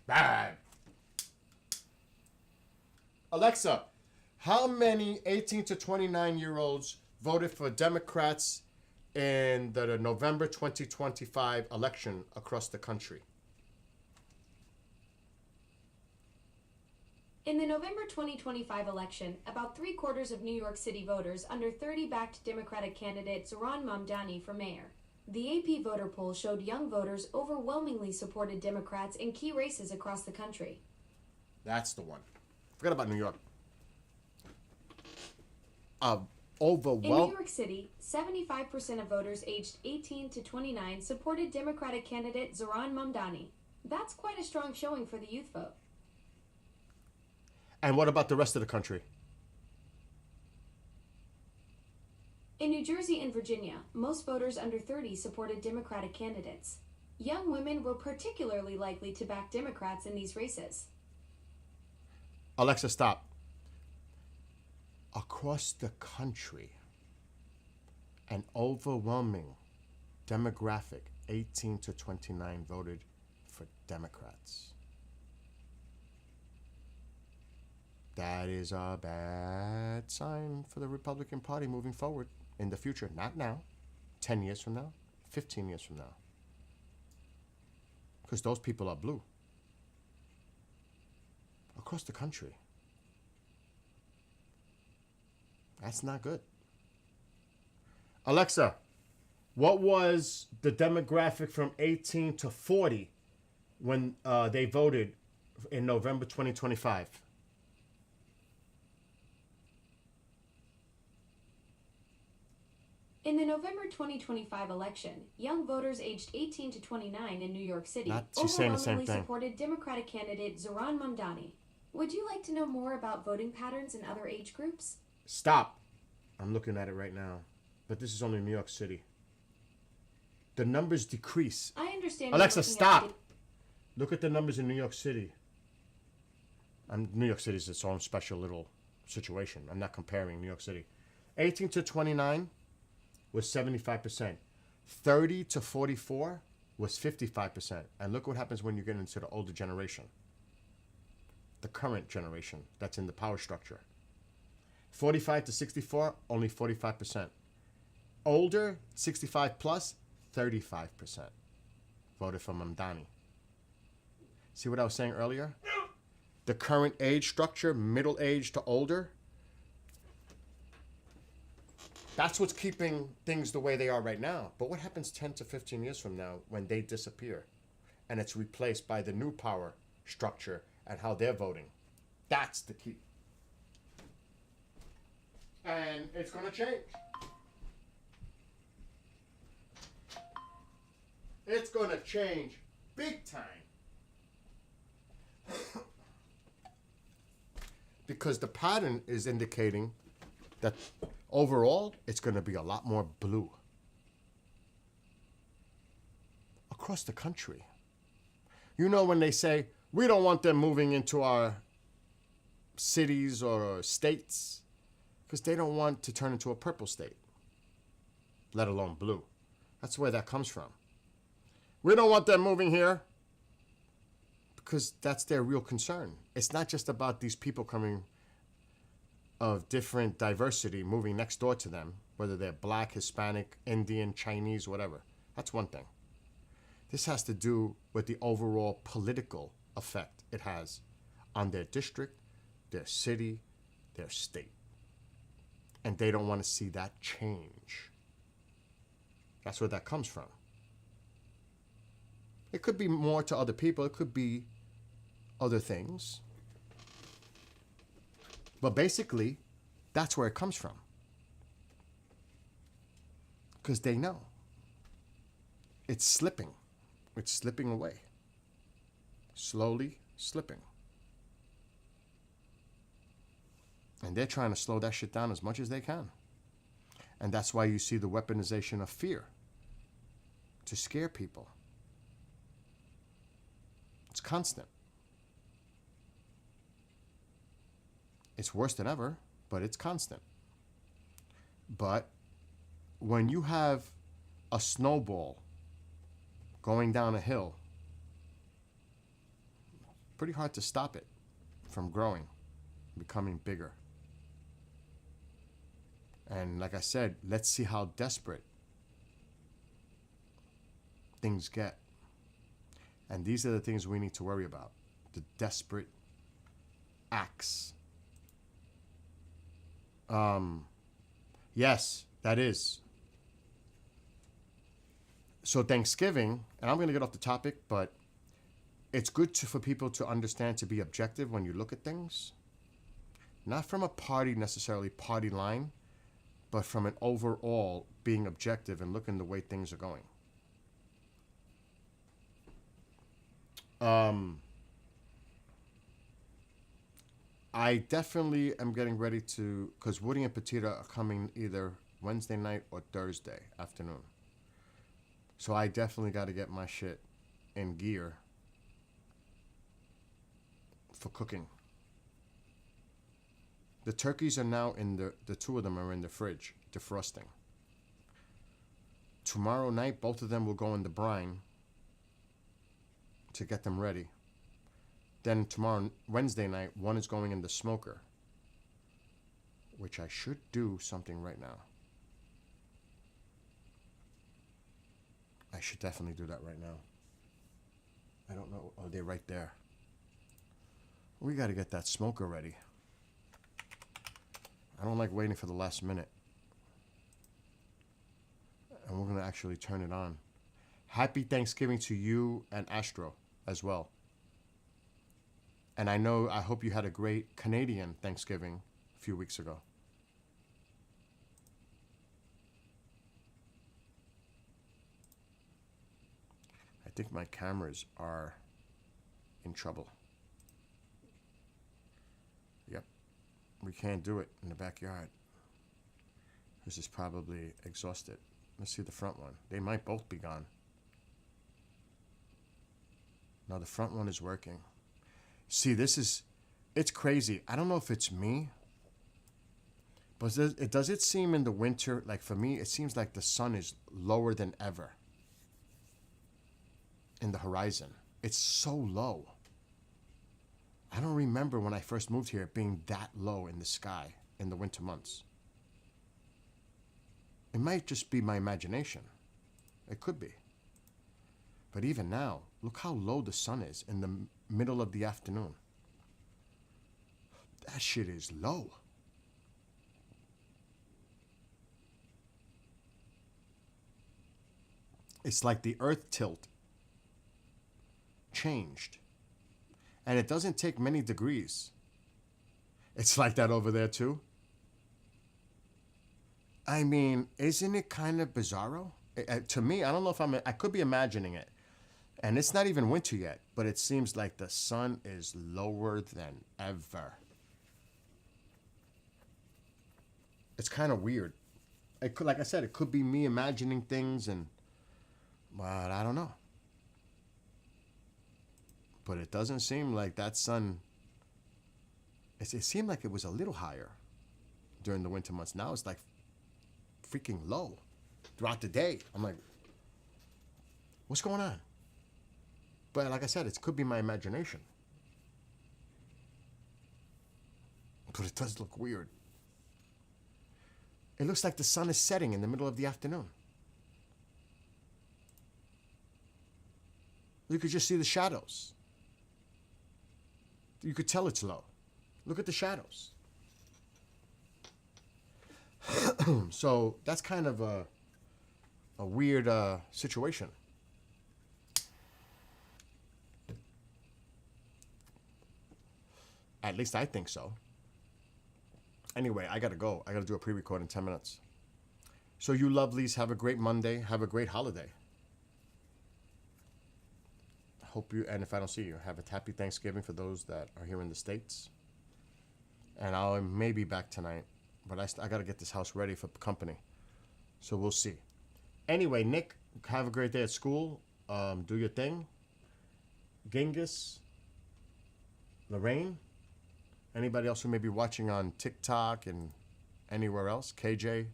Bad. Alexa, how many 18 to 29-year-olds voted for Democrats in the November 2025 election across the country? In the November 2025 election, about 3/4 of New York City voters under 30 backed Democratic candidate Zohran Mamdani for mayor. The AP voter poll showed young voters overwhelmingly supported Democrats in key races across the country. That's the one. Forget about New York. In Overwhelming. New York City, 75% of voters aged 18 to 29 supported Democratic candidate Zohran Mamdani. That's quite a strong showing for the youth vote. And what about the rest of the country? In New Jersey and Virginia, most voters under 30 supported Democratic candidates. Young women were particularly likely to back Democrats in these races. Alexa, stop. Across the country, an overwhelming demographic, 18 to 29, voted for Democrats. That is a bad sign for the Republican Party moving forward in the future. Not now, 10 years from now, 15 years from now. Because those people are blue. Across the country. That's not good. Alexa, what was the demographic from 18 to 40 when they voted in November 2025? In the November 2025 election, young voters aged 18 to 29 in New York City She's saying the same overwhelmingly thing. supported Democratic candidate Zohran Mamdani. Would you like to know more about voting patterns in other age groups? Stop. I'm looking at it right now. But this is only New York City. The numbers decrease. I understand. Alexa, you're looking stop. at Look at the numbers in New York City. New York City is its own special little situation. I'm not comparing New York City. 18 to 29 was 75%. 30 to 44 was 55%. And look what happens when you get into the older generation. The current generation that's in the power structure. 45 to 64, only 45%. Older, 65 plus, 35% voted for Mamdani. See what I was saying earlier? The current age structure, middle age to older, that's what's keeping things the way they are right now. But what happens 10 to 15 years from now when they disappear and it's replaced by the new power structure and how they're voting? That's the key. And it's going to change. It's going to change big time. Because the pattern is indicating that overall, it's going to be a lot more blue. Across the country. You know when they say, we don't want them moving into our cities or states, because they don't want to turn into a purple state, let alone blue. That's where that comes from. We don't want them moving here, because that's their real concern. It's not just about these people coming of different diversity moving next door to them, whether they're black, Hispanic, Indian, Chinese, whatever. That's one thing. This has to do with the overall political effect it has on their district, their city, their state. And they don't want to see that change. That's where that comes from. It could be more to other people. It could be other things. But basically, that's where it comes from. Because they know. It's slipping. It's slipping away. Slowly slipping. And they're trying to slow that shit down as much as they can. And that's why you see the weaponization of fear. To scare people. It's constant. It's worse than ever, but it's constant. But when you have a snowball going down a hill, pretty hard to stop it from growing, becoming bigger. And like I said, let's see how desperate things get. And these are the things we need to worry about. The desperate acts. Yes, that is. So Thanksgiving, and I'm going to get off the topic, but it's good for people to understand, to be objective when you look at things. Not from a necessarily party line, but from an overall being objective and looking the way things are going. I definitely am getting ready to, because Woody and Petita are coming either Wednesday night or Thursday afternoon. So I definitely got to get my shit in gear for cooking. The turkeys are now in the two of them are in the fridge, defrosting. Tomorrow night, both of them will go in the brine to get them ready. Then tomorrow, Wednesday night, one is going in the smoker, which I should do something right now. I should definitely do that right now. I don't know. Oh, they're right there. We got to get that smoker ready. I don't like waiting for the last minute. And we're going to actually turn it on. Happy Thanksgiving to you and Astro as well. And I hope you had a great Canadian Thanksgiving a few weeks ago. I think my cameras are in trouble. Yep. We can't do it in the backyard. This is probably exhausted. Let's see the front one. They might both be gone. No, the front one is working. See, it's crazy. I don't know if it's me, but does it seem in the winter, like for me, it seems like the sun is lower than ever in the horizon. It's so low. I don't remember when I first moved here being that low in the sky in the winter months. It might just be my imagination. It could be. But even now, look how low the sun is in the middle of the afternoon. That shit is low. It's like the earth tilt changed. And it doesn't take many degrees. It's like that over there too. I mean, isn't it kind of bizarro? To me, I don't know if I could be imagining it. And it's not even winter yet, but it seems like the sun is lower than ever. It's kind of weird. It could, like I said, it could be me imagining things, but I don't know. But it doesn't seem like that sun. It seemed like it was a little higher during the winter months. Now it's like freaking low throughout the day. I'm like, what's going on? But like I said, it could be my imagination. But it does look weird. It looks like the sun is setting in the middle of the afternoon. You could just see the shadows. You could tell it's low. Look at the shadows. So that's kind of a weird situation. At least I think so. Anyway, I gotta go. I gotta do a pre-record in 10 minutes. So you lovelies, have a great Monday. Have a great holiday. Hope you, and if I don't see you, have a happy Thanksgiving for those that are here in the States. And I may be back tonight, but I gotta get this house ready for company. So we'll see. Anyway, Nick, have a great day at school. Do your thing. Genghis, Lorraine, anybody else who may be watching on TikTok and anywhere else, KJ,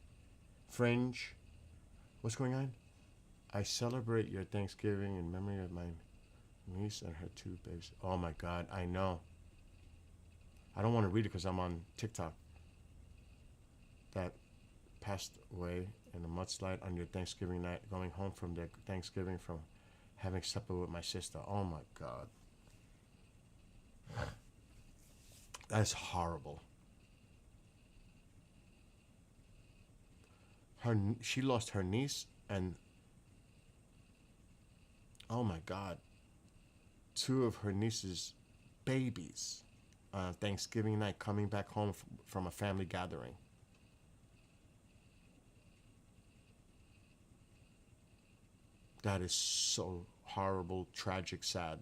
Fringe, what's going on? I celebrate your Thanksgiving in memory of my niece and her two babies. Oh my God, I know. I don't want to read it because I'm on TikTok. That passed away in a mudslide on your Thanksgiving night, going home from their Thanksgiving from having supper with my sister. Oh my God. That's horrible. She lost her niece and, oh my God, two of her niece's babies on Thanksgiving night coming back home from a family gathering. That is so horrible, tragic, sad.